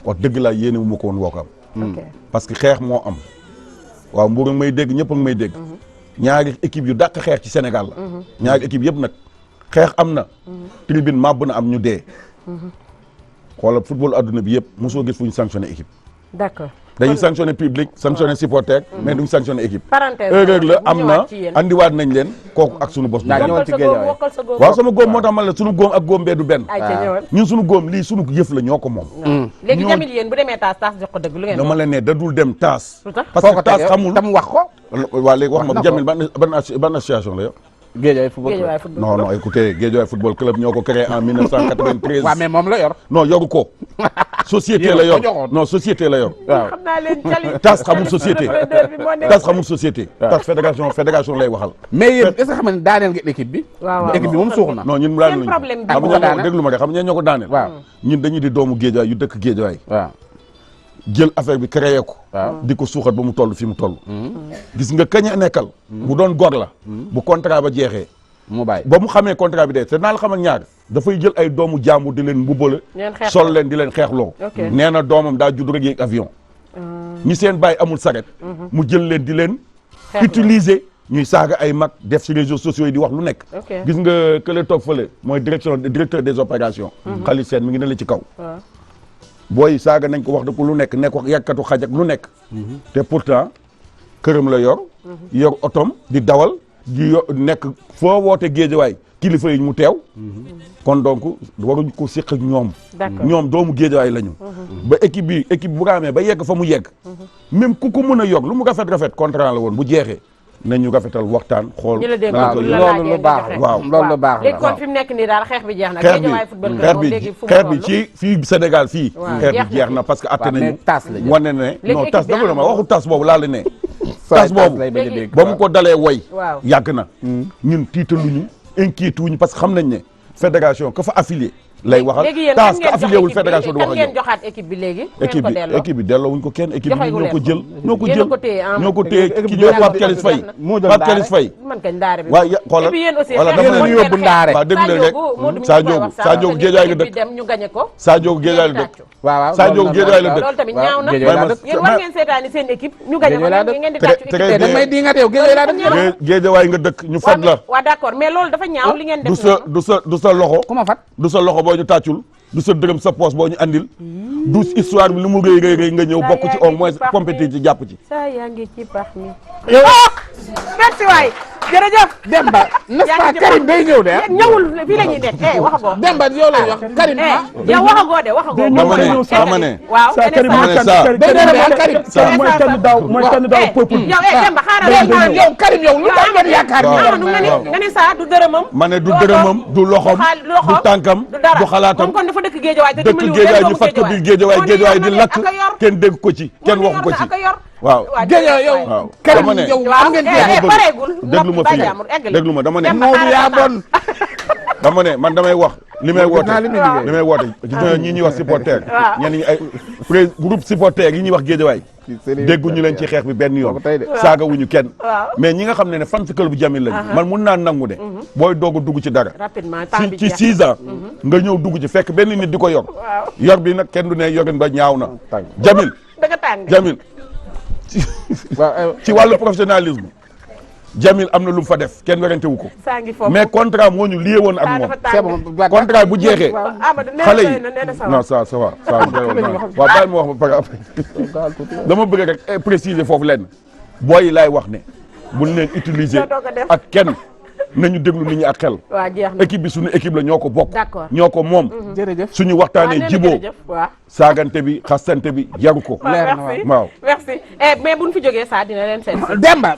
wax dëgg laa yéene wu ma ko woon woo ko am ok parce que xeex moo am waaw Mbour ak may dégg ñëpp ak may dégg ñaari équipe yu dàq xeex ci Sénégal la ñaari équipe yëpp nag xeex am na tribune màbb na am ñu dee xoolal football adduna bi yëpp mosoo gis fu ñu sanctionné équipe d'accord dañuy sanctionné public sanctionné supporter mais duñ sanctionné équipe parenthèse erreur la am na ñëwaat ci yéen. andiwaat nañ leen kooku ak sunu bos bu Daa benn. ñëwoon ci wokkal sa Guédiawaye. góom wokkal sa góom waaw sama góom moo tax man la sunu góom ak góom bee du benn ay ca ñëwal ñun sunu góom lii sunu yëf la ñoo ko moom léegi ñoo- Jamil yéen bu demee taas taas jox ko dëgg lu ngeen dama wax leen ne da dul dem taas lu tax parce foo que ko taas teg xamul tam wax ko waa léegi wax na ma ko. Jamil ban association la yow Guédiawaye football Guédiawaye football non non écoutez Guédiawaye football club ñoo ko créé en 1993 waaw mais moom la yor non yoru ko société Yow la ko yor joxoon. non société la yor waaw xam naa leen cali tas xamul société repreneur bi moo nekk tas xamul société tas fédération lay waxal mais yéen est-ce que xam nga ne daaneel ngeen équipe bi waaw waaw équipe bi moom suux na non ñun daal seen problème bi xam moo nga daaneel. déglu ma rek xam nga ñoo ko daaneel waaw ñun dañuy di doomu Guédiawaye yu dëkk Guédiawaye waaw jël affaire bi créé ko waaw di ko suuxat ba mu toll fi mu toll gis nga kañ a nekkal bu doon gor la bu contrat ba jeexee mu bàyyi ba mu xamee contrat bi dee te naa la xam ak ñaar dafay jël ay doomu jàmbur di leen mbubbale leen xeex sol leen di leen xeexloo Ok. nee na doomam daa judd rek yéeg avion ñi seen bàyyi amul saret mu jël leen di leen Xeexloo. utiliser ñuy saaga ay mag def ci réseaux sociaux yi di wax lu nekk Ok. gis nga kële toog fële mooy directeur des opérations Khalid Sène mi ngi ne la ci kaw waaw booy saaga nañ ko wax da ko lu nekk nekk wax yàkkatu xaj ak lu nekk te pourtant këram la yor otom di dawal di nekk foo woote Géejawaay kilifa yi mu teew kon donc waruñ ko séq ak ñoom D'accord. ñoom doomu Géejawaay lañu ba équipe bu raamee ba yegg fa mu yegg même ku ko mën a yokk lu mu rafet contrat la woon bu jeexee nañu rafetal waxtaan xool ñu la dégg waaw bu la loolu laajee lu nga baax joxe. waaw. loolu lu baax la léegi kon waaw. fi mu nekk nii daal xeex bi jeex na xeex bi Guédiawaye football club xeex moom bi léegi fu mu xeex bi toll? ci fii Sénégal fii Waaw, xeex jeex bi na jeex fi. na parce que atte waaw, mais nañu taas la jëm. wane ne Léegi non équipe tas bi dafa la ma am na waxu tas boobu laa la ne Fay tas boobu lay bañ a Léegi- dégg. ba mu ko dalee woy Waaw. yàgg na ñun tiitaluñu inquiété wuñu parce que xam nañ ne fédération ka fa affilié lay waxal léegi yéen tas kan ka ngeen affilié wul jox fédération du équipe wax bi ak kan ngeen yow joxaat équipe bi léegi équipe bi équipe bi delloo wuñ ko kenn équipe bi Joxe gu ñoo ko leen jël ñoo ko Yéen a jël ko téye, ah. ñoo ko téye Équipe ki bi ñëw jeex Pape na. Thialis Faye moo jël Pape daara. Thialis Faye man kañ daare bi waaw ya xoolal et puis yéen aussi voilà xeex dama bi leen mën yóbbu ngeen ndaare. xeex. waaw déglu leen rek Sadio Gu Sadio Guédiawaye la dëkk dem ñu gañe ko Sadio Guédiawaye la dëkk waaw waaw Sadio loolu Guédiawaye la waaw. dëkk loolu tamit waaw, ñaaw na Guédiawaye laa Vraiment, dëkk. yéen war ngeen seetaani seen équipe ñu gañe ko Guédiawaye laa nag ngeen di Très- tàccu très équipe da bien. may di nga teew Guédiawaye laa dëkk. Géejawaay nga dëkk ñu fat la waaw d'accord mais loolu dafa ñaaw li ngeen du def sa du sa loxo ku ma fat du sa loxo boo ñu tàccul du sa dërëm sa poos boo ñu andil du histoire bi lu mu rëy rëy rëy nga ñëw bokk ci au moins compétit ci jàpp ci saa yaa ngi ci pax mi merci waay jërëjëf. Demba n'est-ce pas Karim day ñëw de. ñëwul fii la ñuy nekk waxagoo. Demba yow lay wax Karim yow waxagoo de waxagoo. dama ne waaw mooy kenn daaw peuple yow Demba xaaral yow Karim yow lu tax ngeen yaakaar nga ne saa du dërëmam. ma ne du dërëmam du loxom du tànkam du xalaatam kon dafa dëkk géejawaay te dëkk géejawaay ñu fat ko biir géejawaay di lakk kenn dégg ko ci kenn waxu ko ci waaw géejawaay yow waaw Karim dama ne yow am ngeen pareegul déglu ma fii déglu ma dama ne Moodu yaa bon dama ne man damay wax li may woote naa li muy liggéey. li may woote gis nga ñi ñuy wax supporter ñenn ñi ay groupe supporter yi ñuy wax géejawaay dégguñu leen ci xeex bi benn yoon saaga wuñu kenn mais ñi nga xam ne fan si club bu Jamil lañ man mun naa nangu ne booy doog a dugg ci dara ci 6 ans nga ñëw dugg ci fekk benn nit di ko yor bi nag kenn du ne yorin ba ñaaw na Jamil ci wàllu professionnalisme Jamil am na lu mu fa def kenn werante wu ko mais contrat moo ñu lié woon ak moom contrat bu jeexee xale yi non ça va waaw bàyyi ma wax ba pare après dama bëgg rek préciser foofu lenn booy yi laay wax ne buñ leen utiliser ak kenn nañu déglu nit ñi ak xel équipe bi suñu équipe la ñoo ko bokk ñoo ko moom jërëjëf suñu waxtaanee jiboo saagante bi xastante bi jaru ko waaw merci mais buñ fi jógee saa dina leen seet Demba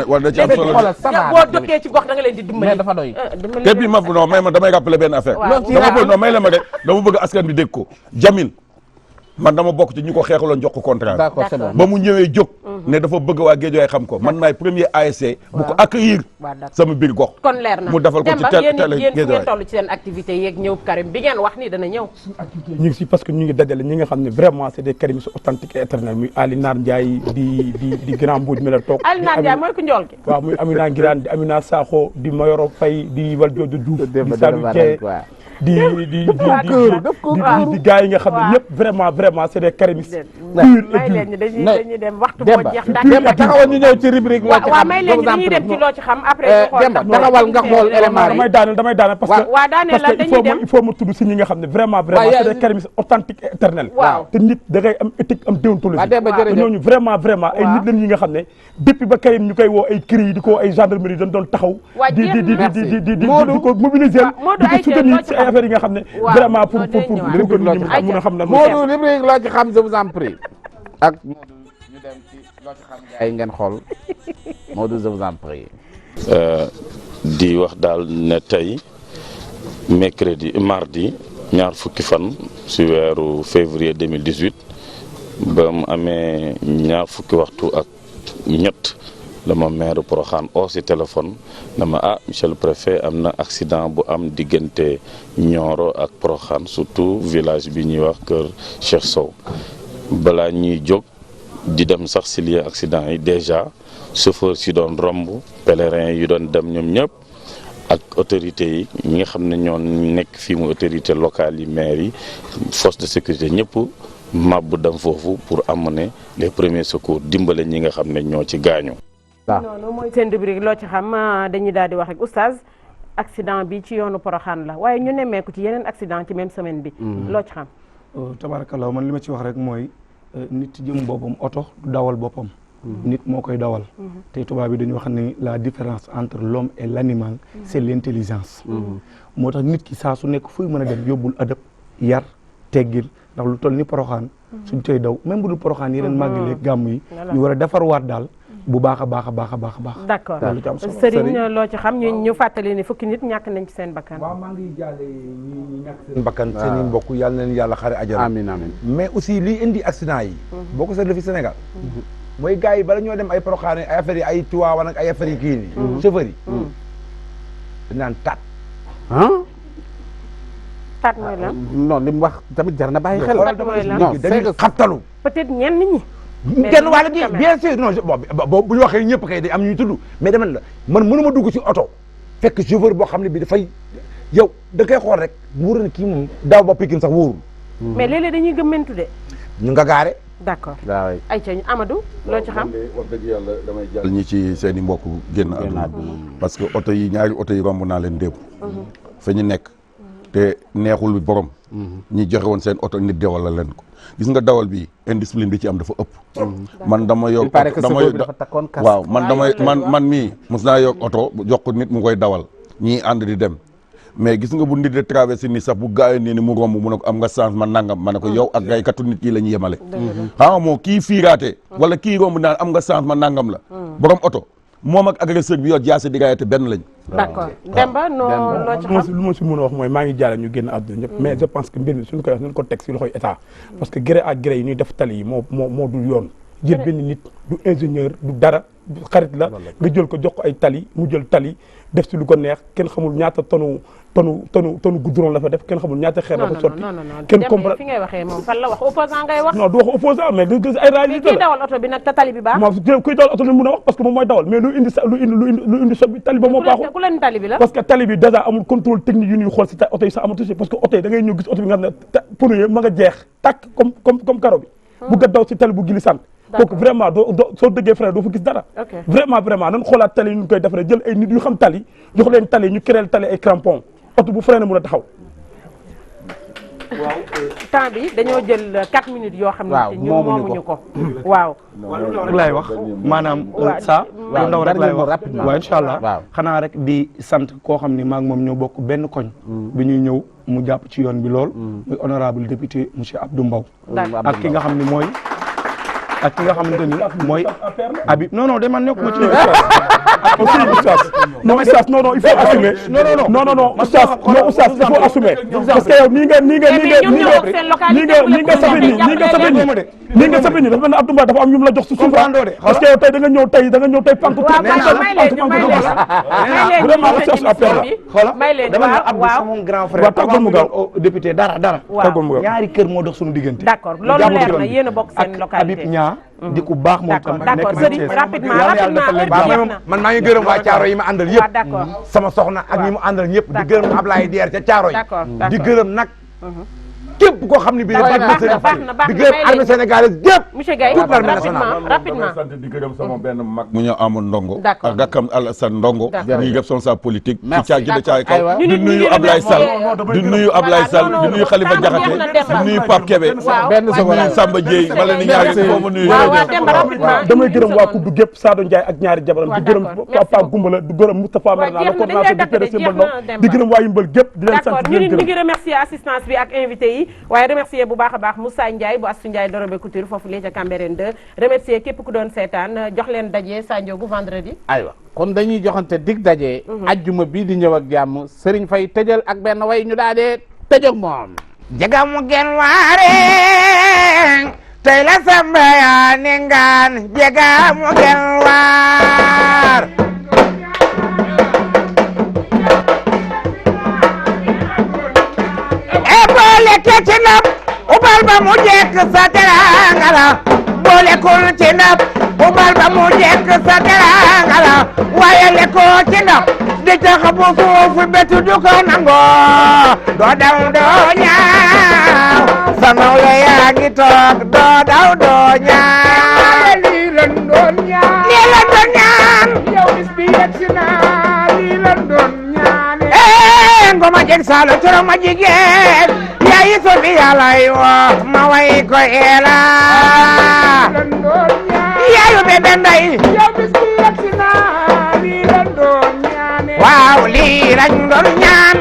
war na ci am solo boo dëkkee ci gox da nga leen di dimbali dafa doy te bi ma non may ma damay rappeler benn affaire dama bëgg non may la ma rek dama bëgg askan bi dégg ko Jamil man dama bokk ci ñu ko xeexaloon jox ko contrat d'accord c'est bon ba mu ñëwee jóg ne dafa bëgg waa Guédiawaye xam ko man maay premier ASC bu ko accueillir sama biir gox kon leer na mu defal ko ci télé yéen fu ngeen toll ci seen activité yeeg ñëw Karim bi ngeen wax ni dana ñëw ñu ngi si parce que ñu ngi dajale ñi nga xam ne vraiment c'est des karimistes authentiques et éternels muy Ali Nar Ndiaye di grand Mbodj mi la toog Ali Nar Ndiaye mooy ku njool ki waaw muy Amina Ngiraan di Amina Sakho di Mayoro Faye di Valdiodio Diouf di Salou Dieng di gars yi nga xam ne ñëpp vraiment c'est des karimistes may leen ñi dañuy dem waxtu boo jeex Demba taxawal ñu ñëw ci rubrique loo ci xam may leen ñi dañuy dem ci loo ci xam après Demba taxawal nga xool élément damay daaneel parce que il faut ma tudd si ñi nga xam ne vraiment c'est des karimistes authentiques et éternels te nit da ngay am éthique am déontologie te ñooñu vraiment ay nit lañ ñi nga xam ne depuis ba Karim ñu koy woo ay CREI yi di ko ay gendarmerie dañ doon taxaw di ko mobiliser di ko soutenir ci ay affaires yi nga xam ne vraiment pour que nit ñi mun a xam na Modou rubrique loo ci xam je vous en prie ak Modou ñu dem ci loo ci xam gars yi ngeen xool Modou je vous en prie di wax daal ne tey mardi ñaar fukki fan ci weeru février 2018 ba mu amee ñaar fukki waxtu ak ñett dama maire Porokhane oo ci téléphone dama monsieur le préfet am na accident bu am diggante Nioro ak Porokhane surtout village bi ñuy wax kër Cheikh Sow balaa ñuy jóg di dem sax ci lieu accident yi déjà chauffeur si doon romb pèlerin yi doon dem ñoom ñëpp ak autorités yi ñi nga xam ne ñoo nekk fii mu autorité locale yi maire yi force de sécurité ñëpp mabbu dem foofu pour amener les premiers secours dimbale ñi nga xam ne ñoo ci gaañu. noonu mooy seen rubrique loo ci xam dañuy daal di wax rek oustaz accident bi ci yoonu Porokhane la waaye ñu nemmeeku ci yeneen accident ci même semaine bi loo ci xam tabarakallah man li ma ci wax rek mooy nit jëm boppam oto du dawal boppam nit moo koy dawal te tubaab bi dañu wax ni la différence entre l'homme et l'animal c'est l'intelligence moo tax nit ki saa su nekk fuy mën a dem yóbbul adab yar teggil ndax lu toll ni Porokhane suñ koy daw même bu dul Porokhane yeneen màggali gàmm yi ñu war a defarwaat daal bu baax a baax a baax a baax a baax d'accord Serigne loo ci xam ñu fàttali ni fukki nit ñàkk nañ ci seen bakkan waaw maa ngi jaale ñi ñàkk seen bakkan seen i mbokk yàlla na leen yàlla xare ajara amiin amiin mais aussi liy indi accident yi boo ko seetlu fi Sénégal mooy gars yi bala ñoo dem ay Porokhane ay affaires yi ay Tivaouane ak ay affaires yi kii nii chauffeur yi dañ naan taat taat mooy lan non li mu wax tamit jar na bàyyi xel non c'est que xabtalu peut-être ñenn ñi genn wàll gi bien sûr non bu ñu waxee ñëpp kay day am ñuy tudd mais dama la man mënuma dugg ci oto fekk chauffeur boo xam ne bi dafay yow da koy xool rek wóor na kii moom daaw ba Pikine sax wóorul mais léeg-léeg dañuy gëmmentu de ñu nga gaare d'accord ay ca Amadou loo ci xam wax dëgg yàlla damay jàll ñi ci seen i mbokk génn àdduna parce que oto yi ñaari oto yi romb naa leen démb fa ñu nekk te neexul bi borom ñi joxe woon seen oto nit dewal la leen ko gis nga dawal bi indiscipline bi ci am dafa ëpp man dama yokk waaw man mii mos naa yokk oto jox ko nit mu koy dawal ñii ànd di dem mais gis nga bu nit de traversé ni sax bu gaawee nii ni mu romb mu ne ko am nga chance ma nangam ma ne ko yow ak gaykatu nit yi la ñu yemale xam moo kii fiiraate wala kii romb naan am nga chance ma nangam la borom oto moom ak agresseur bi yor jaase di gaayate benn lañ d'accord Demba loo ci xam lu ma si mën a wax mooy maa ngi jaale ñu génn àdduna ñëpp mais je pense que mbir mi suñu koy wax nañu ko teg si loxoy état parce que gré à gré yi ñuy def tali yi moo dul yoon jël benn nit du ingénieur du dara xarit la nga jël ko jox ko ay tali mu jël tali def si lu ko neex kenn xamul ñaata tonu goudron la fa def kenn xamul ñaata xeer la fa sotti kenn comprendre fi ngay waxee moom fan la wax opposant ngay wax non du wax opposant mais ay réalité la kii dawal oto bi nag te tali bi baax moom kuy dawal oto bi mën a wax parce que moom mooy dawal mais lu indi sob bi tali ba moo baaxul ku leen tali bi la parce que tali bi déjà amul contrôle technique yu ñuy xool si oto yi sax amatu si parce que oto yi da ngay ñëw gis oto bi nga xam ne pneu yi ma nga jeex tàkk comme karo bi bu nga daw si tali bu glissant kooku vraiment doo soo dëggee frein doo fa gis dara vraiment nan xoolaat tali yi ñu koy defaree jël ay nit yu xam tali jox leen tali ñu créer tali ay crampon oto bu frein mën a taxaw waaw temps bi dañoo jël 4 minutes yoo xam ne ñun moomuñu ko waaw rek laay wax maanaam ça lu ndaw rek laay wax waaw incha allah xanaa rek di sant koo xam ne maa ngi moom ñoo bokk benn koñ bi ñuy ñëw mu jàpp ci yoon bi lool muy honorable député monsieur Abdou Mbow ak ki nga xam ne mooy ak ki nga xamante ni mooy Habib non dama nekk ma ci oustaz non il faut assumer non oustaz il faut assumer parce que yow nii nga safe nii dafa mel ne Abdou Mbow dafa am ñu la jox su suuf parce que yow tey da nga ñëw tey pank vraiment oustaz affaire la dama ne Abdou sama grand frère tàggoon mu gaaw député dara tàggoon mu gaaw ñaari kër moo dox suñu diggante d'accord loolu leer na yéen a bokk seen localité di ku baax moom tam d'accord Serigne rapidement man maa ngi gërëm waa Caaro yi ma àndal yëpp sama soxna ak ñi mu àndal ñëpp di gërëm Ablaye Dier ca Caaro yi di gërëm nag képp koo xam ne bii di gërëm armée sénégalaise yëpp monsieur Gaye toute l'armée nationale rapidement sant di gërëm sama benn mag mu ñëw amoon ndongo ak rakkam Alassane Ndongo ñuy responsable politique ci caa gi da caay kaw di nuyu Ablaye Sall di nuyu Ablaye Sall di nuyu Khalifa Diakhaté di nuyu Pape Kébé di nuyu Samba Dieye bala ni ñaari foo ma nuyu damay gërëm waa Kuddu gépp Sadou Ndiaye ak ñaari jabaram di gërëm Papa Goumbala di gërëm Moustapha Merna le coordinateur du PDS di gërëm waa Yimbal gépp di leen sant di leen gërëm ñu ngi remercier assistance bi ak invité yi waaye remercier bu baax a baax Moussa Ndiaye bu Astou Ndiaye Dorobe Couture foofu lee ca Cambérène 2 remercier képp ku doon seetaan jox leen daje Sadio bu vendredi aywa kon dañuy joxante dig daje ajjuma bii di ñëw ak jàmm Serigne Faye tëjal ak benn way ñu daa dee tëjog moom jagamu gen waare tey la samba yaa ne ngaan jagamu gen waar boole ke ci ndab ubal ba mu jekk sa teranga la boole kul ci ndab ubal ba mu jekk sa teranga la waaye lekkoo ci ndab di tax bu suufu betu du ko nangoo doo daw doo ñaaw sa nawle yaa ngi toog doo daw doo ñaaw lii lan doon ñaan yow bis bi yegsi na lii lan doon ñaan ngoma jeg saalo coro ma jigéen yayi so bi yalay wo ma way ko ela yayu bebe nday yow bis bi yegsi na lii lan doon ñaane waaw lii lañ doon ñaan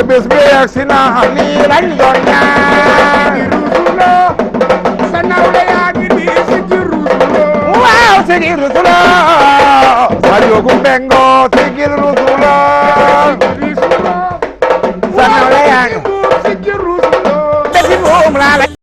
bis bi yegsi na lii lañ doon ñaan rusulo sa nawle yaa ngi di si rusulo waaw si rusulo sa jogu bengo